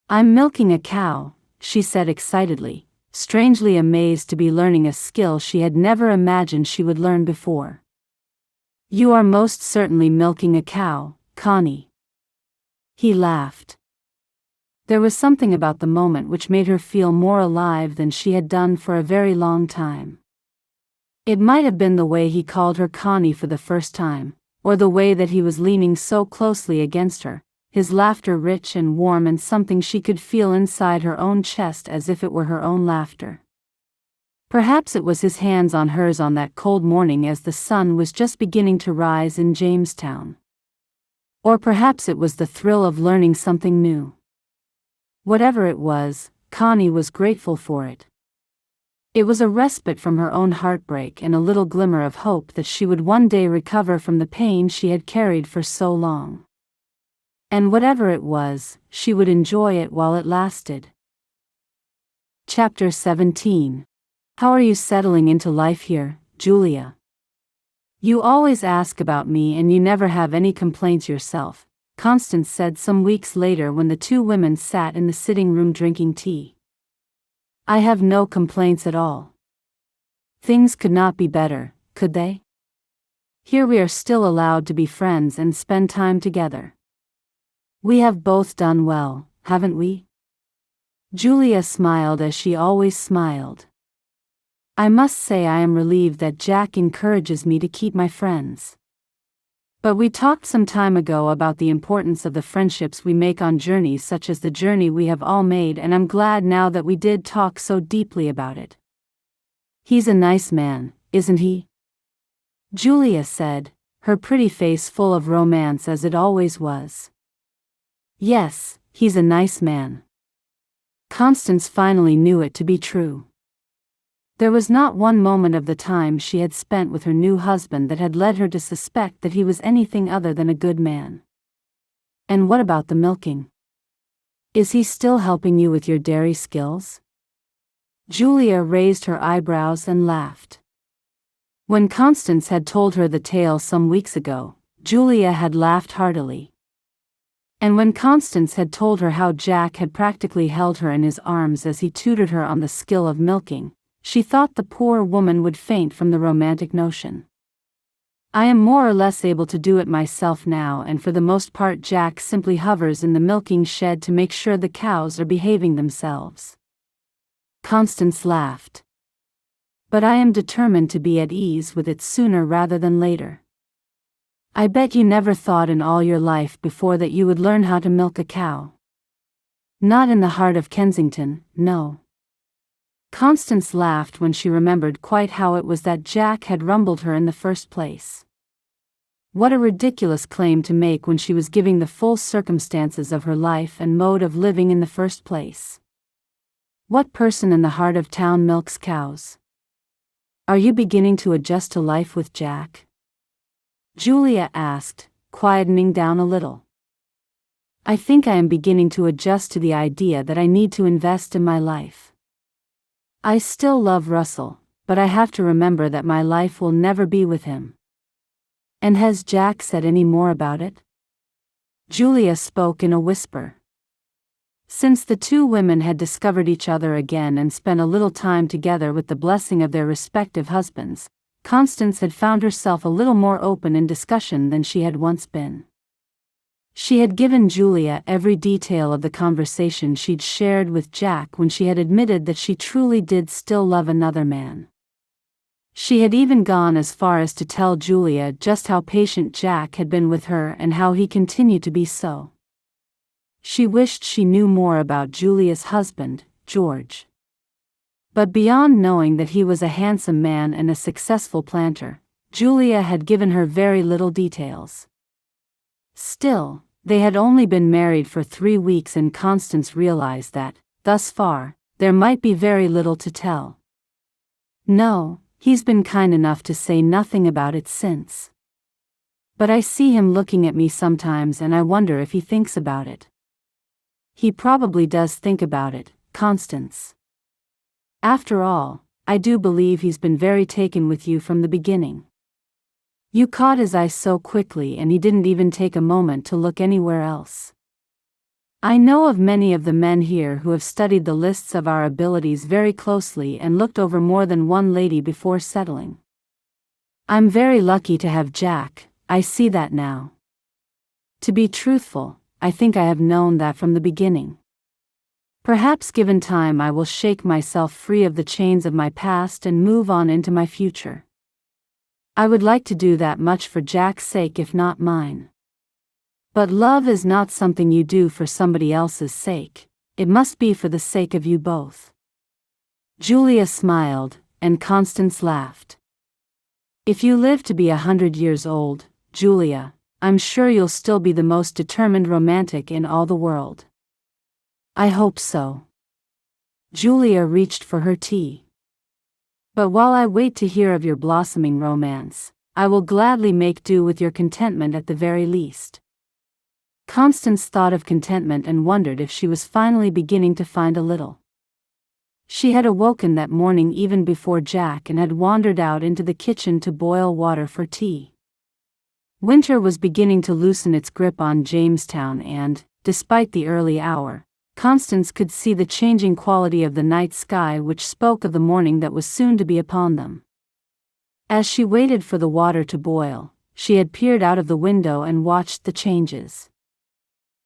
I'm milking a cow," she said excitedly, strangely amazed to be learning a skill she had never imagined she would learn before. "You are most certainly milking a cow, Connie." He laughed. There was something about the moment which made her feel more alive than she had done for a very long time. It might have been the way he called her Connie for the first time, or the way that he was leaning so closely against her, his laughter rich and warm and something she could feel inside her own chest as if it were her own laughter. Perhaps it was his hands on hers on that cold morning as the sun was just beginning to rise in Jamestown. Or perhaps it was the thrill of learning something new. Whatever it was, Connie was grateful for it. It was a respite from her own heartbreak and a little glimmer of hope that she would one day recover from the pain she had carried for so long. And whatever it was, she would enjoy it while it lasted. Chapter 17. How are you settling into life here, Julia? You always ask about me and you never have any complaints yourself, Constance said some weeks later when the two women sat in the sitting room drinking tea. I have no complaints at all. Things could not be better, could they? Here we are still allowed to be friends and spend time together. We have both done well, haven't we? Julia smiled as she always smiled. I must say I am relieved that Jack encourages me to keep my friends. But we talked some time ago about the importance of the friendships we make on journeys such as the journey we have all made, and I'm glad now that we did talk so deeply about it. He's a nice man, isn't he? Julia said, her pretty face full of romance as it always was. Yes, he's a nice man. Constance finally knew it to be true. There was not one moment of the time she had spent with her new husband that had led her to suspect that he was anything other than a good man. And what about the milking? Is he still helping you with your dairy skills? Julia raised her eyebrows and laughed. When Constance had told her the tale some weeks ago, Julia had laughed heartily. And when Constance had told her how Jack had practically held her in his arms as he tutored her on the skill of milking, she thought the poor woman would faint from the romantic notion. I am more or less able to do it myself now, and for the most part Jack simply hovers in the milking shed to make sure the cows are behaving themselves. Constance laughed. But I am determined to be at ease with it sooner rather than later. I bet you never thought in all your life before that you would learn how to milk a cow. Not in the heart of Kensington, no. Constance laughed when she remembered quite how it was that Jack had rumbled her in the first place. What a ridiculous claim to make when she was giving the full circumstances of her life and mode of living in the first place. What person in the heart of town milks cows? Are you beginning to adjust to life with Jack? Julia asked, quietening down a little. I think I am beginning to adjust to the idea that I need to invest in my life. I still love Russell, but I have to remember that my life will never be with him. And has Jack said any more about it? Julia spoke in a whisper. Since the two women had discovered each other again and spent a little time together with the blessing of their respective husbands, Constance had found herself a little more open in discussion than she had once been. She had given Julia every detail of the conversation she'd shared with Jack when she had admitted that she truly did still love another man. She had even gone as far as to tell Julia just how patient Jack had been with her and how he continued to be so. She wished she knew more about Julia's husband, George. But beyond knowing that he was a handsome man and a successful planter, Julia had given her very little details. Still, they had only been married for 3 weeks and Constance realized that, thus far, there might be very little to tell. No, he's been kind enough to say nothing about it since. But I see him looking at me sometimes and I wonder if he thinks about it. He probably does think about it, Constance. After all, I do believe he's been very taken with you from the beginning. You caught his eye so quickly and he didn't even take a moment to look anywhere else. I know of many of the men here who have studied the lists of our abilities very closely and looked over more than one lady before settling. I'm very lucky to have Jack, I see that now. To be truthful, I think I have known that from the beginning. Perhaps given time I will shake myself free of the chains of my past and move on into my future. I would like to do that much for Jack's sake if not mine. But love is not something you do for somebody else's sake, it must be for the sake of you both. Julia smiled, and Constance laughed. If you live to be 100 years old, Julia, I'm sure you'll still be the most determined romantic in all the world. I hope so. Julia reached for her tea. But while I wait to hear of your blossoming romance, I will gladly make do with your contentment at the very least. Constance thought of contentment and wondered if she was finally beginning to find a little. She had awoken that morning even before Jack and had wandered out into the kitchen to boil water for tea. Winter was beginning to loosen its grip on Jamestown and, despite the early hour, Constance could see the changing quality of the night sky which spoke of the morning that was soon to be upon them. As she waited for the water to boil, she had peered out of the window and watched the changes.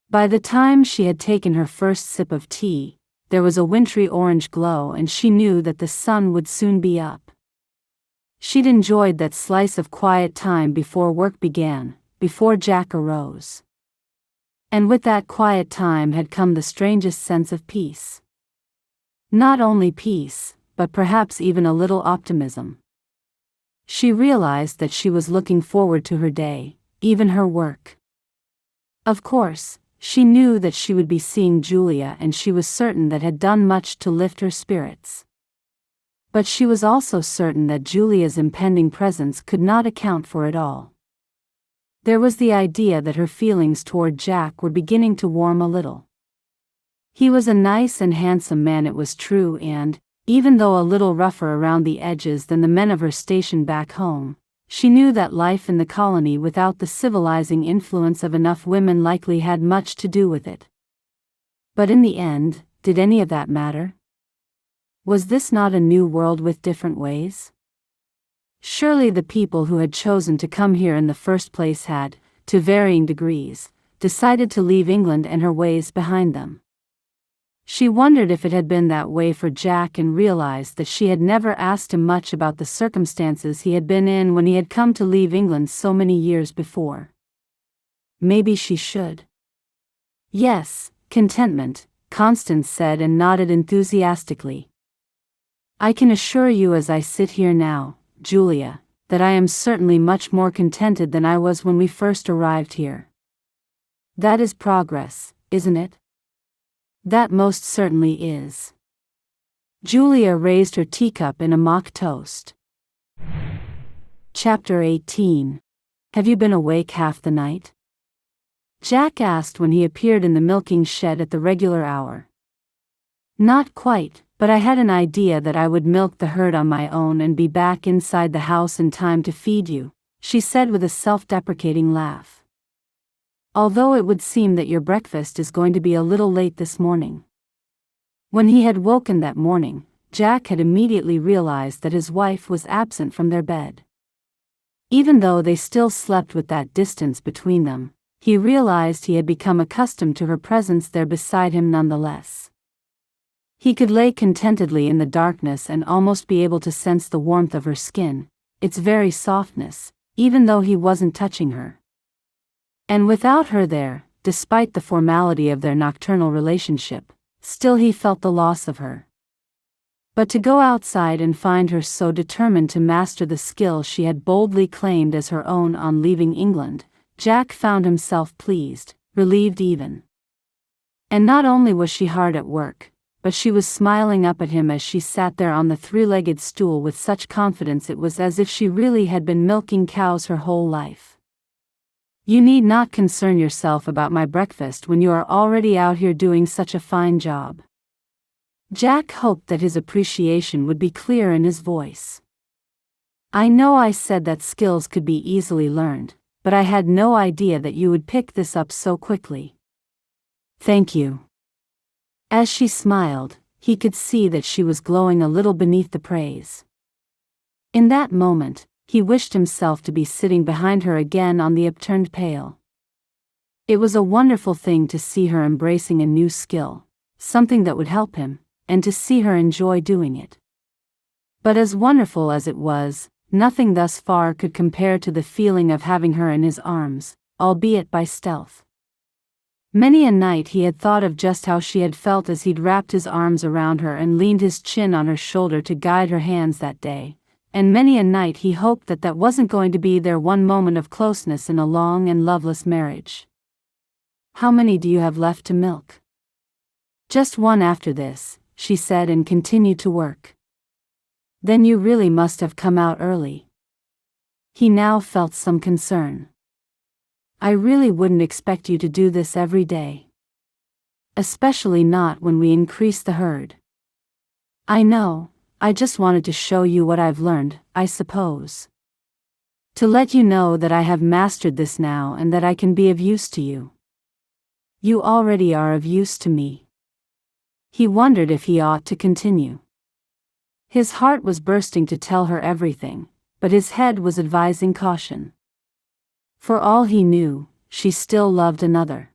By the time she had taken her first sip of tea, there was a wintry orange glow and she knew that the sun would soon be up. She'd enjoyed that slice of quiet time before work began, before Jack arose. And with that quiet time had come the strangest sense of peace. Not only peace, but perhaps even a little optimism. She realized that she was looking forward to her day, even her work. Of course, she knew that she would be seeing Julia and she was certain that had done much to lift her spirits. But she was also certain that Julia's impending presence could not account for it all. There was the idea that her feelings toward Jack were beginning to warm a little. He was a nice and handsome man, it was true, and, even though a little rougher around the edges than the men of her station back home, she knew that life in the colony without the civilizing influence of enough women likely had much to do with it. But in the end, did any of that matter? Was this not a new world with different ways? Surely the people who had chosen to come here in the first place had, to varying degrees, decided to leave England and her ways behind them. She wondered if it had been that way for Jack and realized that she had never asked him much about the circumstances he had been in when he had come to leave England so many years before. Maybe she should. Yes, contentment, Constance said and nodded enthusiastically. I can assure you as I sit here now, Julia, that I am certainly much more contented than I was when we first arrived here. That is progress, isn't it? That most certainly is. Julia raised her teacup in a mock toast. Chapter 18. Have you been awake half the night? Jack asked when he appeared in the milking shed at the regular hour. Not quite, but I had an idea that I would milk the herd on my own and be back inside the house in time to feed you, she said with a self-deprecating laugh. Although it would seem that your breakfast is going to be a little late this morning. When he had woken that morning, Jack had immediately realized that his wife was absent from their bed. Even though they still slept with that distance between them, he realized he had become accustomed to her presence there beside him nonetheless. He could lay contentedly in the darkness and almost be able to sense the warmth of her skin, its very softness, even though he wasn't touching her. And without her there, despite the formality of their nocturnal relationship, still he felt the loss of her. But to go outside and find her so determined to master the skill she had boldly claimed as her own on leaving England, Jack found himself pleased, relieved even. And not only was she hard at work, but she was smiling up at him as she sat there on the three-legged stool with such confidence it was as if she really had been milking cows her whole life. You need not concern yourself about my breakfast when you are already out here doing such a fine job. Jack hoped that his appreciation would be clear in his voice. I know I said that skills could be easily learned, but I had no idea that you would pick this up so quickly. Thank you. As she smiled, he could see that she was glowing a little beneath the praise. In that moment, he wished himself to be sitting behind her again on the upturned pail. It was a wonderful thing to see her embracing a new skill, something that would help him, and to see her enjoy doing it. But as wonderful as it was, nothing thus far could compare to the feeling of having her in his arms, albeit by stealth. Many a night he had thought of just how she had felt as he'd wrapped his arms around her and leaned his chin on her shoulder to guide her hands that day, and many a night he hoped that that wasn't going to be their one moment of closeness in a long and loveless marriage. How many do you have left to milk? Just one after this, she said and continued to work. Then you really must have come out early. He now felt some concern. I really wouldn't expect you to do this every day. Especially not when we increase the herd. I know, I just wanted to show you what I've learned, I suppose. To let you know that I have mastered this now and that I can be of use to you. You already are of use to me. He wondered if he ought to continue. His heart was bursting to tell her everything, but his head was advising caution. For all he knew, she still loved another.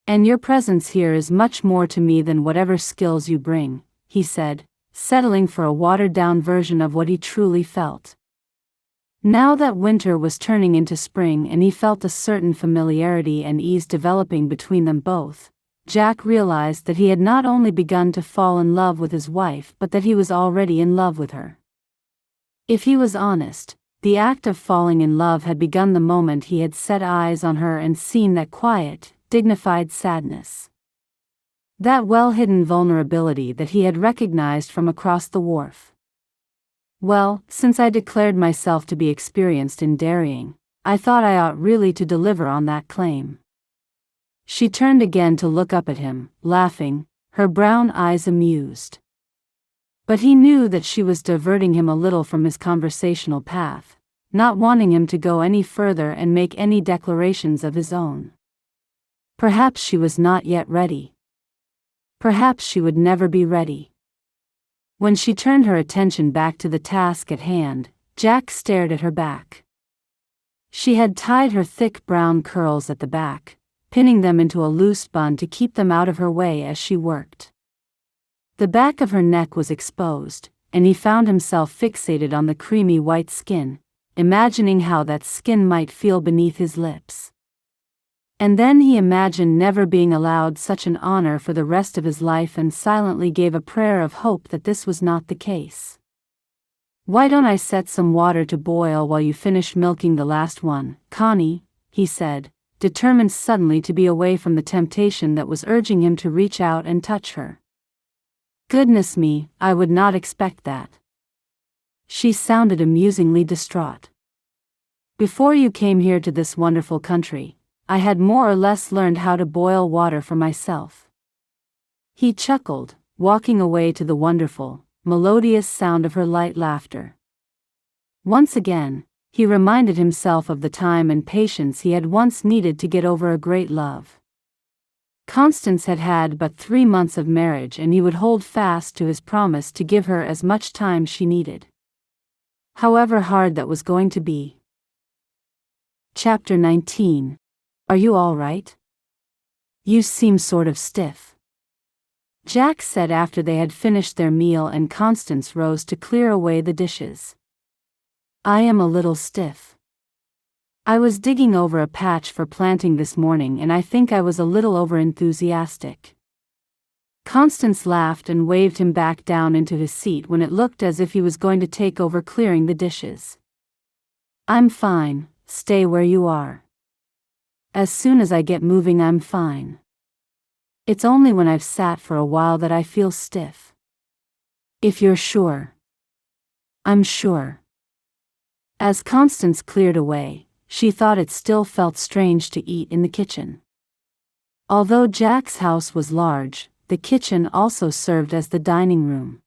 And your presence here is much more to me than whatever skills you bring, he said, settling for a watered-down version of what he truly felt. Now that winter was turning into spring and he felt a certain familiarity and ease developing between them both, Jack realized that he had not only begun to fall in love with his wife but that he was already in love with her. If he was honest, the act of falling in love had begun the moment he had set eyes on her and seen that quiet, dignified sadness. That well-hidden vulnerability that he had recognized from across the wharf. Well, since I declared myself to be experienced in dairying, I thought I ought really to deliver on that claim. She turned again to look up at him, laughing, her brown eyes amused. But he knew that she was diverting him a little from his conversational path, not wanting him to go any further and make any declarations of his own. Perhaps she was not yet ready. Perhaps she would never be ready. When she turned her attention back to the task at hand, Jack stared at her back. She had tied her thick brown curls at the back, pinning them into a loose bun to keep them out of her way as she worked. The back of her neck was exposed, and he found himself fixated on the creamy white skin, imagining how that skin might feel beneath his lips. And then he imagined never being allowed such an honor for the rest of his life and silently gave a prayer of hope that this was not the case. "Why don't I set some water to boil while you finish milking the last one, Connie?" he said, determined suddenly to be away from the temptation that was urging him to reach out and touch her. "Goodness me, I would not expect that." She sounded amusingly distraught. "Before you came here to this wonderful country, I had more or less learned how to boil water for myself." He chuckled, walking away to the wonderful, melodious sound of her light laughter. Once again, he reminded himself of the time and patience he had once needed to get over a great love. Constance had had but 3 months of marriage and he would hold fast to his promise to give her as much time she needed. However hard that was going to be. Chapter 19. Are you all right? You seem sort of stiff. Jack said after they had finished their meal and Constance rose to clear away the dishes. I am a little stiff. I was digging over a patch for planting this morning and I think I was a little over-enthusiastic. Constance laughed and waved him back down into his seat when it looked as if he was going to take over clearing the dishes. I'm fine, stay where you are. As soon as I get moving I'm fine. It's only when I've sat for a while that I feel stiff. If you're sure. I'm sure. As Constance cleared away, she thought it still felt strange to eat in the kitchen. Although Jack's house was large, the kitchen also served as the dining room.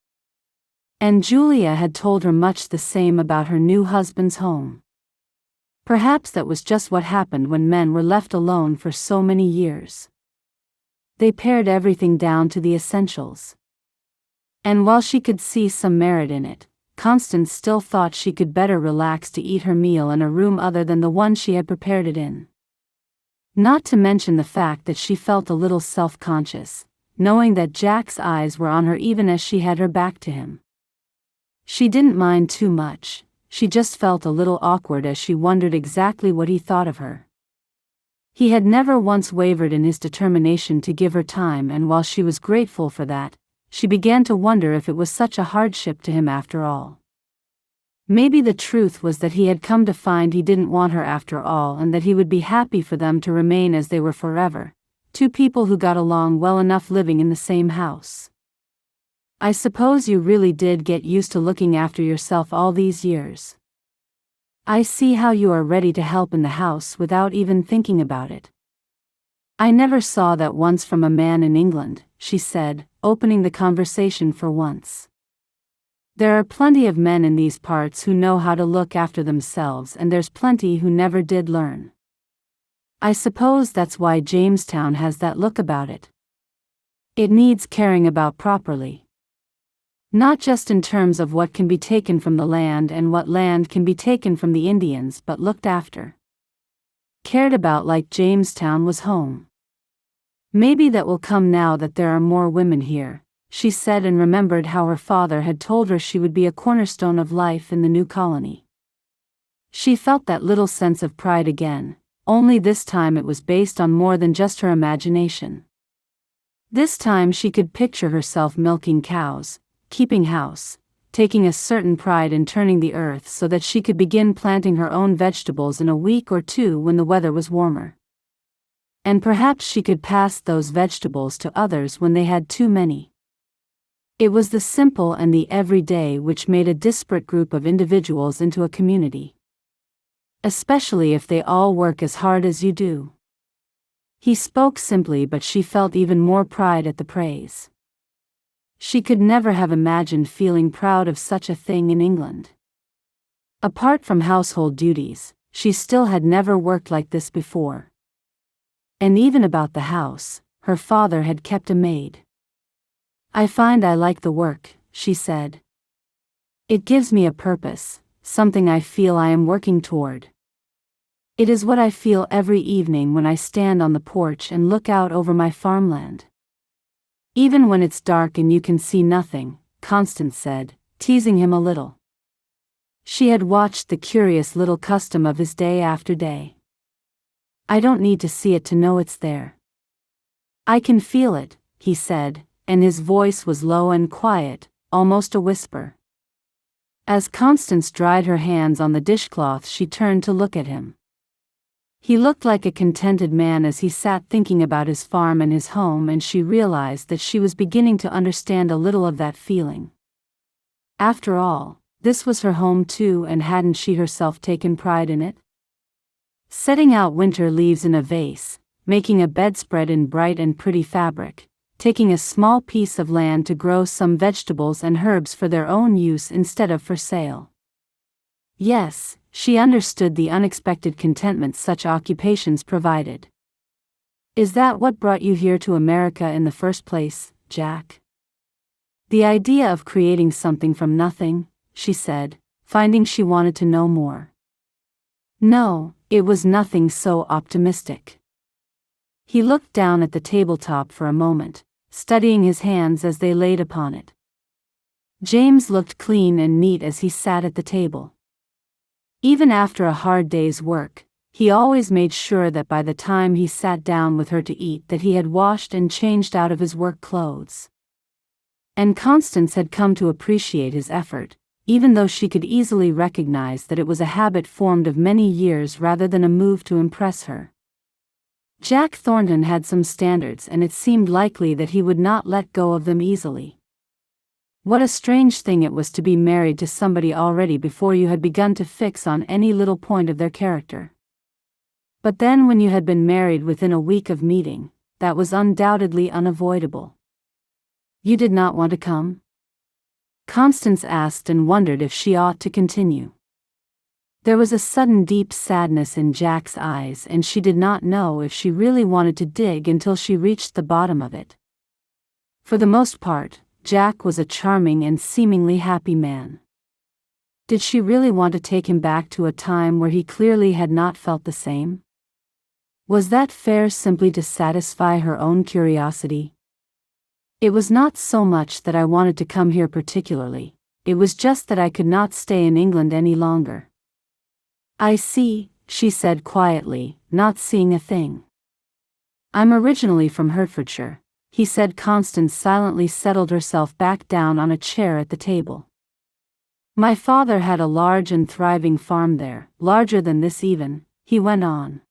And Julia had told her much the same about her new husband's home. Perhaps that was just what happened when men were left alone for so many years. They pared everything down to the essentials. And while she could see some merit in it, Constance still thought she could better relax to eat her meal in a room other than the one she had prepared it in. Not to mention the fact that she felt a little self-conscious, knowing that Jack's eyes were on her even as she had her back to him. She didn't mind too much, she just felt a little awkward as she wondered exactly what he thought of her. He had never once wavered in his determination to give her time, and while she was grateful for that, she began to wonder if it was such a hardship to him after all. Maybe the truth was that he had come to find he didn't want her after all and that he would be happy for them to remain as they were forever, two people who got along well enough living in the same house. I suppose you really did get used to looking after yourself all these years. I see how you are ready to help in the house without even thinking about it. I never saw that once from a man in England, she said, opening the conversation for once. There are plenty of men in these parts who know how to look after themselves, and there's plenty who never did learn. I suppose that's why Jamestown has that look about it. It needs caring about properly. Not just in terms of what can be taken from the land and what land can be taken from the Indians, but looked after. Cared about like Jamestown was home. Maybe that will come now that there are more women here, she said, and remembered how her father had told her she would be a cornerstone of life in the new colony. She felt that little sense of pride again, only this time it was based on more than just her imagination. This time she could picture herself milking cows, keeping house, taking a certain pride in turning the earth so that she could begin planting her own vegetables in a week or two when the weather was warmer. And perhaps she could pass those vegetables to others when they had too many. It was the simple and the everyday which made a disparate group of individuals into a community. Especially if they all work as hard as you do. He spoke simply, but she felt even more pride at the praise. She could never have imagined feeling proud of such a thing in England. Apart from household duties, she still had never worked like this before. And even about the house, her father had kept a maid. I find I like the work, she said. It gives me a purpose, something I feel I am working toward. It is what I feel every evening when I stand on the porch and look out over my farmland. Even when it's dark and you can see nothing, Constance said, teasing him a little. She had watched the curious little custom of his day after day. I don't need to see it to know it's there. I can feel it, he said, and his voice was low and quiet, almost a whisper. As Constance dried her hands on the dishcloth, she turned to look at him. He looked like a contented man as he sat thinking about his farm and his home, and she realized that she was beginning to understand a little of that feeling. After all, this was her home too, and hadn't she herself taken pride in it? Setting out winter leaves in a vase, making a bedspread in bright and pretty fabric, taking a small piece of land to grow some vegetables and herbs for their own use instead of for sale. Yes, she understood the unexpected contentment such occupations provided. Is that what brought you here to America in the first place, Jack? The idea of creating something from nothing, she said, finding she wanted to know more. No, it was nothing so optimistic. He looked down at the tabletop for a moment, studying his hands as they laid upon it. James looked clean and neat as he sat at the table. Even after a hard day's work, he always made sure that by the time he sat down with her to eat that he had washed and changed out of his work clothes. And Constance had come to appreciate his effort, even though she could easily recognize that it was a habit formed of many years rather than a move to impress her. Jack Thornton had some standards, and it seemed likely that he would not let go of them easily. What a strange thing it was to be married to somebody already before you had begun to fix on any little point of their character. But then when you had been married within a week of meeting, that was undoubtedly unavoidable. You did not want to come? Constance asked and wondered if she ought to continue. There was a sudden deep sadness in Jack's eyes, and she did not know if she really wanted to dig until she reached the bottom of it. For the most part, Jack was a charming and seemingly happy man. Did she really want to take him back to a time where he clearly had not felt the same? Was that fair simply to satisfy her own curiosity? It was not so much that I wanted to come here particularly, it was just that I could not stay in England any longer. I see, she said quietly, not seeing a thing. I'm originally from Hertfordshire, he said. Constance silently settled herself back down on a chair at the table. My father had a large and thriving farm there, larger than this even, he went on.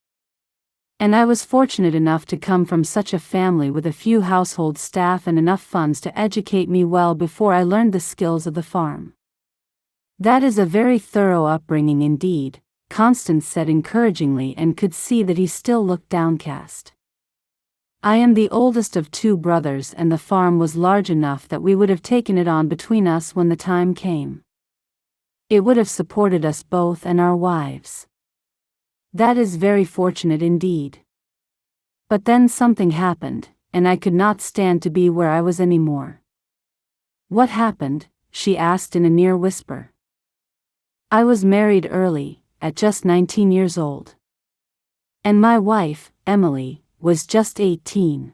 And I was fortunate enough to come from such a family with a few household staff and enough funds to educate me well before I learned the skills of the farm. That is a very thorough upbringing indeed, Constance said encouragingly, and could see that he still looked downcast. I am the oldest of two brothers, and the farm was large enough that we would have taken it on between us when the time came. It would have supported us both and our wives. That is very fortunate indeed. But then something happened, and I could not stand to be where I was any more. What happened? She asked in a near whisper. I was married early, at just 19 years old. And my wife, Emily, was just 18.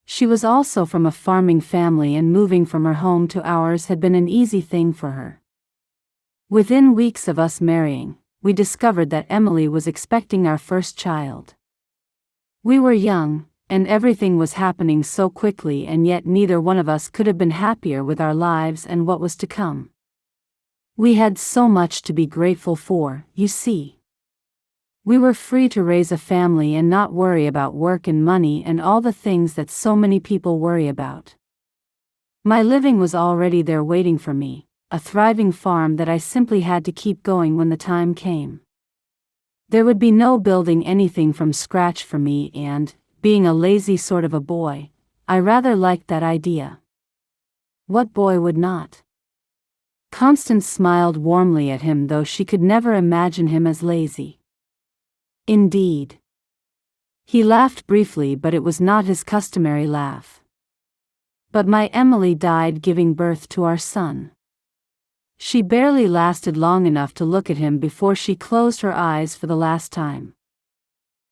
She was also from a farming family, and moving from her home to ours had been an easy thing for her. Within weeks of us marrying, we discovered that Emily was expecting our first child. We were young, and everything was happening so quickly, and yet neither one of us could have been happier with our lives and what was to come. We had so much to be grateful for, you see. We were free to raise a family and not worry about work and money and all the things that so many people worry about. My living was already there waiting for me, a thriving farm that I simply had to keep going when the time came. There would be no building anything from scratch for me, and, being a lazy sort of a boy, I rather liked that idea. What boy would not? Constance smiled warmly at him, though she could never imagine him as lazy. Indeed. He laughed briefly, but it was not his customary laugh. But my Emily died giving birth to our son. She barely lasted long enough to look at him before she closed her eyes for the last time.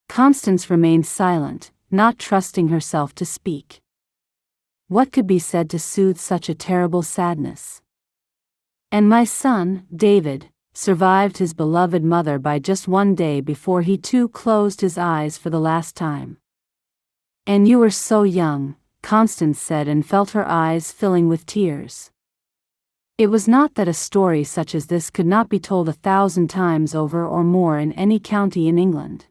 Constance remained silent, not trusting herself to speak. What could be said to soothe such a terrible sadness? And my son, David, survived his beloved mother by just one day before he too closed his eyes for the last time. And you were so young, Constance said, and felt her eyes filling with tears. It was not that a story such as this could not be told 1,000 times over or more in any county in England.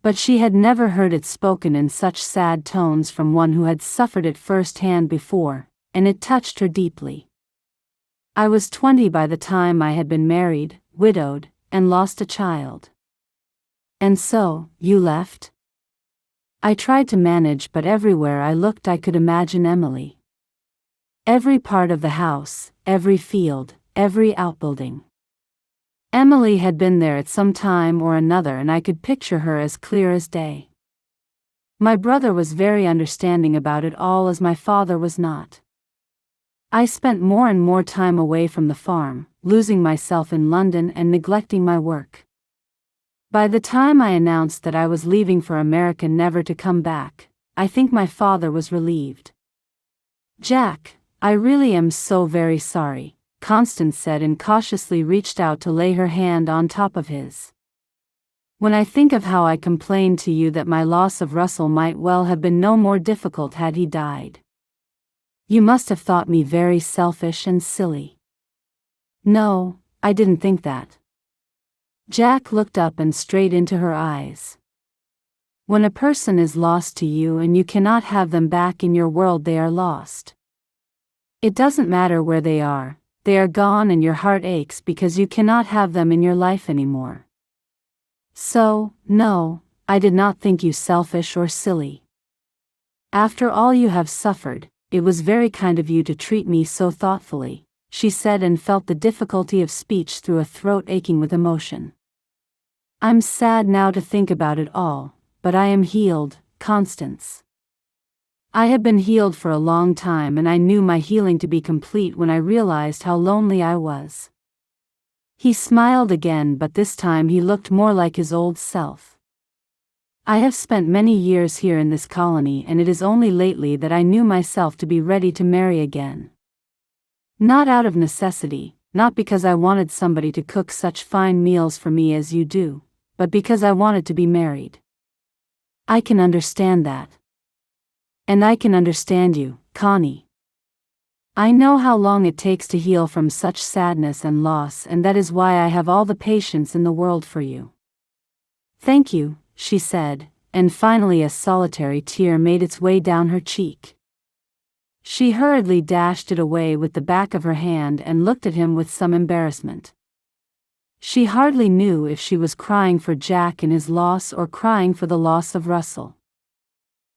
But she had never heard it spoken in such sad tones from one who had suffered it first-hand before, and it touched her deeply. I was 20 by the time I had been married, widowed, and lost a child. And so, you left? I tried to manage, but everywhere I looked I could imagine Emily. Every part of the house, every field, every outbuilding. Emily had been there at some time or another, and I could picture her as clear as day. My brother was very understanding about it all, as my father was not. I spent more and more time away from the farm, losing myself in London and neglecting my work. By the time I announced that I was leaving for America never to come back, I think my father was relieved. Jack, I really am so very sorry, Constance said, and cautiously reached out to lay her hand on top of his. When I think of how I complained to you that my loss of Russell might well have been no more difficult had he died. You must have thought me very selfish and silly. No, I didn't think that. Jack looked up and straight into her eyes. When a person is lost to you and you cannot have them back in your world, they are lost. It doesn't matter where they are gone, and your heart aches because you cannot have them in your life anymore. So, no, I did not think you selfish or silly. After all you have suffered, it was very kind of you to treat me so thoughtfully, she said, and felt the difficulty of speech through a throat aching with emotion. I'm sad now to think about it all, but I am healed, Constance. I had been healed for a long time, and I knew my healing to be complete when I realized how lonely I was. He smiled again, but this time he looked more like his old self. I have spent many years here in this colony, and it is only lately that I knew myself to be ready to marry again. Not out of necessity, not because I wanted somebody to cook such fine meals for me as you do, but because I wanted to be married. I can understand that. And I can understand you, Connie. I know how long it takes to heal from such sadness and loss, and that is why I have all the patience in the world for you. Thank you, she said, and finally a solitary tear made its way down her cheek. She hurriedly dashed it away with the back of her hand and looked at him with some embarrassment. She hardly knew if she was crying for Jack and his loss or crying for the loss of Russell.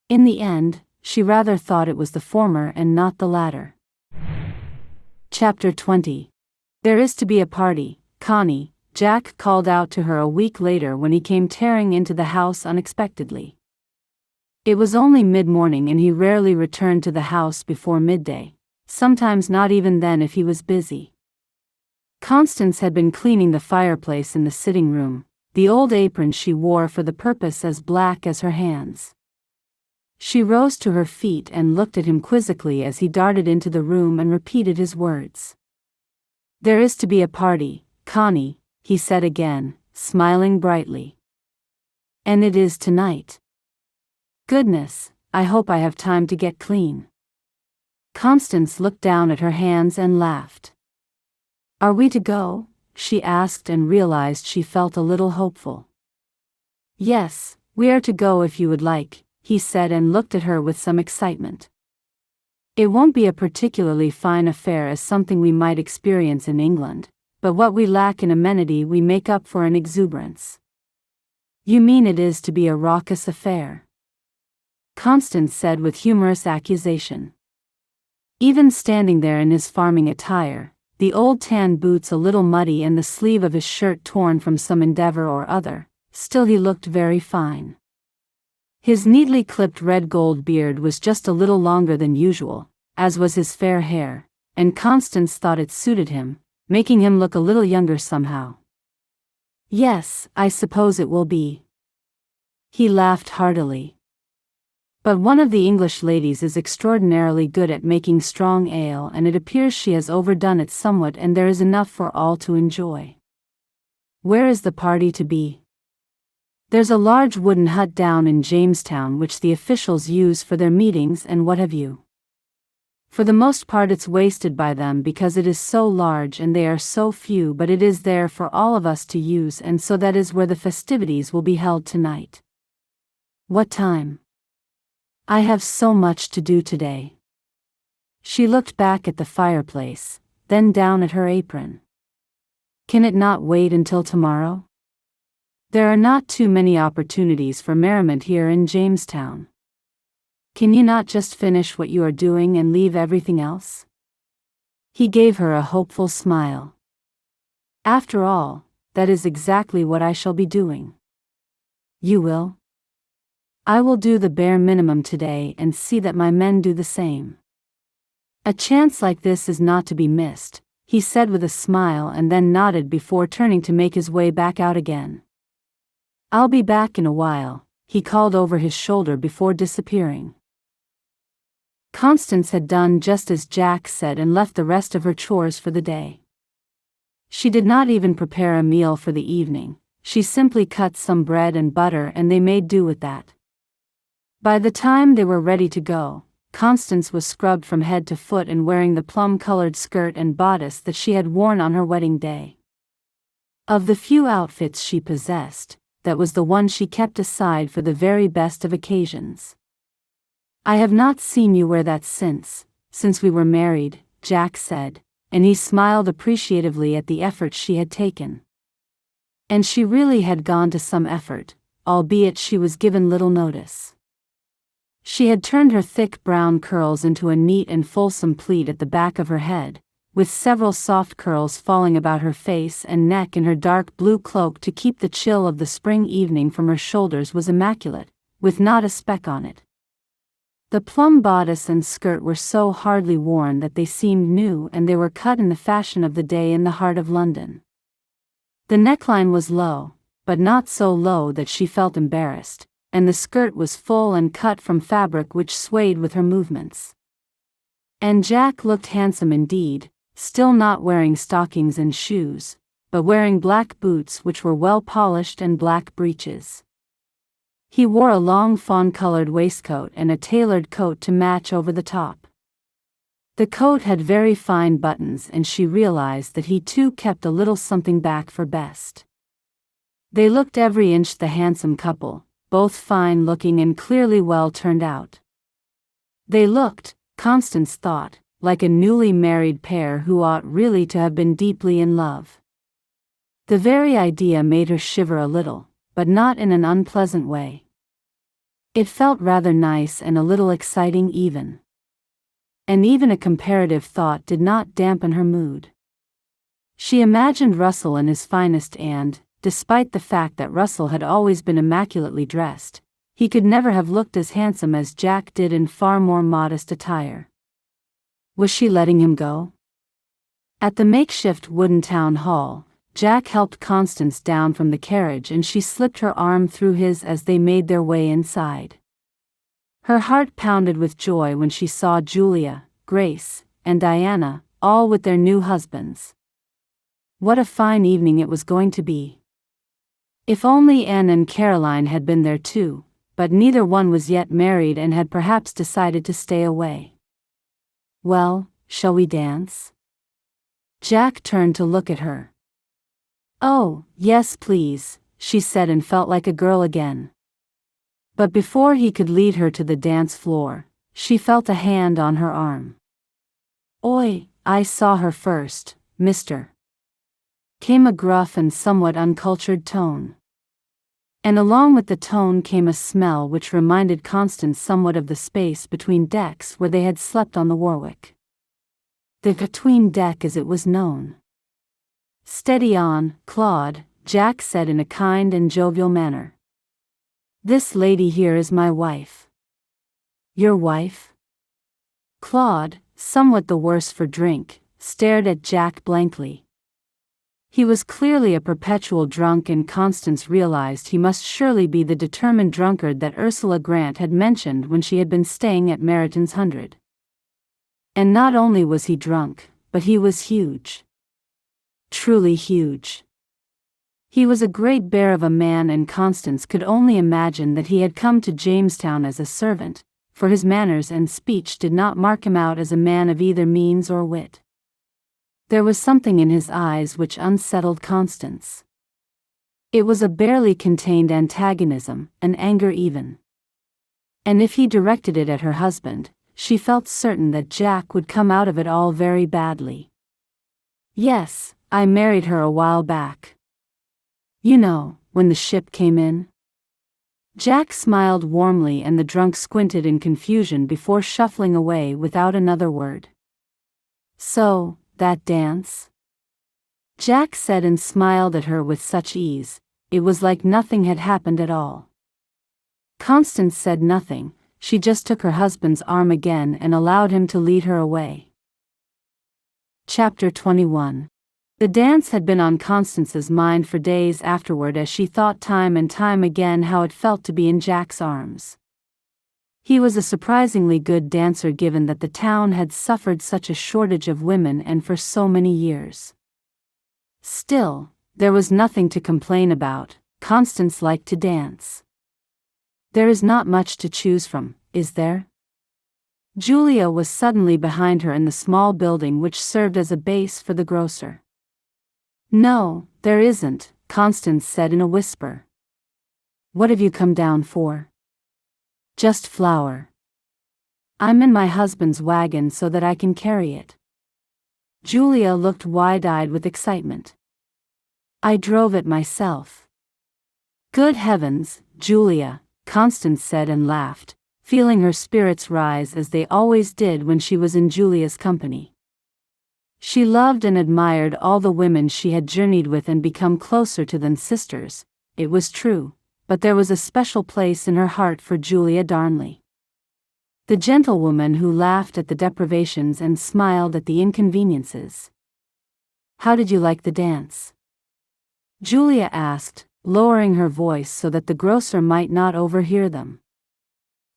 In the end, she rather thought it was the former and not the latter. Chapter 20. There is to be a party, Connie, Jack called out to her a week later when he came tearing into the house unexpectedly. It was only mid-morning, and he rarely returned to the house before midday, sometimes not even then if he was busy. Constance had been cleaning the fireplace in the sitting room, the old apron she wore for the purpose as black as her hands. She rose to her feet and looked at him quizzically as he darted into the room and repeated his words. There is to be a party, Connie, he said again, smiling brightly. And it is tonight. Goodness, I hope I have time to get clean. Constance looked down at her hands and laughed. Are we to go? She asked, and realized she felt a little hopeful. Yes, we are to go if you would like, he said, and looked at her with some excitement. It won't be a particularly fine affair, as something we might experience in England, but what we lack in amenity we make up for in exuberance. You mean it is to be a raucous affair? Constance said with humorous accusation. Even standing there in his farming attire, the old tan boots a little muddy and the sleeve of his shirt torn from some endeavor or other, still he looked very fine. His neatly clipped red gold beard was just a little longer than usual, as was his fair hair, and Constance thought it suited him, making him look a little younger somehow. Yes, I suppose it will be. He laughed heartily. But one of the English ladies is extraordinarily good at making strong ale, and it appears she has overdone it somewhat, and there is enough for all to enjoy. Where is the party to be? There's a large wooden hut down in Jamestown which the officials use for their meetings and what have you. For the most part it's wasted by them because it is so large and they are so few, but it is there for all of us to use, and so that is where the festivities will be held tonight. What time? I have so much to do today. She looked back at the fireplace, then down at her apron. Can it not wait until tomorrow? There are not too many opportunities for merriment here in Jamestown. Can you not just finish what you are doing and leave everything else? He gave her a hopeful smile. After all, that is exactly what I shall be doing. You will? I will do the bare minimum today and see that my men do the same. A chance like this is not to be missed, he said with a smile, and then nodded before turning to make his way back out again. I'll be back in a while, he called over his shoulder before disappearing. Constance had done just as Jack said and left the rest of her chores for the day. She did not even prepare a meal for the evening, she simply cut some bread and butter and they made do with that. By the time they were ready to go, Constance was scrubbed from head to foot and wearing the plum-colored skirt and bodice that she had worn on her wedding day. Of the few outfits she possessed, that was the one she kept aside for the very best of occasions. I have not seen you wear that since we were married, Jack said, and he smiled appreciatively at the effort she had taken. And she really had gone to some effort, albeit she was given little notice. She had turned her thick brown curls into a neat and fulsome pleat at the back of her head, with several soft curls falling about her face and neck, and her dark blue cloak to keep the chill of the spring evening from her shoulders was immaculate, with not a speck on it. The plum bodice and skirt were so hardly worn that they seemed new, and they were cut in the fashion of the day in the heart of London. The neckline was low, but not so low that she felt embarrassed, and the skirt was full and cut from fabric which swayed with her movements. And Jack looked handsome indeed, still not wearing stockings and shoes, but wearing black boots which were well polished and black breeches. He wore a long fawn-colored waistcoat and a tailored coat to match over the top. The coat had very fine buttons, and she realized that he too kept a little something back for best. They looked every inch the handsome couple, both fine-looking and clearly well turned out. They looked, Constance thought, like a newly married pair who ought really to have been deeply in love. The very idea made her shiver a little, but not in an unpleasant way. It felt rather nice and a little exciting even. And even a comparative thought did not dampen her mood. She imagined Russell in his finest and, despite the fact that Russell had always been immaculately dressed, he could never have looked as handsome as Jack did in far more modest attire. Was she letting him go? At the makeshift wooden town hall, Jack helped Constance down from the carriage and she slipped her arm through his as they made their way inside. Her heart pounded with joy when she saw Julia, Grace, and Diana, all with their new husbands. What a fine evening it was going to be. If only Anne and Caroline had been there too, but neither one was yet married and had perhaps decided to stay away. Well, shall we dance? Jack turned to look at her. Oh, yes please, she said and felt like a girl again. But before he could lead her to the dance floor, she felt a hand on her arm. Oi, I saw her first, mister. Came a gruff and somewhat uncultured tone. And along with the tone came a smell which reminded Constance somewhat of the space between decks where they had slept on the Warwick. The between deck as it was known. Steady on, Claude, Jack said in a kind and jovial manner. This lady here is my wife. Your wife? Claude, somewhat the worse for drink, stared at Jack blankly. He was clearly a perpetual drunk, and Constance realized he must surely be the determined drunkard that Ursula Grant had mentioned when she had been staying at Meryton's 100. And not only was he drunk, but he was huge. Truly huge. He was a great bear of a man, and Constance could only imagine that he had come to Jamestown as a servant, for his manners and speech did not mark him out as a man of either means or wit. There was something in his eyes which unsettled Constance. It was a barely contained antagonism, an anger even. And if he directed it at her husband, she felt certain that Jack would come out of it all very badly. "Yes, I married her a while back. You know, when the ship came in." Jack smiled warmly, and the drunk squinted in confusion before shuffling away without another word. "So, that dance?" Jack said, and smiled at her with such ease, it was like nothing had happened at all. Constance said nothing, she just took her husband's arm again and allowed him to lead her away. Chapter 21. The dance had been on Constance's mind for days afterward, as she thought time and time again how it felt to be in Jack's arms. He was a surprisingly good dancer, given that the town had suffered such a shortage of women and for so many years. Still, there was nothing to complain about. Constance liked to dance. There is not much to choose from, is there? Julia was suddenly behind her in the small building which served as a base for the grocer. "No, there isn't," Constance said in a whisper. "What have you come down for?" "Just flour. I'm in my husband's wagon so that I can carry it." Julia looked wide-eyed with excitement. "I drove it myself." "Good heavens, Julia," Constance said and laughed, feeling her spirits rise as they always did when she was in Julia's company. She loved and admired all the women she had journeyed with and become closer to than sisters, it was true, but there was a special place in her heart for Julia Darnley. The gentlewoman who laughed at the deprivations and smiled at the inconveniences. "How did you like the dance?" Julia asked, lowering her voice so that the grocer might not overhear them.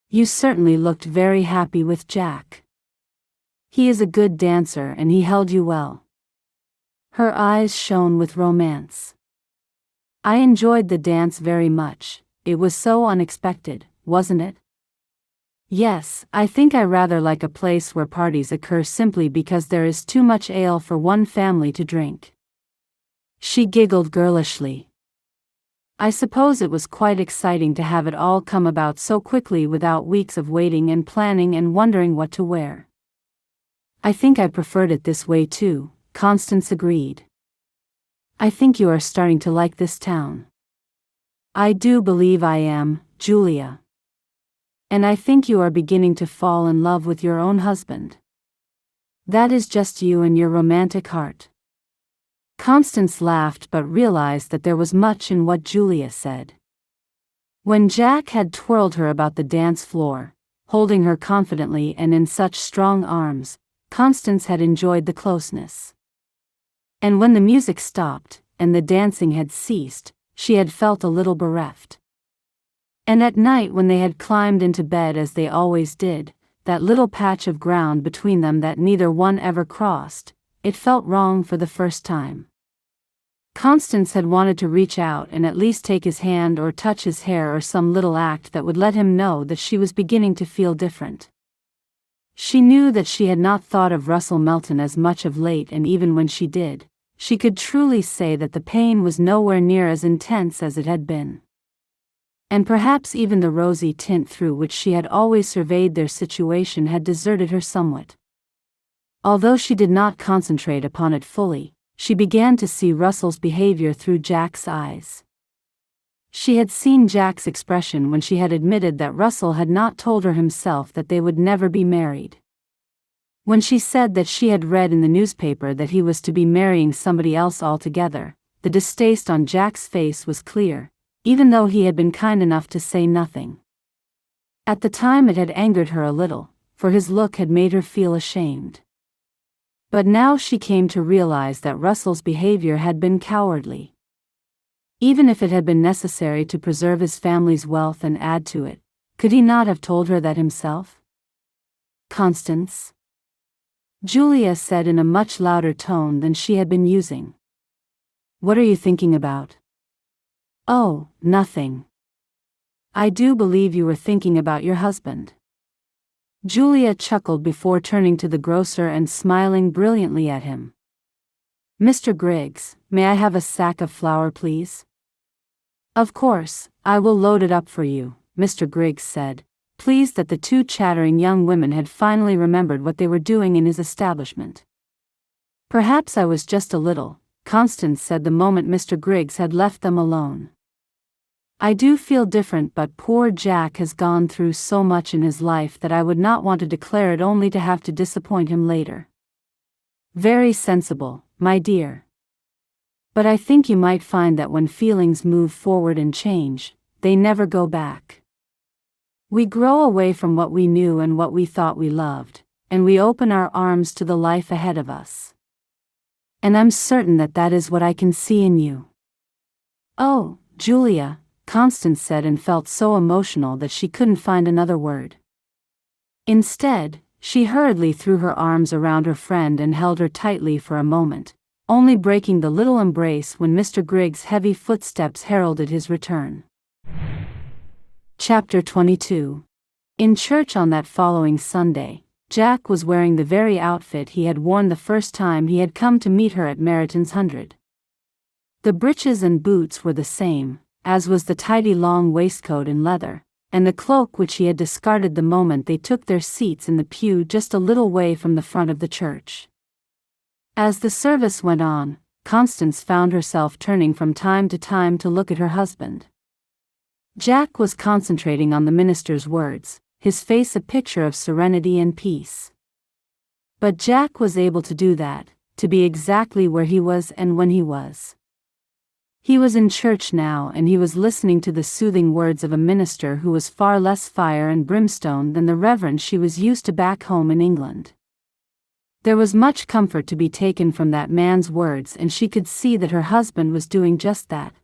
"You certainly looked very happy with Jack. He is a good dancer and he held you well." Her eyes shone with romance. "I enjoyed the dance very much. It was so unexpected, wasn't it?" "Yes, I think I rather like a place where parties occur simply because there is too much ale for one family to drink." She giggled girlishly. "I suppose it was quite exciting to have it all come about so quickly without weeks of waiting and planning and wondering what to wear." "I think I preferred it this way too," Constance agreed. "I think you are starting to like this town." "I do believe I am, Julia. And I think you are beginning to fall in love with your own husband. That is just you and your romantic heart." Constance laughed but realized that there was much in what Julia said. When Jack had twirled her about the dance floor, holding her confidently and in such strong arms, Constance had enjoyed the closeness. And when the music stopped, and the dancing had ceased, she had felt a little bereft. And at night, when they had climbed into bed as they always did, that little patch of ground between them that neither one ever crossed, it felt wrong for the first time. Constance had wanted to reach out and at least take his hand or touch his hair or some little act that would let him know that she was beginning to feel different. She knew that she had not thought of Russell Melton as much of late, and even when she did, she could truly say that the pain was nowhere near as intense as it had been. And perhaps even the rosy tint through which she had always surveyed their situation had deserted her somewhat. Although she did not concentrate upon it fully, she began to see Russell's behavior through Jack's eyes. She had seen Jack's expression when she had admitted that Russell had not told her himself that they would never be married. When she said that she had read in the newspaper that he was to be marrying somebody else altogether, the distaste on Jack's face was clear, even though he had been kind enough to say nothing. At the time it had angered her a little, for his look had made her feel ashamed. But now she came to realize that Russell's behavior had been cowardly. Even if it had been necessary to preserve his family's wealth and add to it, could he not have told her that himself? "Constance," Julia said in a much louder tone than she had been using. "What are you thinking about?" "Oh, nothing. I do believe you were thinking about your husband." Julia chuckled before turning to the grocer and smiling brilliantly at him. "Mr. Griggs, may I have a sack of flour, please?" "Of course, I will load it up for you," Mr. Griggs said, pleased that the two chattering young women had finally remembered what they were doing in his establishment. "Perhaps I was just a little," Constance said the moment Mr. Griggs had left them alone. "I do feel different, but poor Jack has gone through so much in his life that I would not want to declare it only to have to disappoint him later." "Very sensible, my dear. But I think you might find that when feelings move forward and change, they never go back. We grow away from what we knew and what we thought we loved, and we open our arms to the life ahead of us. And I'm certain that that is what I can see in you." "Oh, Julia," Constance said, and felt so emotional that she couldn't find another word. Instead, she hurriedly threw her arms around her friend and held her tightly for a moment, only breaking the little embrace when Mr. Griggs' heavy footsteps heralded his return. Chapter 22. In church on that following Sunday, Jack was wearing the very outfit he had worn the first time he had come to meet her at Meryton's 100. The breeches and boots were the same, as was the tidy long waistcoat in leather, and the cloak which he had discarded the moment they took their seats in the pew just a little way from the front of the church. As the service went on, Constance found herself turning from time to time to look at her husband. Jack was concentrating on the minister's words, his face a picture of serenity and peace. But Jack was able to do that, to be exactly where he was and when he was. He was in church now, and he was listening to the soothing words of a minister who was far less fire and brimstone than the reverend she was used to back home in England. There was much comfort to be taken from that man's words, and she could see that her husband was doing just that.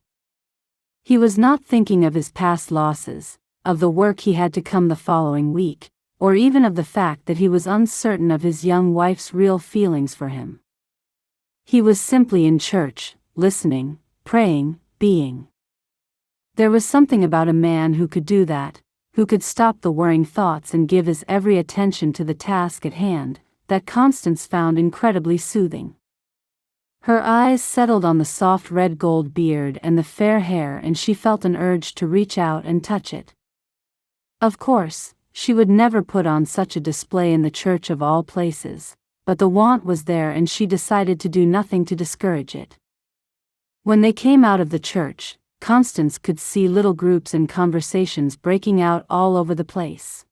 He was not thinking of his past losses, of the work he had to come the following week, or even of the fact that he was uncertain of his young wife's real feelings for him. He was simply in church, listening, praying, being. There was something about a man who could do that, who could stop the worrying thoughts and give his every attention to the task at hand, that Constance found incredibly soothing. Her eyes settled on the soft red gold beard and the fair hair, and she felt an urge to reach out and touch it. Of course, she would never put on such a display in the church of all places, but the want was there, and she decided to do nothing to discourage it. When they came out of the church, Constance could see little groups and conversations breaking out all over the place.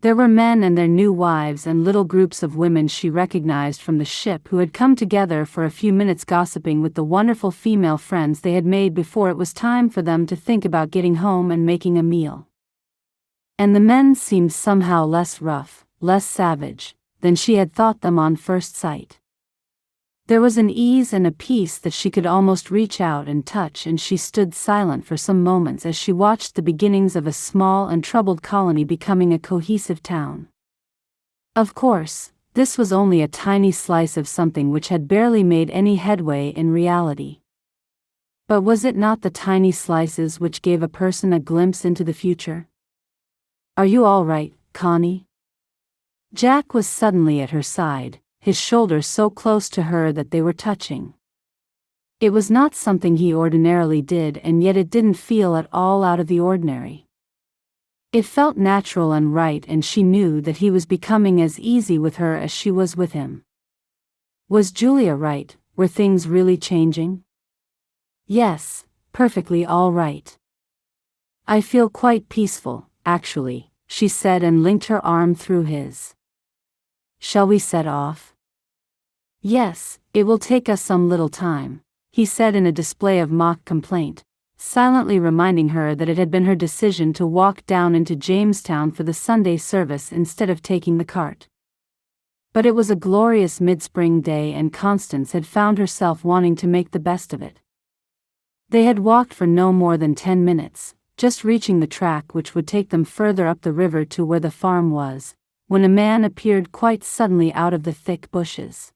There were men and their new wives and little groups of women she recognized from the ship who had come together for a few minutes gossiping with the wonderful female friends they had made before it was time for them to think about getting home and making a meal. And the men seemed somehow less rough, less savage, than she had thought them on first sight. There was an ease and a peace that she could almost reach out and touch, and she stood silent for some moments as she watched the beginnings of a small and troubled colony becoming a cohesive town. Of course, this was only a tiny slice of something which had barely made any headway in reality. But was it not the tiny slices which gave a person a glimpse into the future? "Are you all right, Connie?" Jack was suddenly at her side, his shoulders so close to her that they were touching. It was not something he ordinarily did, and yet it didn't feel at all out of the ordinary. It felt natural and right, and she knew that he was becoming as easy with her as she was with him. Was Julia right? Were things really changing? Yes, perfectly all right. "I feel quite peaceful, actually," she said, and linked her arm through his. "Shall we set off?" "Yes, it will take us some little time," he said in a display of mock complaint, silently reminding her that it had been her decision to walk down into Jamestown for the Sunday service instead of taking the cart. But it was a glorious mid-spring day and Constance had found herself wanting to make the best of it. They had walked for no more than 10 minutes, just reaching the track which would take them further up the river to where the farm was, when a man appeared quite suddenly out of the thick bushes.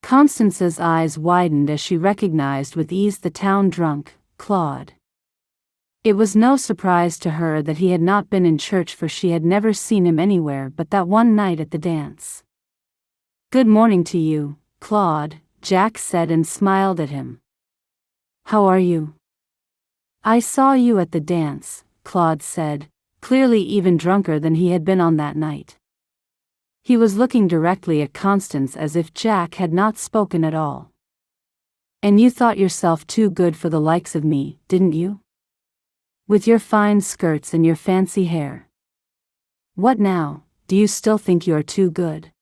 Constance's eyes widened as she recognized with ease the town drunk, Claude. It was no surprise to her that he had not been in church, for she had never seen him anywhere but that one night at the dance. "Good morning to you, Claude," Jack said and smiled at him. "How are you?" "I saw you at the dance," Claude said, clearly even drunker than he had been on that night. He was looking directly at Constance as if Jack had not spoken at all. "And you thought yourself too good for the likes of me, didn't you? With your fine skirts and your fancy hair. What now, do you still think you are too good?"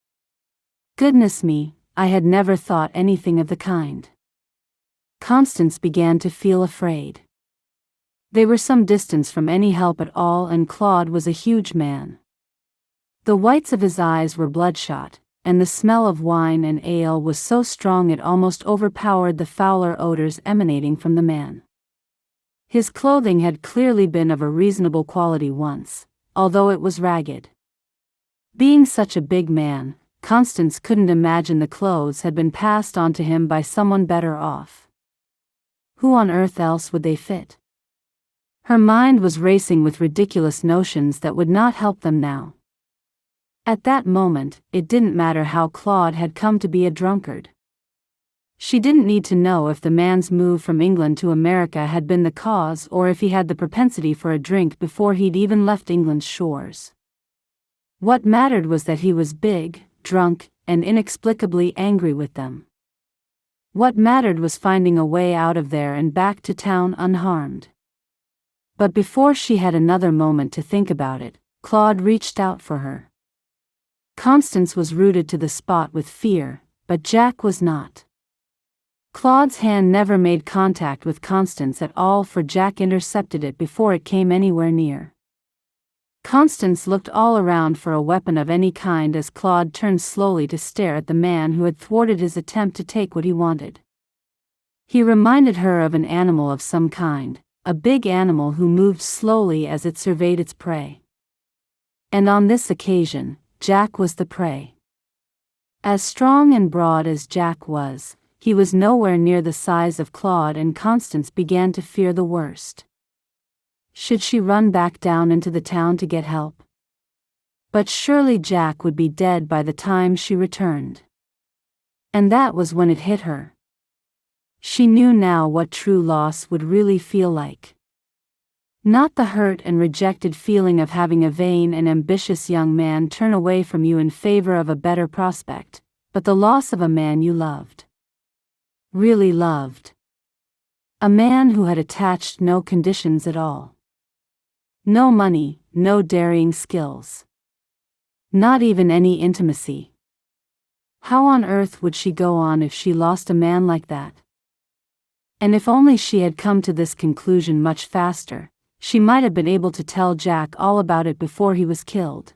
"Goodness me, I had never thought anything of the kind." Constance began to feel afraid. They were some distance from any help at all, and Claude was a huge man. The whites of his eyes were bloodshot, and the smell of wine and ale was so strong it almost overpowered the fouler odors emanating from the man. His clothing had clearly been of a reasonable quality once, although it was ragged. Being such a big man, Constance couldn't imagine the clothes had been passed on to him by someone better off. Who on earth else would they fit? Her mind was racing with ridiculous notions that would not help them now. At that moment, it didn't matter how Claude had come to be a drunkard. She didn't need to know if the man's move from England to America had been the cause, or if he had the propensity for a drink before he'd even left England's shores. What mattered was that he was big, drunk, and inexplicably angry with them. What mattered was finding a way out of there and back to town unharmed. But before she had another moment to think about it, Claude reached out for her. Constance was rooted to the spot with fear, but Jack was not. Claude's hand never made contact with Constance at all, for Jack intercepted it before it came anywhere near. Constance looked all around for a weapon of any kind as Claude turned slowly to stare at the man who had thwarted his attempt to take what he wanted. He reminded her of an animal of some kind, a big animal who moved slowly as it surveyed its prey. And on this occasion, Jack was the prey. As strong and broad as Jack was, he was nowhere near the size of Claude, and Constance began to fear the worst. Should she run back down into the town to get help? But surely Jack would be dead by the time she returned. And that was when it hit her. She knew now what true loss would really feel like. Not the hurt and rejected feeling of having a vain and ambitious young man turn away from you in favor of a better prospect, but the loss of a man you loved. Really loved. A man who had attached no conditions at all. No money, no dairying skills. Not even any intimacy. How on earth would she go on if she lost a man like that? And if only she had come to this conclusion much faster, she might have been able to tell Jack all about it before he was killed.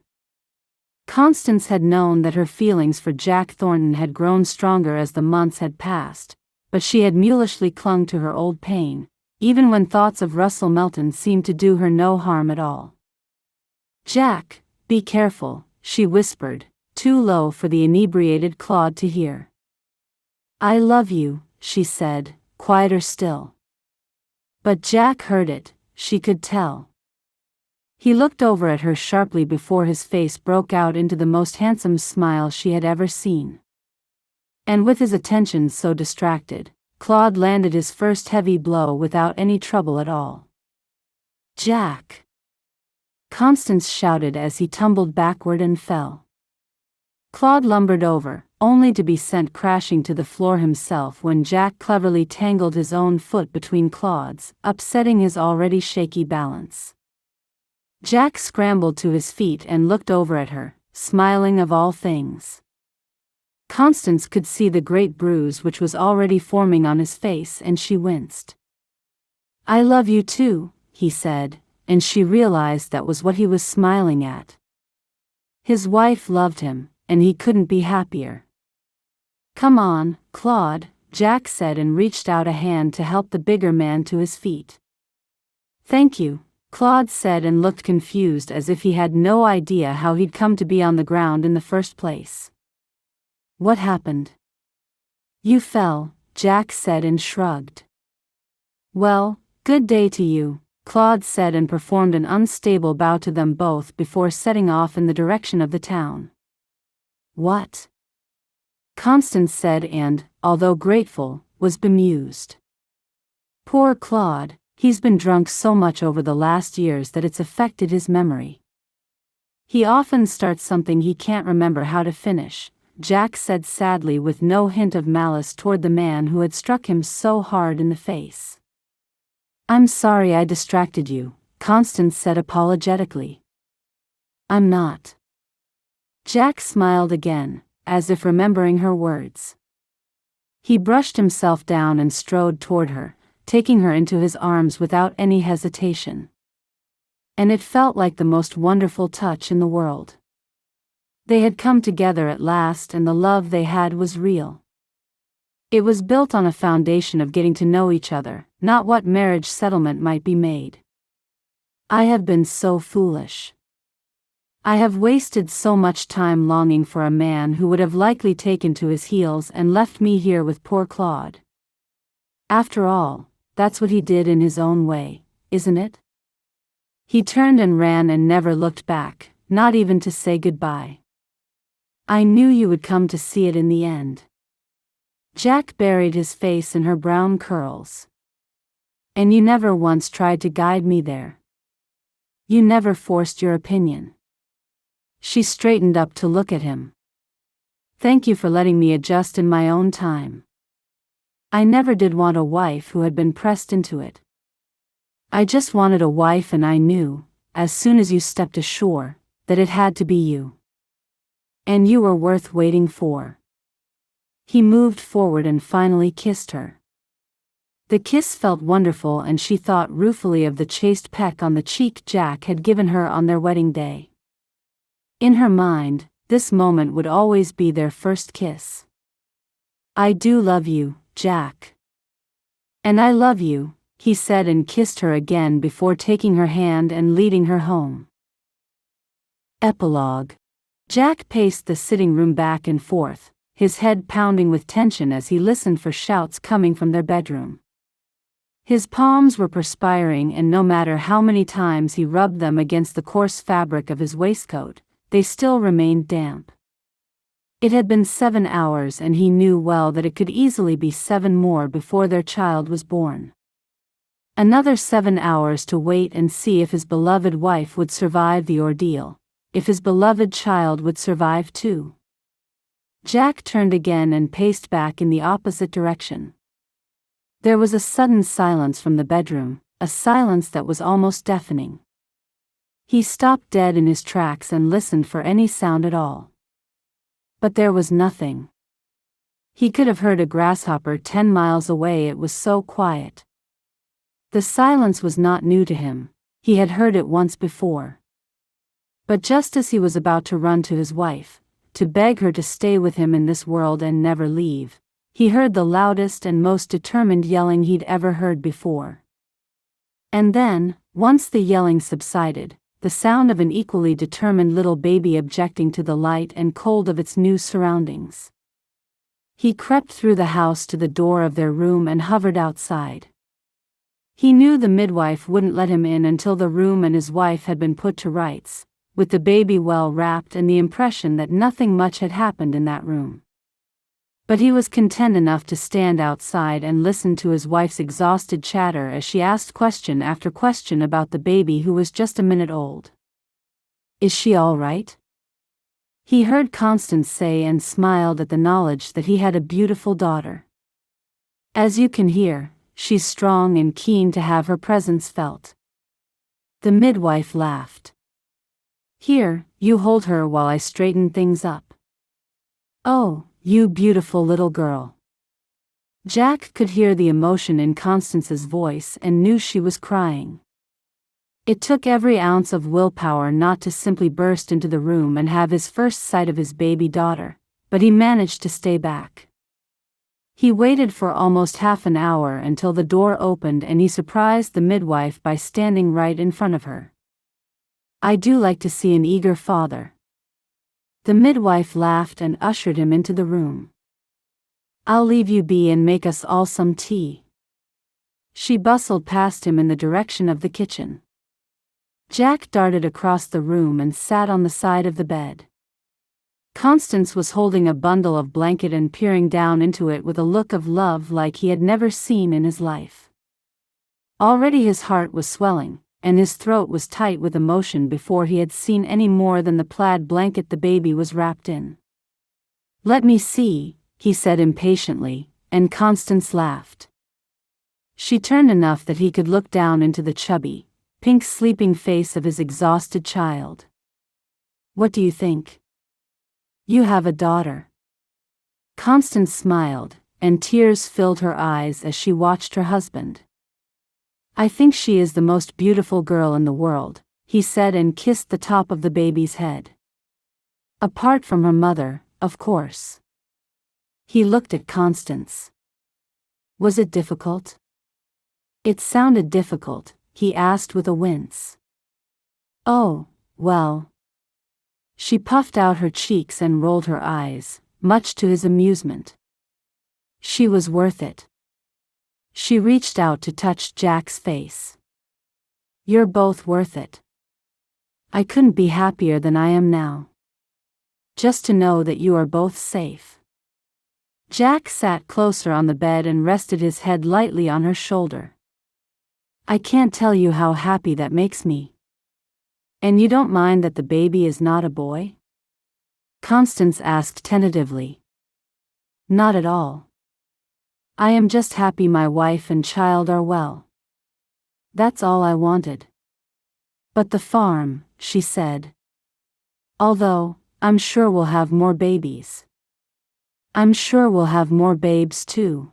Constance had known that her feelings for Jack Thornton had grown stronger as the months had passed, but she had mulishly clung to her old pain, even when thoughts of Russell Melton seemed to do her no harm at all. "Jack, be careful," she whispered, too low for the inebriated Claude to hear. "I love you," she said, quieter still. But Jack heard it, she could tell. He looked over at her sharply before his face broke out into the most handsome smile she had ever seen. And with his attention so distracted, Claude landed his first heavy blow without any trouble at all. "Jack!" Constance shouted as he tumbled backward and fell. Claude lumbered over, only to be sent crashing to the floor himself when Jack cleverly tangled his own foot between Claude's, upsetting his already shaky balance. Jack scrambled to his feet and looked over at her, smiling of all things. Constance could see the great bruise which was already forming on his face, and she winced. "I love you too," he said, and she realized that was what he was smiling at. His wife loved him, and he couldn't be happier. "Come on, Claude," Jack said and reached out a hand to help the bigger man to his feet. "Thank you," Claude said and looked confused as if he had no idea how he'd come to be on the ground in the first place. "What happened?" "You fell," Jack said and shrugged. "Well, good day to you," Claude said and performed an unstable bow to them both before setting off in the direction of the town. "What?" Constance said and, although grateful, was bemused. "Poor Claude, he's been drunk so much over the last years that it's affected his memory. He often starts something he can't remember how to finish," Jack said sadly with no hint of malice toward the man who had struck him so hard in the face. "I'm sorry I distracted you," Constance said apologetically. "I'm not." Jack smiled again, as if remembering her words. He brushed himself down and strode toward her, taking her into his arms without any hesitation. And it felt like the most wonderful touch in the world. They had come together at last, and the love they had was real. It was built on a foundation of getting to know each other, not what marriage settlement might be made. "I have been so foolish. I have wasted so much time longing for a man who would have likely taken to his heels and left me here with poor Claude. After all, that's what he did in his own way, isn't it?" He turned and ran and never looked back, not even to say goodbye. "I knew you would come to see it in the end." Jack buried his face in her brown curls. "And you never once tried to guide me there. You never forced your opinion." She straightened up to look at him. "Thank you for letting me adjust in my own time. I never did want a wife who had been pressed into it. I just wanted a wife, and I knew, as soon as you stepped ashore, that it had to be you. And you were worth waiting for." He moved forward and finally kissed her. The kiss felt wonderful, and she thought ruefully of the chaste peck on the cheek Jack had given her on their wedding day. In her mind, this moment would always be their first kiss. "I do love you, Jack." "And I love you," he said and kissed her again before taking her hand and leading her home. Epilogue. Jack paced the sitting room back and forth, his head pounding with tension as he listened for shouts coming from their bedroom. His palms were perspiring, and no matter how many times he rubbed them against the coarse fabric of his waistcoat, they still remained damp. It had been 7 hours, and he knew well that it could easily be 7 more before their child was born. Another 7 hours to wait and see if his beloved wife would survive the ordeal, if his beloved child would survive too. Jack turned again and paced back in the opposite direction. There was a sudden silence from the bedroom, a silence that was almost deafening. He stopped dead in his tracks and listened for any sound at all. But there was nothing. He could have heard a grasshopper 10 miles away, it was so quiet. The silence was not new to him, he had heard it once before. But just as he was about to run to his wife, to beg her to stay with him in this world and never leave, he heard the loudest and most determined yelling he'd ever heard before. And then, once the yelling subsided, the sound of an equally determined little baby objecting to the light and cold of its new surroundings. He crept through the house to the door of their room and hovered outside. He knew the midwife wouldn't let him in until the room and his wife had been put to rights, with the baby well wrapped and the impression that nothing much had happened in that room. But he was content enough to stand outside and listen to his wife's exhausted chatter as she asked question after question about the baby who was just a minute old. "Is she all right?" he heard Constance say, and smiled at the knowledge that he had a beautiful daughter. "As you can hear, she's strong and keen to have her presence felt." The midwife laughed. "Here, you hold her while I straighten things up." "Oh, you beautiful little girl." Jack could hear the emotion in Constance's voice and knew she was crying. It took every ounce of willpower not to simply burst into the room and have his first sight of his baby daughter, but he managed to stay back. He waited for almost half an hour until the door opened and he surprised the midwife by standing right in front of her. "I do like to see an eager father." The midwife laughed and ushered him into the room. "I'll leave you be and make us all some tea." She bustled past him in the direction of the kitchen. Jack darted across the room and sat on the side of the bed. Constance was holding a bundle of blanket and peering down into it with a look of love like he had never seen in his life. Already his heart was swelling, and his throat was tight with emotion before he had seen any more than the plaid blanket the baby was wrapped in. "Let me see," he said impatiently, and Constance laughed. She turned enough that he could look down into the chubby, pink sleeping face of his exhausted child. "What do you think?" "You have a daughter." Constance smiled, and tears filled her eyes as she watched her husband. "I think she is the most beautiful girl in the world," he said and kissed the top of the baby's head. "Apart from her mother, of course." He looked at Constance. "Was it difficult?" "It sounded difficult," he asked with a wince. "Oh, well." She puffed out her cheeks and rolled her eyes, much to his amusement. She was worth it. She reached out to touch Jack's face. "You're both worth it. I couldn't be happier than I am now. Just to know that you are both safe." Jack sat closer on the bed and rested his head lightly on her shoulder. "I can't tell you how happy that makes me." "And you don't mind that the baby is not a boy?" Constance asked tentatively. "Not at all. I am just happy my wife and child are well. That's all I wanted." "But the farm," she said. "Although, I'm sure we'll have more babies. I'm sure we'll have more babes too.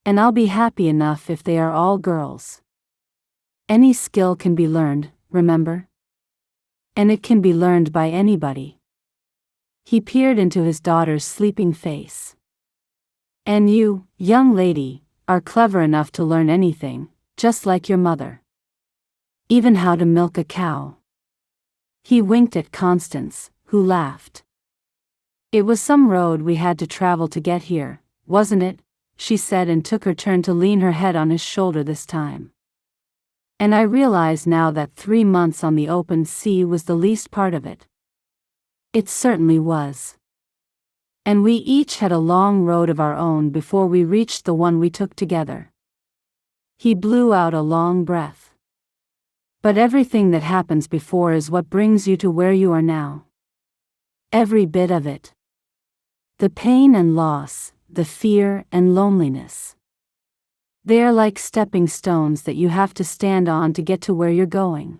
And I'll be happy enough if they are all girls. Any skill can be learned, remember? And it can be learned by anybody." He peered into his daughter's sleeping face. "And you, young lady, are clever enough to learn anything, just like your mother. Even how to milk a cow." He winked at Constance, who laughed. "It was some road we had to travel to get here, wasn't it?" she said and took her turn to lean her head on his shoulder this time. "And I realize now that 3 months on the open sea was the least part of it." It certainly was. And we each had a long road of our own before we reached the one we took together. He blew out a long breath. "But everything that happens before is what brings you to where you are now. Every bit of it. The pain and loss, the fear and loneliness. They are like stepping stones that you have to stand on to get to where you're going.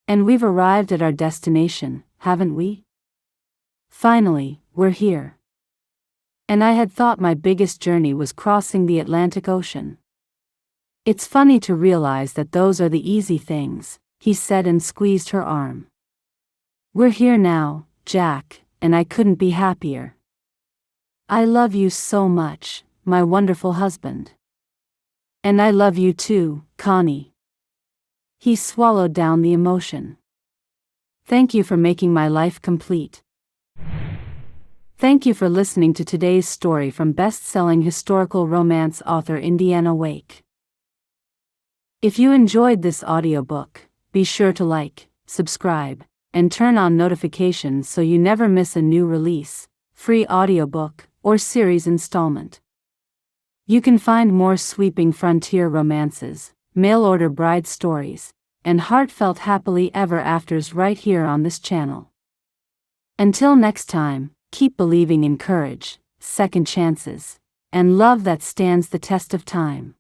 And we've arrived at our destination, haven't we? Finally, we're here. And I had thought my biggest journey was crossing the Atlantic Ocean. It's funny to realize that those are the easy things," he said and squeezed her arm. "We're here now, Jack, and I couldn't be happier. I love you so much, my wonderful husband. And I love you too, Connie." He swallowed down the emotion. "Thank you for making my life complete." Thank you for listening to today's story from best-selling historical romance author Indiana Wake. If you enjoyed this audiobook, be sure to like, subscribe, and turn on notifications so you never miss a new release, free audiobook, or series installment. You can find more sweeping frontier romances, mail-order bride stories, and heartfelt happily ever afters right here on this channel. Until next time, keep believing in courage, second chances, and love that stands the test of time.